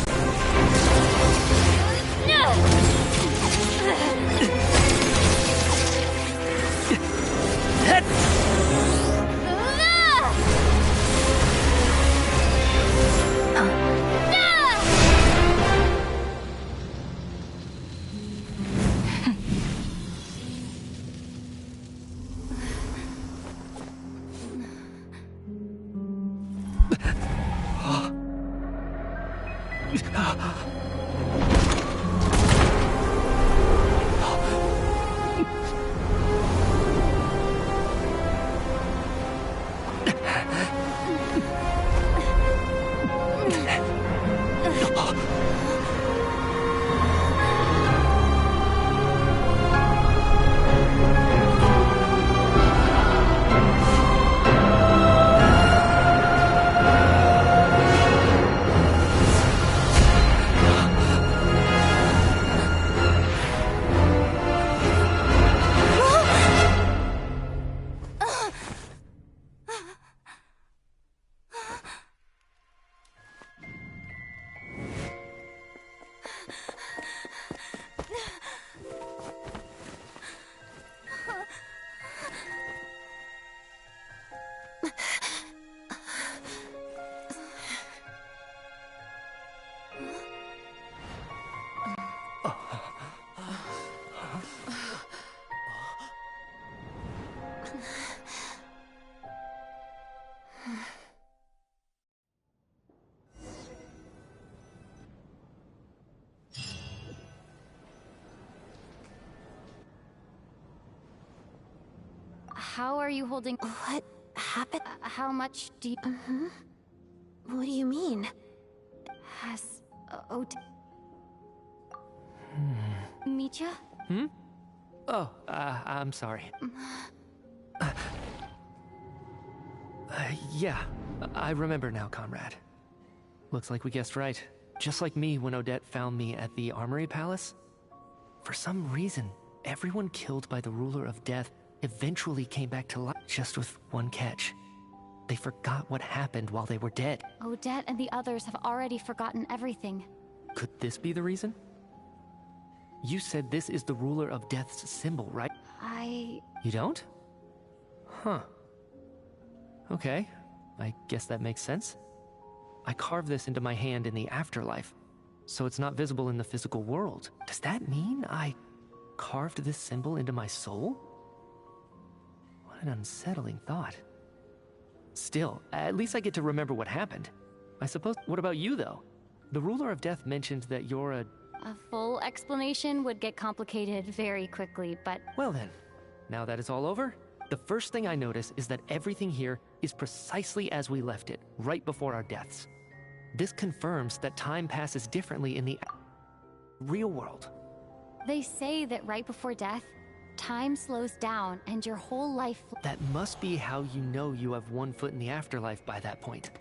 how are you holding? What happened? How much do you... What do you mean? Has... Mitya? Oh, I'm sorry. Yeah, I remember now, comrade. Looks like we guessed right. Just like me when Odette found me at the Armory Palace. For some reason, everyone killed by the Ruler of Death eventually came back to life, just with one catch. They forgot what happened while they were dead. Odette and the others have already forgotten everything. Could this be the reason? You said this is the Ruler of Death's symbol, right? You don't? Huh. Okay, I guess that makes sense. I carved this into my hand in the afterlife, so it's not visible in the physical world. Does that mean I carved this symbol into my soul? What an unsettling thought. Still, at least I get to remember what happened. I suppose. What about you, though? The Ruler of Death mentioned that you're a full explanation would get complicated very quickly, but... Well then, now that it's all over, the first thing I notice is that everything here is precisely as we left it, right before our deaths. This confirms that time passes differently in the real world. They say that right before death, time slows down and your whole life... That must be how you know you have one foot in the afterlife by that point.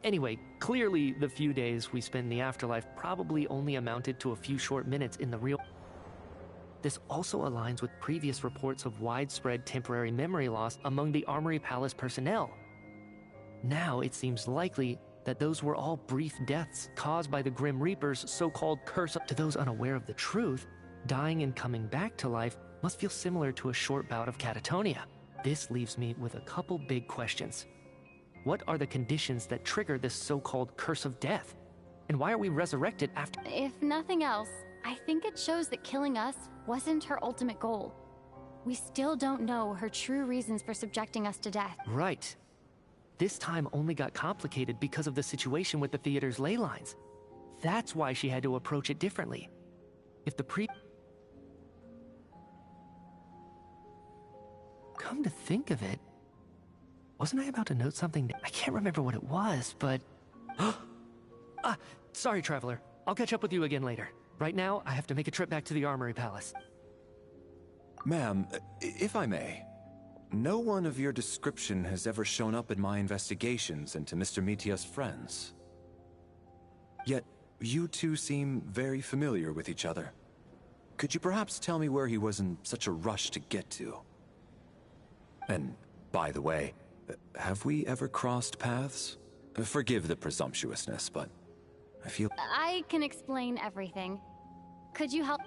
Anyway, clearly the few days we spend in the afterlife probably only amounted to a few short minutes in the real... This also aligns with previous reports of widespread temporary memory loss among the Armory Palace personnel. Now it seems likely that those were all brief deaths caused by the Grim Reaper's so-called curse. To those unaware of the truth, dying and coming back to life must feel similar to a short bout of catatonia. This leaves me with a couple big questions. What are the conditions that trigger this so-called curse of death? And why are we resurrected after... If nothing else, I think it shows that killing us wasn't her ultimate goal. We still don't know her true reasons for subjecting us to death. Right. This time only got complicated because of the situation with the theater's ley lines. That's why she had to approach it differently. If the Come to think of it, wasn't I about to note something? I can't remember what it was, but... Sorry, Traveler. I'll catch up with you again later. Right now, I have to make a trip back to the Armory Palace. Ma'am, if I may, no one of your description has ever shown up in my investigations into Mr. Mitya's friends. Yet, you two seem very familiar with each other. Could you perhaps tell me where he was in such a rush to get to? And, by the way, have we ever crossed paths? Forgive the presumptuousness, but I feel... I can explain everything. Could you help?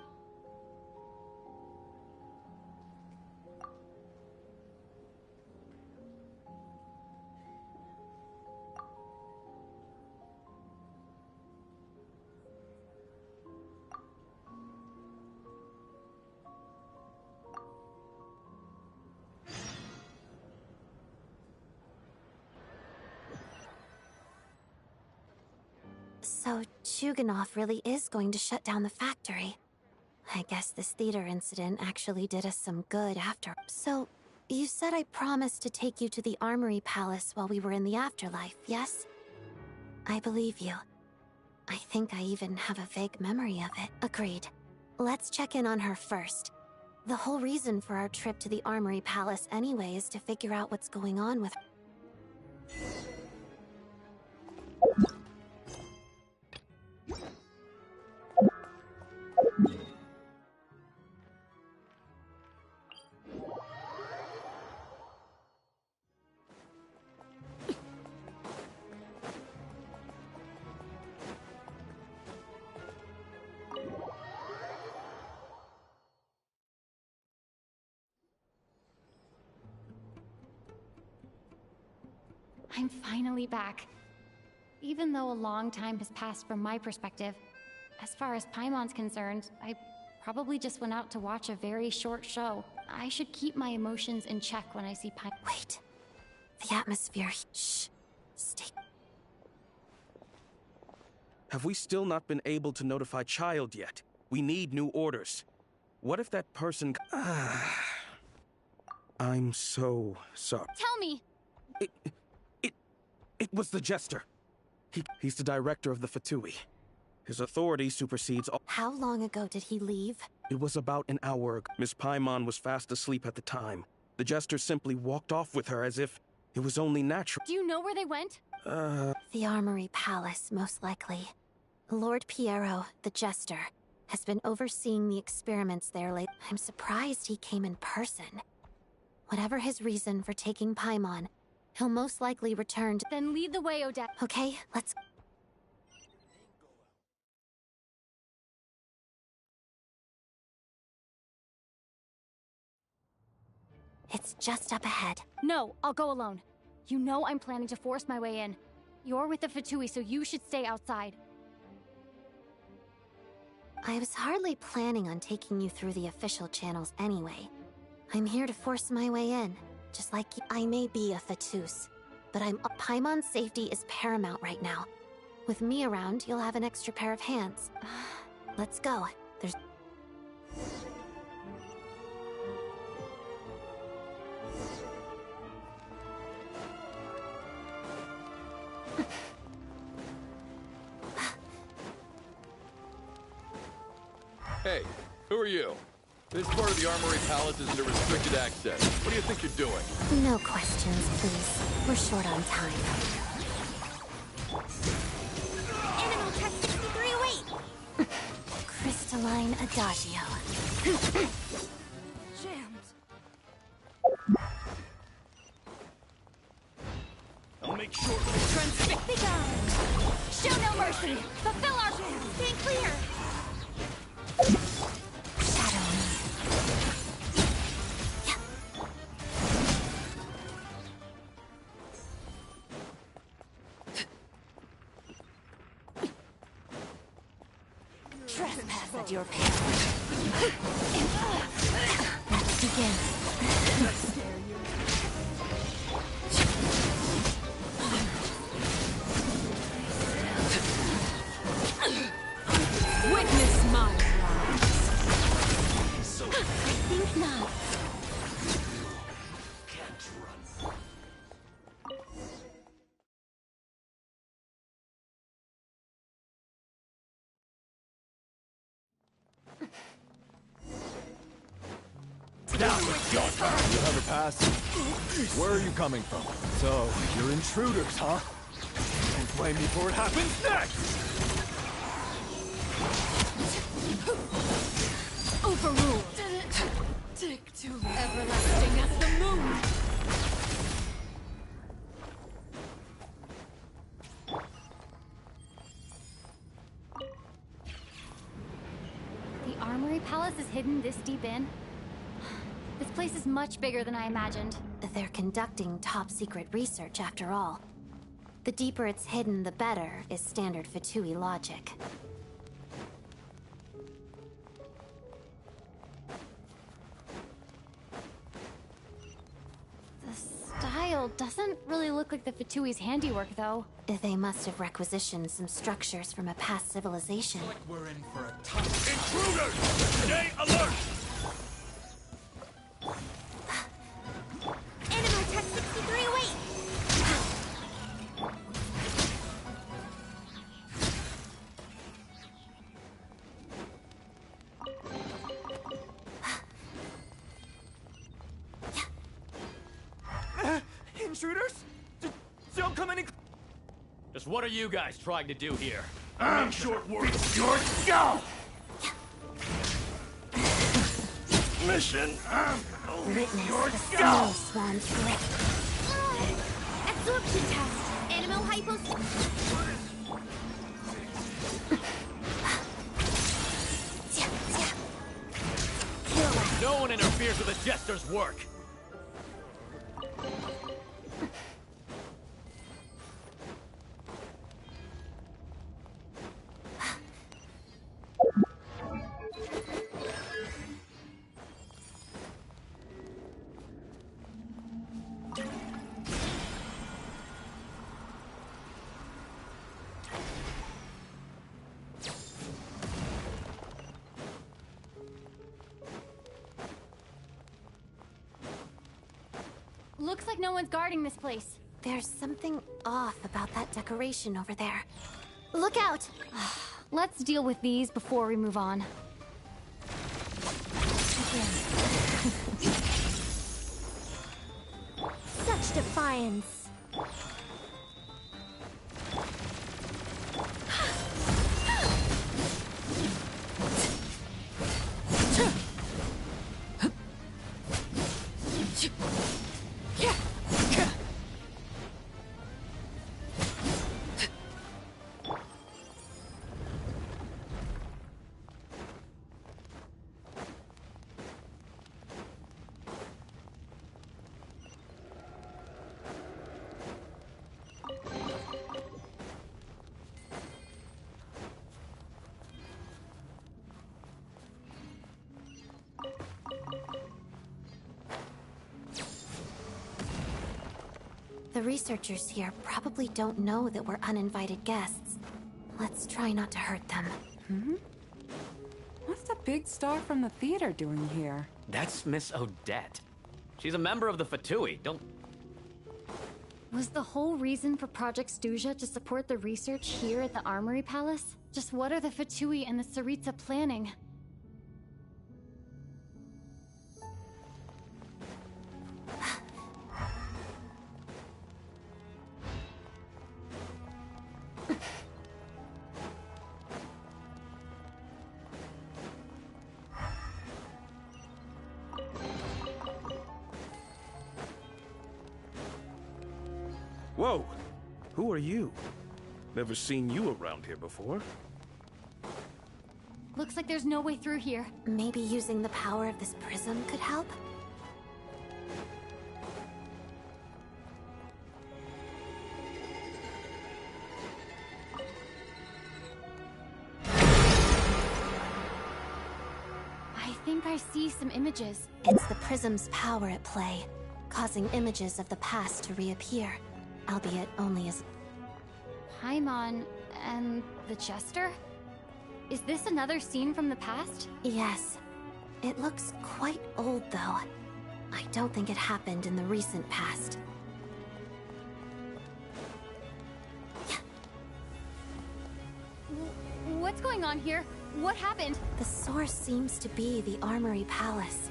So, Chuganov really is going to shut down the factory. I guess this theater incident actually did us some good after. So, you said I promised to take you to the Armory Palace while we were in the afterlife, yes? I believe you. I think I even have a vague memory of it. Agreed. Let's check in on her first. The whole reason for our trip to the Armory Palace anyway is to figure out what's going on with her. I'm finally back. Even though a long time has passed from my perspective, as far as Paimon's concerned, I probably just went out to watch a very short show. I should keep my emotions in check when I see Paimon. Wait. The atmosphere. Shh. Stay. Have we still not been able to notify Child yet? We need new orders. What if that person... I'm so sorry. Tell me! It was the Jester. He's the director of the Fatui. His authority supersedes all. How long ago did he leave? It was about an hour ago. Miss Paimon was fast asleep at the time. The Jester simply walked off with her as if it was only natural. Do you know where they went? The Armory Palace, most likely. Lord Piero, the Jester, has been overseeing the experiments there lately. I'm surprised he came in person. Whatever his reason for taking Paimon, he'll most likely return to— Then lead the way, Odette. Okay, let's— It's just up ahead. No, I'll go alone. You know I'm planning to force my way in. You're with the Fatui, so you should stay outside. I was hardly planning on taking you through the official channels anyway. I'm here to force my way in, just like you. I may be a Fatus, but Paimon's safety is paramount right now. With me around, you'll have an extra pair of hands. Let's go. There's... Hey, who are you? This part of the Armory Palace isn't a restricted access. What do you think you're doing? No questions, please. We're short on time. Animal Tech 63, wait! Crystalline Adagio. Jammed. I'll make sure. Show no mercy! Fulfill our— Stay clear! Trespass at your peril. Let's begin. Witness my rise. I think not. Down with your turn! You have a pass? Where are you coming from? So, you're intruders, huh? Don't blame me for what happens next! Overruled. Take two. Everlasting as the moon. The Armory Palace is hidden this deep in? This place is much bigger than I imagined. They're conducting top-secret research, after all. The deeper it's hidden, the better, is standard Fatui logic. The style doesn't really look like the Fatui's handiwork, though. They must have requisitioned some structures from a past civilization. Like we're in for a tough. Intruders! Stay alert! Animal Tech 63, wait! Intruders? Don't come any. Just what are you guys trying to do here? I'm short work. Your skull! Mission. Witness Your the skull! snow swan's grip. Absorption test. Animal hypos. No one interferes with the Jester's work! Looks like no one's guarding this place. There's something off about that decoration over there. Look out! Let's deal with these before we move on. Such defiance. The researchers here probably don't know that we're uninvited guests. Let's try not to hurt them. Hmm? What's the big star from the theater doing here? That's Miss Odette. She's a member of the Fatui. Don't... Was the whole reason for Project Stuja to support the research here at the Armory Palace? Just what are the Fatui and the Tsaritsa planning? Whoa! Who are you? Never seen you around here before. Looks like there's no way through here. Maybe using the power of this prism could help? I think I see some images. It's the prism's power at play, causing images of the past to reappear, albeit only as... Paimon and the Jester? Is this another scene from the past? Yes. It looks quite old, though. I don't think it happened in the recent past. What's going on here? What happened? The source seems to be the Armory Palace.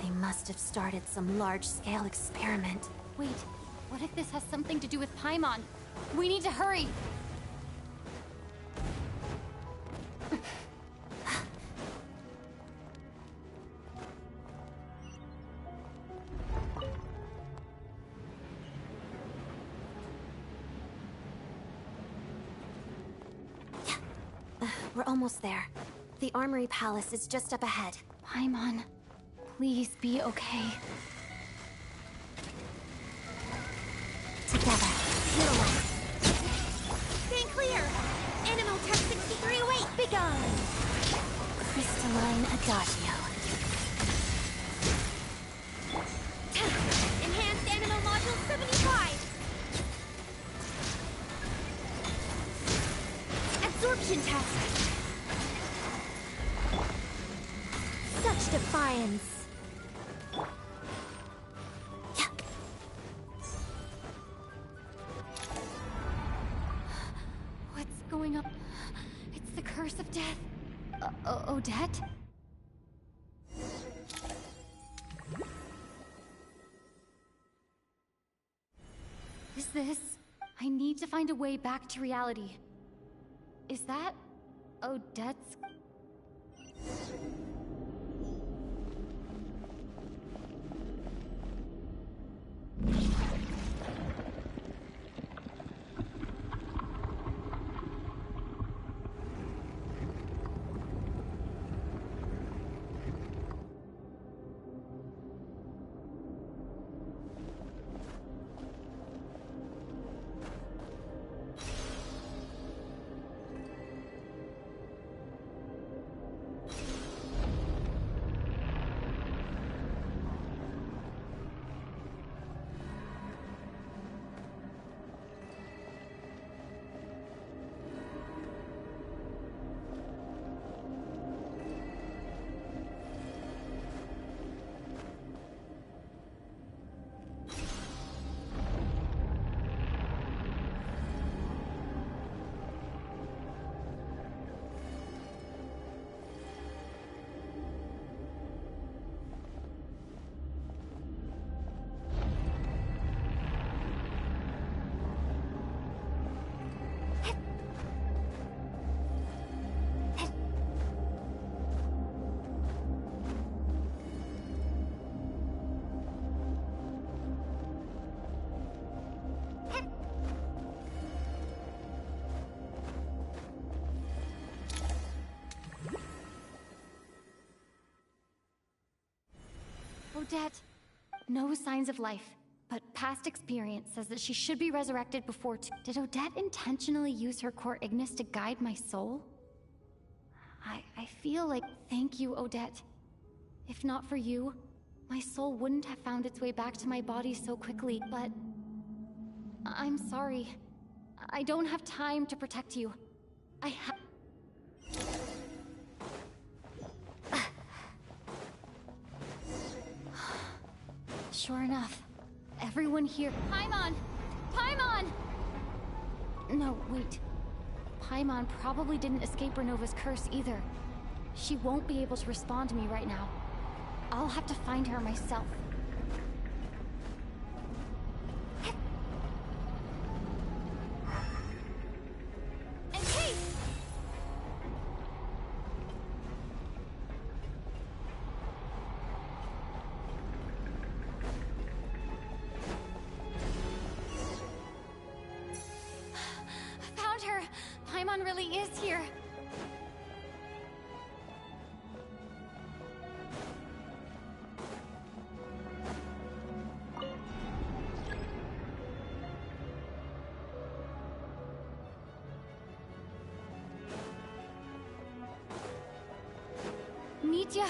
They must have started some large-scale experiment. Wait, what if this has something to do with Paimon? We need to hurry! We're almost there. The Armory Palace is just up ahead. Paimon, please be okay. Together. Peel away. Stand clear! Animal Tech 6308, begone! Crystalline Adagio. Enhanced Animal Module 75! Absorption test! Such defiance! What's going on? It's the curse of death. Odette? Is this... I need to find a way back to reality. Is that... Odette's... Odette. No signs of life, but past experience says that she should be resurrected before Did Odette intentionally use her core Ignis to guide my soul? I feel like... Thank you, Odette. If not for you, my soul wouldn't have found its way back to my body so quickly, but... I'm sorry. I don't have time to protect you. Sure enough. Everyone here... Paimon! Paimon! No, wait. Paimon probably didn't escape Renova's curse either. She won't be able to respond to me right now. I'll have to find her myself. And Kate! Found her! Paimon really is here! Nitya!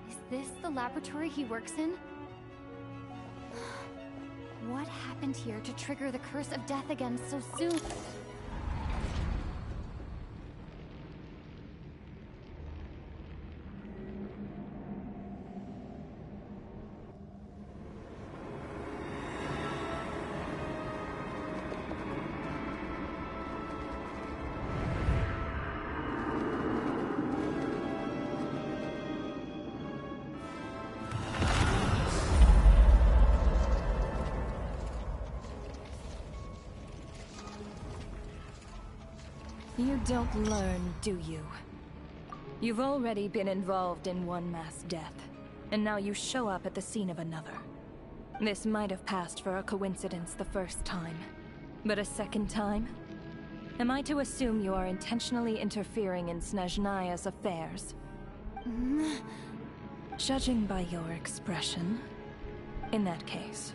Is this the laboratory he works in? What happened here to trigger the curse of death again so soon? You don't learn, do you? You've already been involved in one mass death, and now you show up at the scene of another. This might have passed for a coincidence the first time, but a second time? Am I to assume you are intentionally interfering in Snezhnaya's affairs? Judging by your expression, in that case,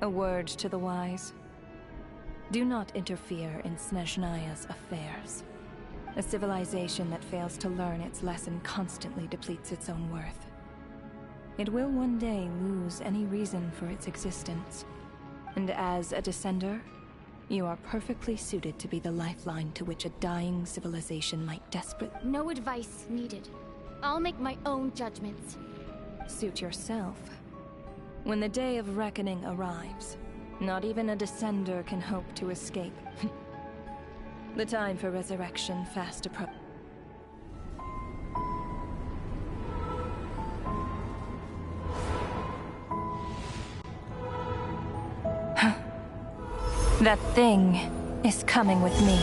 a word to the wise. Do not interfere in Snezhnaya's affairs. A civilization that fails to learn its lesson constantly depletes its own worth. It will one day lose any reason for its existence. And as a descender, you are perfectly suited to be the lifeline to which a dying civilization might desperately... No advice needed. I'll make my own judgments. Suit yourself. When the day of reckoning arrives, not even a descender can hope to escape. The time for resurrection fast approaches. That thing is coming with me.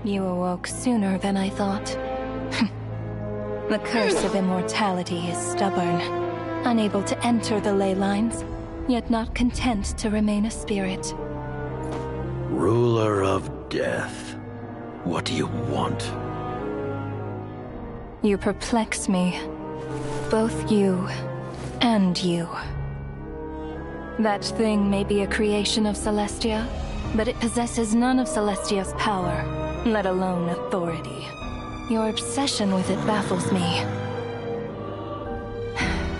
You awoke sooner than I thought. The curse of immortality is stubborn, unable to enter the ley lines, yet not content to remain a spirit. Ruler of death, what do you want? You perplex me. Both you and you. That thing may be a creation of Celestia, but it possesses none of Celestia's power, let alone authority. Your obsession with it baffles me.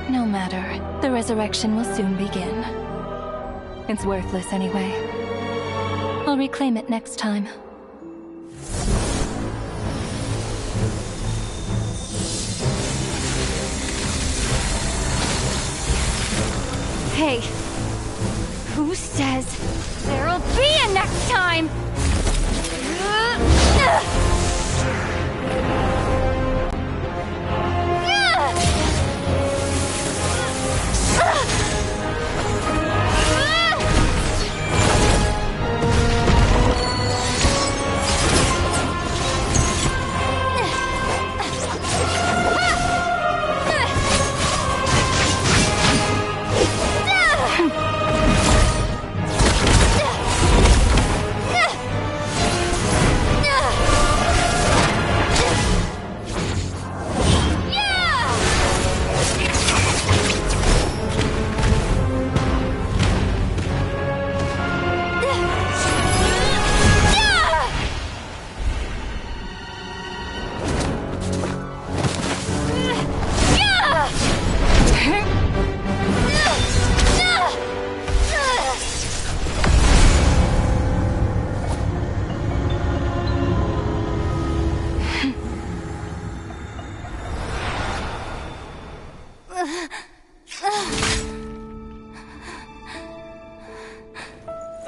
No matter, the resurrection will soon begin. It's worthless anyway. I'll reclaim it next time. Hey, who says there'll be a next time?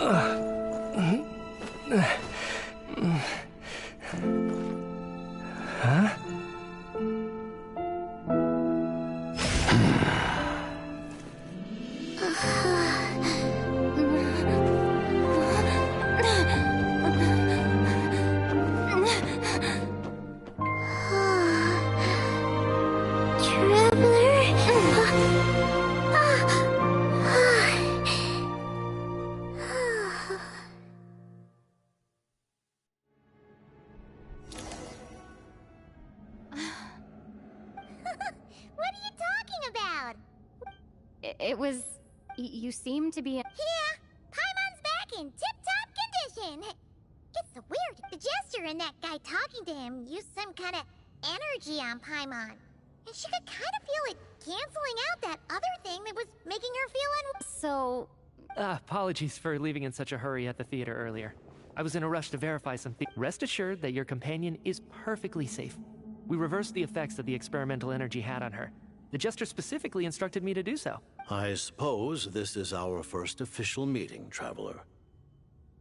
Huh? What are you talking about? It was... You seem to be... Yeah, Paimon's back in tip-top condition. It's so weird. The jester and that guy talking to him used some kind of energy on Paimon. And she could kind of feel it canceling out that other thing that was making her feel So... Apologies for leaving in such a hurry at the theater earlier. I was in a rush to verify something. Rest assured that your companion is perfectly safe. We reversed the effects that the experimental energy had on her. The jester specifically instructed me to do so. I suppose this is our first official meeting, Traveler.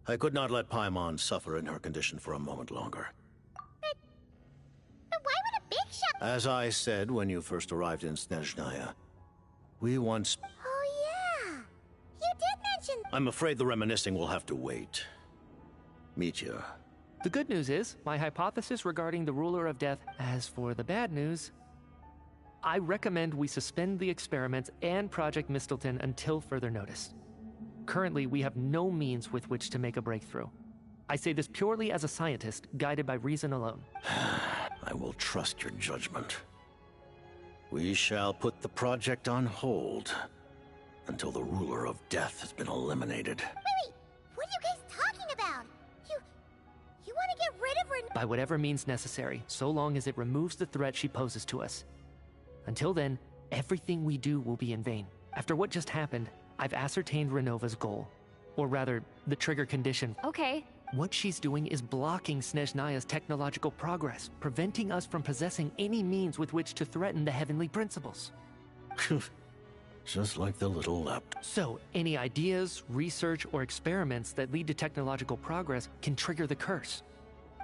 I could not let Paimon suffer in her condition for a moment longer. But why would a big shot... As I said when you first arrived in Snezhnaya, we once... Oh yeah! You did mention... I'm afraid the reminiscing will have to wait. Meteor. The good news is, my hypothesis regarding the ruler of death. As for the bad news, I recommend we suspend the experiments and Project Mistleton until further notice. Currently, we have no means with which to make a breakthrough. I say this purely as a scientist, guided by reason alone. I will trust your judgment. We shall put the project on hold until the ruler of death has been eliminated. Wait, what are you guys talking about? You want to get rid of her? By whatever means necessary, so long as it removes the threat she poses to us. Until then, everything we do will be in vain. After what just happened, I've ascertained Renova's goal. Or rather, the trigger condition. Okay. What she's doing is blocking Snezhnaya's technological progress, preventing us from possessing any means with which to threaten the heavenly principles. Just like the little lap. So, any ideas, research, or experiments that lead to technological progress can trigger the curse.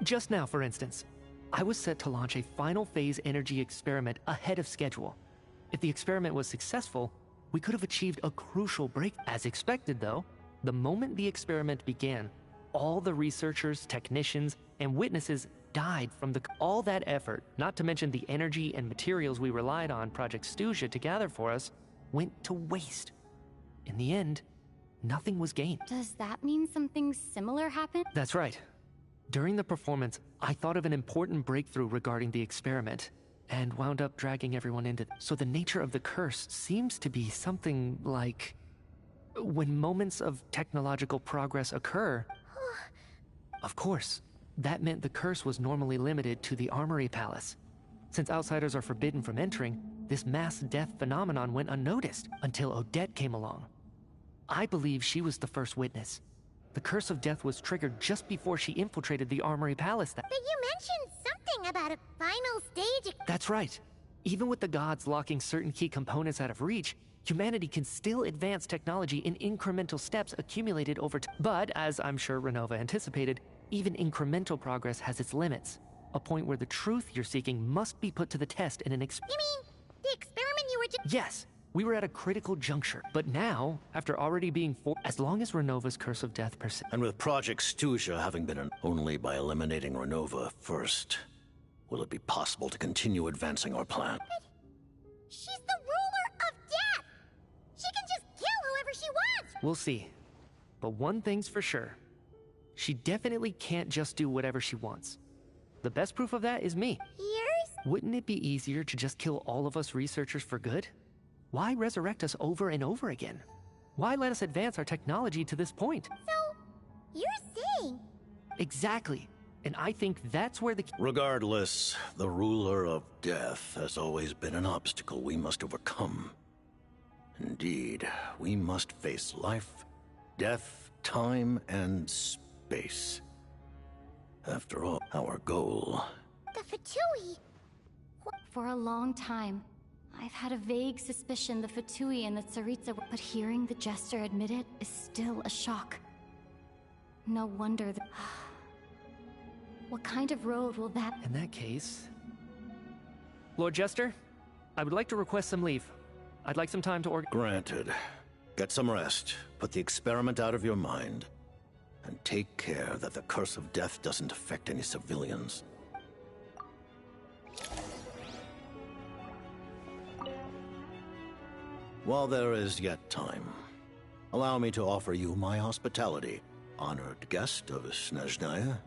Just now, for instance, I was set to launch a final phase energy experiment ahead of schedule. If the experiment was successful, we could have achieved a crucial break. As expected, though, the moment the experiment began, all the researchers, technicians, and witnesses died from all that effort, not to mention the energy and materials we relied on Project Stuja to gather for us, went to waste. In the end, nothing was gained. Does that mean something similar happened? That's right. During the performance, I thought of an important breakthrough regarding the experiment, and wound up dragging everyone into it. So the nature of the curse seems to be something like... when moments of technological progress occur... Of course, that meant the curse was normally limited to the Armory Palace. Since outsiders are forbidden from entering, this mass death phenomenon went unnoticed until Odette came along. I believe she was the first witness. The curse of death was triggered just before she infiltrated the Armory Palace. But you mentioned something about a final stage... That's right. Even with the gods locking certain key components out of reach, humanity can still advance technology in incremental steps accumulated over time. But, as I'm sure Renova anticipated, even incremental progress has its limits. A point where the truth you're seeking must be put to the test in an You mean the experiment you were just... Yes, we were at a critical juncture. But now, after already being as long as Renova's curse of death persists... And with Project Stuja having been only by eliminating Renova first, will it be possible to continue advancing our plan? But she's the ruler of death! She can just kill whoever she wants! We'll see. But one thing's for sure. She definitely can't just do whatever she wants. The best proof of that is me. Yours? Wouldn't it be easier to just kill all of us researchers for good? Why resurrect us over and over again? Why let us advance our technology to this point? So, you're saying... Exactly. And I think that's where the... Regardless, the ruler of death has always been an obstacle we must overcome. Indeed, we must face life, death, time, and space. After all, our goal... The Fatui... For a long time, I've had a vague suspicion the Fatui and the Tsaritsa... But hearing the Jester admit it is still a shock. No wonder the... What kind of road will that... In that case... Lord Jester, I would like to request some leave. I'd like some time to Granted. Get some rest, put the experiment out of your mind, and take care that the curse of death doesn't affect any civilians. While there is yet time, allow me to offer you my hospitality, honored guest of Snezhnaya.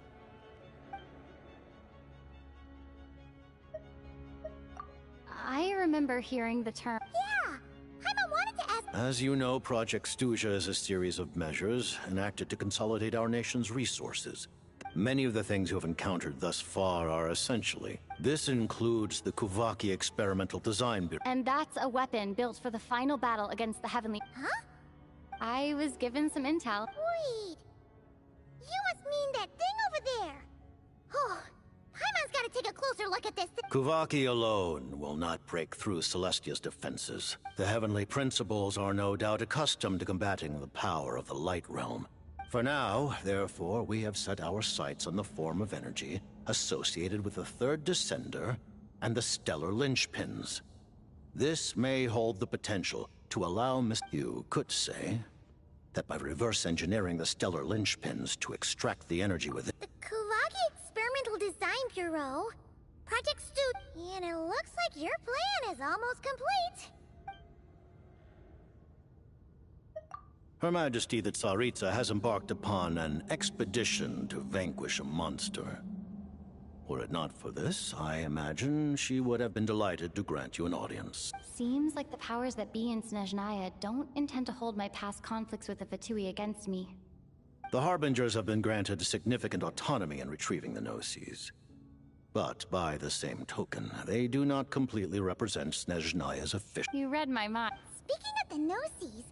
I remember hearing the term... Yeah! Paimon wanted to ask... As you know, Project Stuja is a series of measures enacted to consolidate our nation's resources. Many of the things you have encountered thus far are essentially. This includes the Kuvaki Experimental Design Bureau. And that's a weapon built for the final battle against the Heavenly... Huh? I was given some intel. Wait. You must mean that thing over there. Oh, Paimon's gotta take a closer look at this. Kuvaki alone will not break through Celestia's defenses. The Heavenly Principles are no doubt accustomed to combating the power of the Light Realm. For now, therefore, we have set our sights on the form of energy associated with the Third Descender and the Stellar Linchpins. This may hold the potential to allow You could say that by reverse engineering the Stellar Linchpins to extract the energy within... The Kuvaki Experimental Design Bureau? Project Stu... And it looks like your plan is almost complete. Her Majesty the Tsaritsa has embarked upon an expedition to vanquish a monster. Were it not for this, I imagine she would have been delighted to grant you an audience. Seems like the powers that be in Snezhnaya don't intend to hold my past conflicts with the Fatui against me. The Harbingers have been granted significant autonomy in retrieving the Gnosis. But by the same token, they do not completely represent Snezhnaya's official... You read my mind. Speaking of the Gnosis,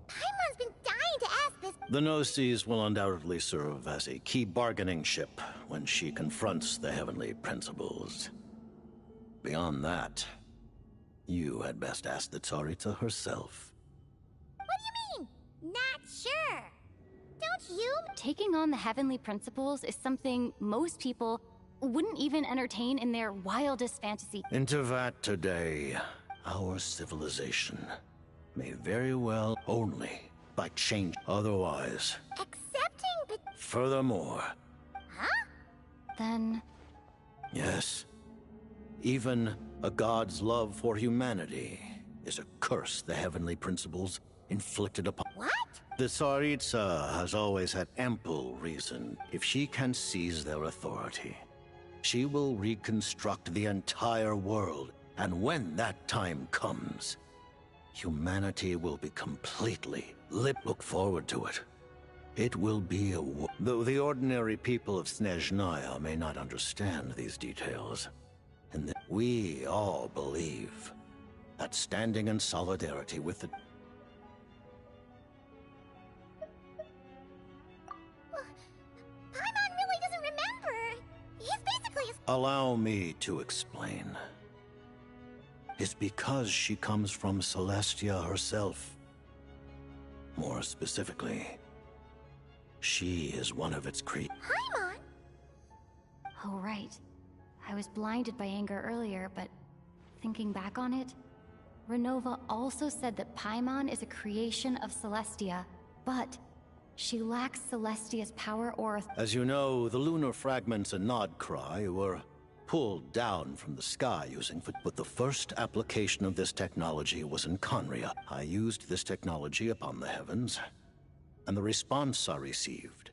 Paimon's been dying to ask this. The Gnosis will undoubtedly serve as a key bargaining chip when she confronts the Heavenly Principles. Beyond that, you had best ask the Tsaritsa herself. What do you mean? Not sure. Don't you? Taking on the Heavenly Principles is something most people wouldn't even entertain in their wildest fantasy. Into that today, our civilization may very well only by change otherwise. Accepting, but... Furthermore... Huh? Then... Yes. Even a god's love for humanity is a curse the Heavenly Principles inflicted upon... What? The Tsaritsa has always had ample reason. If she can seize their authority, she will reconstruct the entire world. And when that time comes, humanity will be completely look forward to it. It will be a war. Though the ordinary people of Snezhnaya may not understand these details, and that we all believe that standing in solidarity with the... Paimon really doesn't remember. He's basically a... Allow me to explain. It's because she comes from Celestia herself. More specifically, she is one of its Paimon? Oh, right. I was blinded by anger earlier, but thinking back on it, Renova also said that Paimon is a creation of Celestia, but she lacks Celestia's power or... As you know, the lunar fragments in Nodcry were pulled down from the sky using... But the first application of this technology was in Conria. I used this technology upon the heavens, and the response I received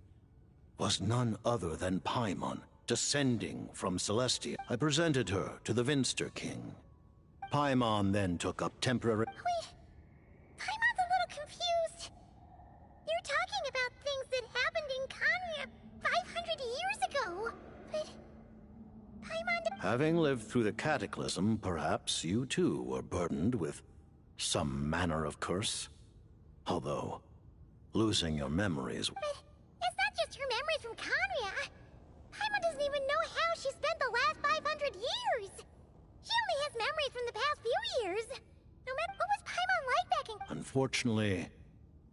was none other than Paimon, descending from Celestia. I presented her to the Vinster King. Paimon then took up temporary... Wait, Paimon's a little confused. You're talking about things that happened in Conria 500 years ago, but... Paimon... Having lived through the cataclysm, perhaps you too were burdened with some manner of curse. Although, losing your memories... But it's not just her memories from Conria. Paimon doesn't even know how she spent the last 500 years. She only has memories from the past few years. No matter what was Paimon like back in... Unfortunately,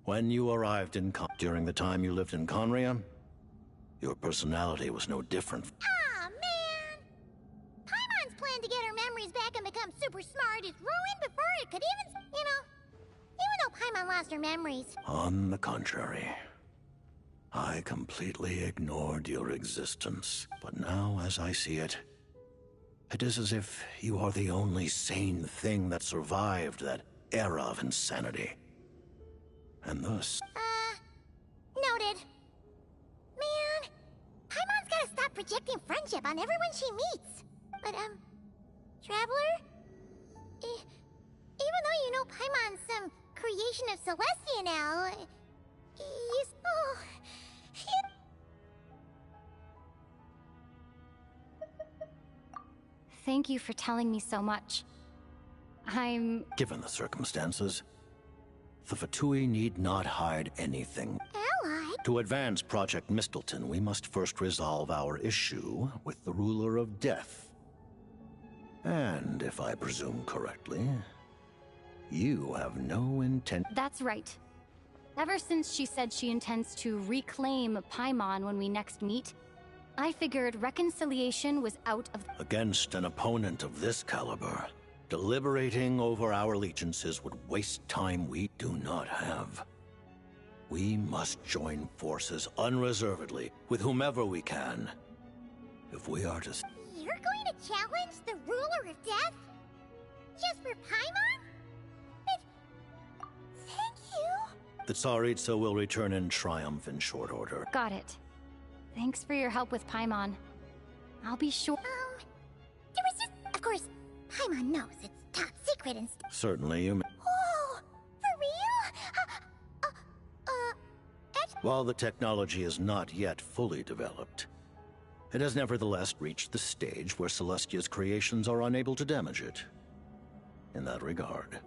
when you arrived in during the time you lived in Conria, Your personality was no different. Aw, man! Paimon's plan to get her memories back and become super smart is ruined before it could even, even though Paimon lost her memories. On the contrary, I completely ignored your existence. But now, as I see it, it is as if you are the only sane thing that survived that era of insanity. And thus... Noted. Man, Paimon's gotta stop projecting friendship on everyone she meets. But, Traveler? Even though you know Paimon's some creation of Celestia now, he's... Thank you for telling me so much. Given the circumstances, the Fatui need not hide anything. Ally? To advance Project Mistleton, we must first resolve our issue with the Ruler of Death. And, if I presume correctly, you have no intent... That's right. Ever since she said she intends to reclaim Paimon when we next meet, I figured reconciliation was out of... Against an opponent of this caliber, deliberating over our allegiances would waste time we do not have. We must join forces unreservedly with whomever we can. If we are to... You're going to challenge the Ruler of Death? Just for Paimon? Thank you! The Tsaritsa will return in triumph in short order. Got it. Thanks for your help with Paimon. I'll be sure... There was just... Of course, Paimon knows it's top secret and... Certainly you may... Oh, for real? While the technology is not yet fully developed, it has nevertheless reached the stage where Celestia's creations are unable to damage it. In that regard,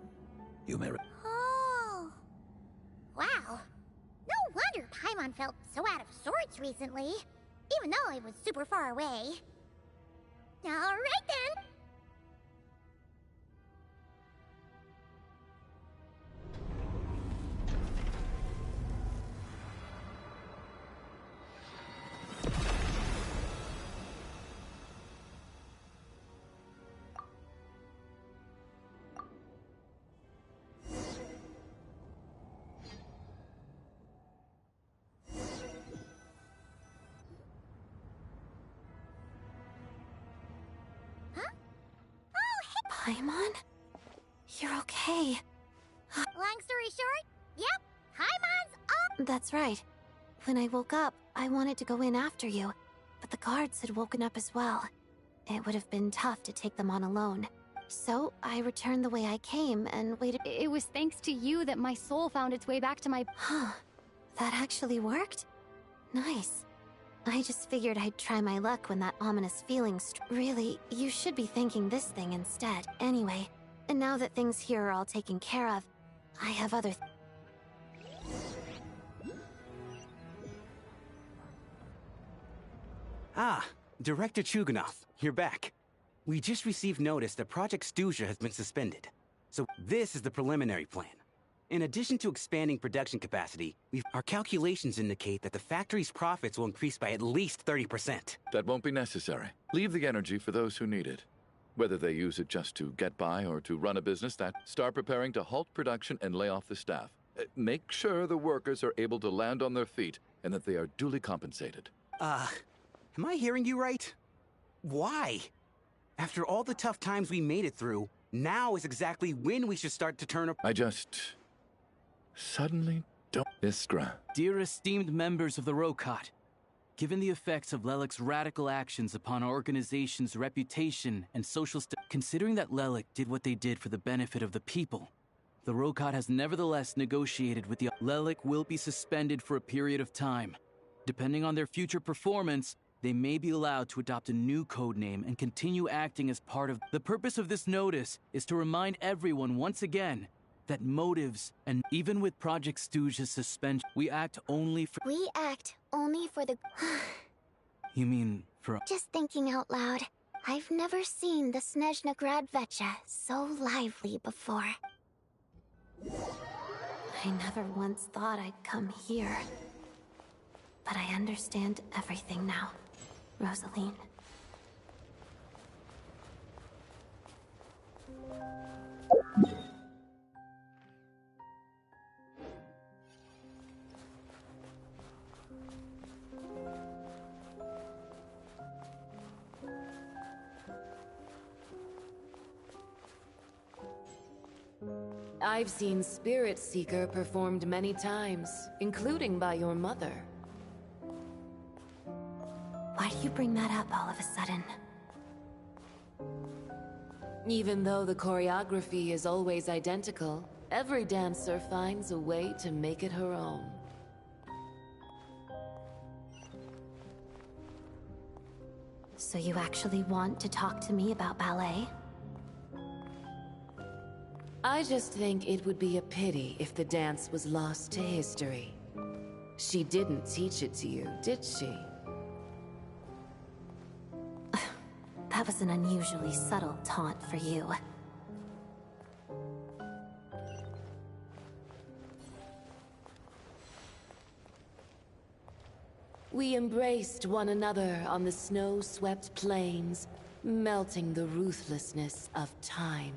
you may... Oh. Wow. No wonder Paimon felt so out of sorts recently, even though it was super far away. Alright then! Paimon? You're okay. Long story short, yep, Paimon's up! That's right. When I woke up, I wanted to go in after you, but the guards had woken up as well. It would have been tough to take them on alone. So, I returned the way I came and waited— It was thanks to you that my soul found its way back to my— Huh. That actually worked? Nice. I just figured I'd try my luck when that ominous feeling Really, you should be thanking this thing instead. Anyway, and now that things here are all taken care of, I have other— Ah, Director Chuganov, you're back. We just received notice that Project Stuzha has been suspended. So this is the preliminary plan. In addition to expanding production capacity, our calculations indicate that the factory's profits will increase by at least 30%. That won't be necessary. Leave the energy for those who need it. Whether they use it just to get by or to run a business, start preparing to halt production and lay off the staff. Make sure the workers are able to land on their feet and that they are duly compensated. Am I hearing you right? Why? After all the tough times we made it through, now is exactly when we should start to turn up— I just... suddenly don't... Iskra. Dear esteemed members of the Rokot, given the effects of Lelik's radical actions upon our organization's reputation and social considering that Lelik did what they did for the benefit of the people, the Rokot has nevertheless negotiated with the... Lelik will be suspended for a period of time. Depending on their future performance, they may be allowed to adopt a new codename and continue acting as part of... The purpose of this notice is to remind everyone once again that motives, and even with Project Stuzha's suspension, we act only for... We act only for the... You mean for... Just thinking out loud, I've never seen the Snezhnaya so lively before. I never once thought I'd come here. But I understand everything now, Rosaline. I've seen Spirit Seeker performed many times, including by your mother. Why do you bring that up all of a sudden? Even though the choreography is always identical, every dancer finds a way to make it her own. So you actually want to talk to me about ballet? I just think it would be a pity if the dance was lost to history. She didn't teach it to you, did she? That was an unusually subtle taunt for you. We embraced one another on the snow-swept plains, melting the ruthlessness of time.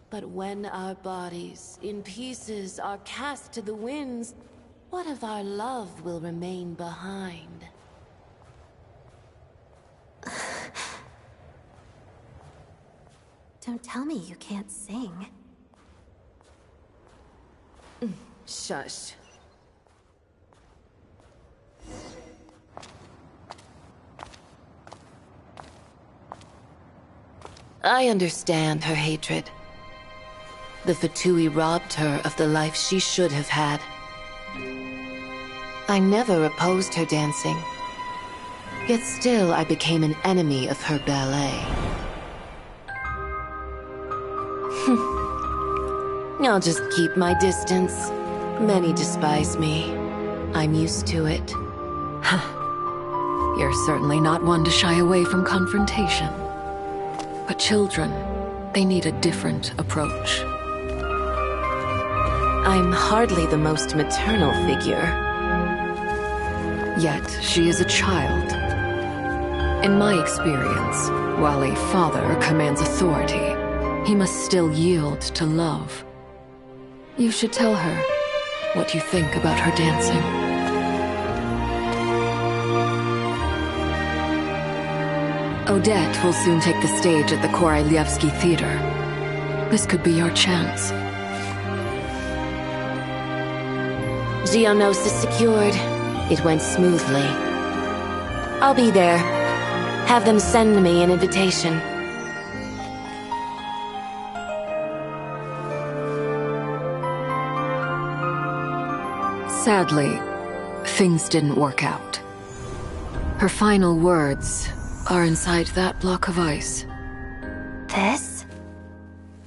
But when our bodies, in pieces, are cast to the winds, what of our love will remain behind? Don't tell me you can't sing. Shush. I understand her hatred. The Fatui robbed her of the life she should have had. I never opposed her dancing. Yet still I became an enemy of her ballet. I'll just keep my distance. Many despise me. I'm used to it. You're certainly not one to shy away from confrontation. But children, they need a different approach. I'm hardly the most maternal figure. Yet, she is a child. In my experience, while a father commands authority, he must still yield to love. You should tell her what you think about her dancing. Odette will soon take the stage at the Korylievsky Theater. This could be your chance. Geonosis secured. It went smoothly. I'll be there. Have them send me an invitation. Sadly, things didn't work out. Her final words are inside that block of ice. This?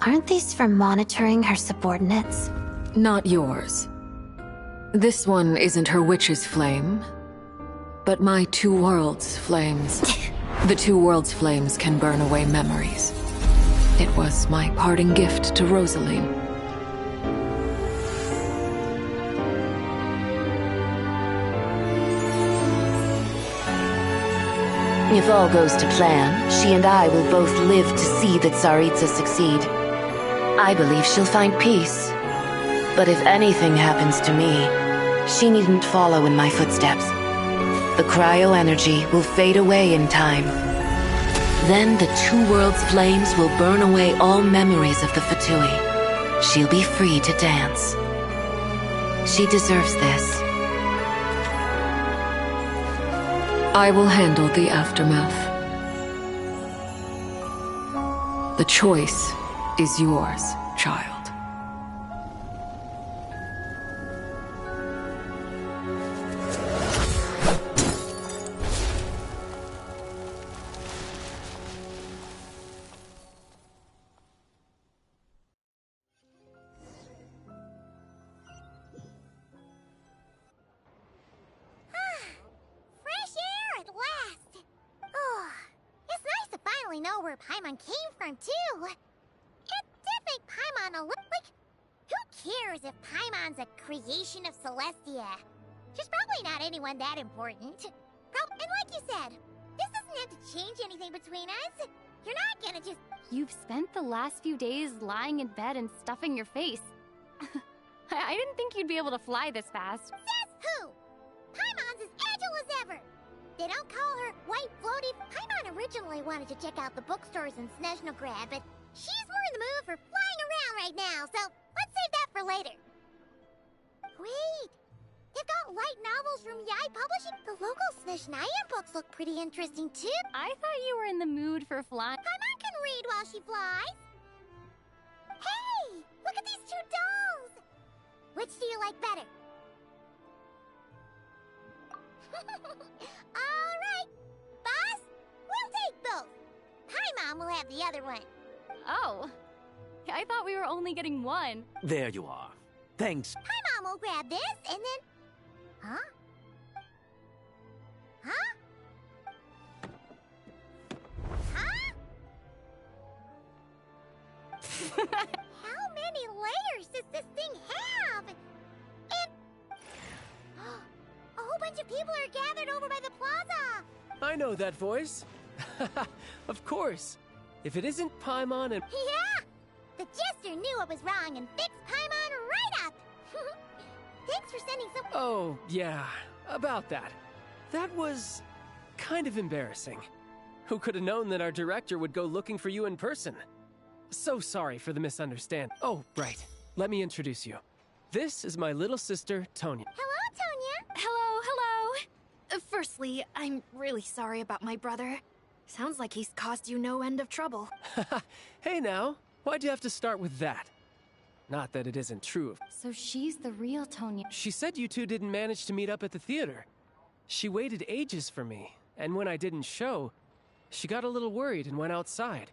Aren't these for monitoring her subordinates? Not yours. This one isn't her witch's flame, but my two worlds' flames. The two worlds' flames can burn away memories. It was my parting gift to Rosaline. If all goes to plan, she and I will both live to see the Tsaritsa succeed. I believe she'll find peace. But if anything happens to me, she needn't follow in my footsteps. The cryo-energy will fade away in time. Then the two worlds' flames will burn away all memories of the Fatui. She'll be free to dance. She deserves this. I will handle the aftermath. The choice is yours, child. Fresh air at last! Oh, it's nice to finally know where Paimon came from, too. It did make Paimon a little... Like, who cares if Paimon's a creation of Celestia? She's probably not anyone that important. And like you said, this doesn't have to change anything between us. You're not gonna just... You've spent the last few days lying in bed and stuffing your face. I didn't think you'd be able to fly this fast. Says who? Paimon's as agile as ever. They don't call her White Floaty. Paimon originally wanted to check out the bookstores in Snezhnaya, but she's more in the mood for flying around right now, so let's save that for later. Wait, they've got light novels from Yai Publishing. The local Snezhnaya books look pretty interesting too. I thought you were in the mood for flying. Paimon can read while she flies. Hey, look at these two dolls. Which do you like better? All right, boss, we'll take both. Paimon will have the other one. Oh, I thought we were only getting one. There you are. Thanks. Paimon will grab this and then... Huh? Huh? Huh? How many layers does this thing have? A whole bunch of people are gathered over by the plaza. I know that voice. Of course. If it isn't Paimon and... Yeah! The jester knew it was wrong and fixed Paimon right up. Thanks for sending some... Oh, yeah. About that. That was... kind of embarrassing. Who could have known that our director would go looking for you in person? So sorry for the misunderstanding. Oh, right. Let me introduce you. This is my little sister, Tonya. Hello, Tonya. Hello. Firstly, I'm really sorry about my brother. Sounds like he's caused you no end of trouble. Hey now, why'd you have to start with that? Not that it isn't true. So she's the real Tonya. She said you two didn't manage to meet up at the theater. She waited ages for me, and when I didn't show, she got a little worried and went outside.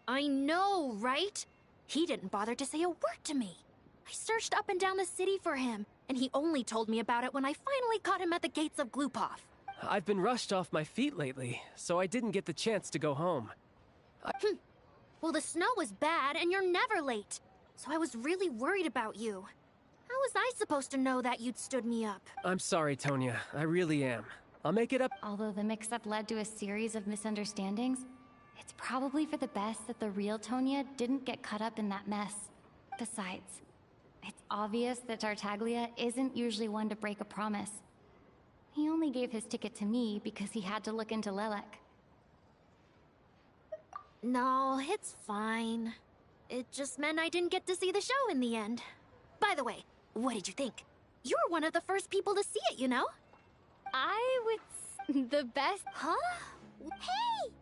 I know, right? He didn't bother to say a word to me. I searched up and down the city for him, and he only told me about it when I finally caught him at the gates of Glupov. I've been rushed off my feet lately, so I didn't get the chance to go home. Well, the snow was bad, and you're never late. So I was really worried about you. How was I supposed to know that you'd stood me up? I'm sorry, Tonya. I really am. I'll make it up. Although the mix-up led to a series of misunderstandings, it's probably for the best that the real Tonya didn't get caught up in that mess. Besides, it's obvious that Tartaglia isn't usually one to break a promise. He only gave his ticket to me because he had to look into Lelek. No, it's fine. It just meant I didn't get to see the show in the end. By the way, what did you think? You were one of the first people to see it, you know? I would... the best... Huh? Hey!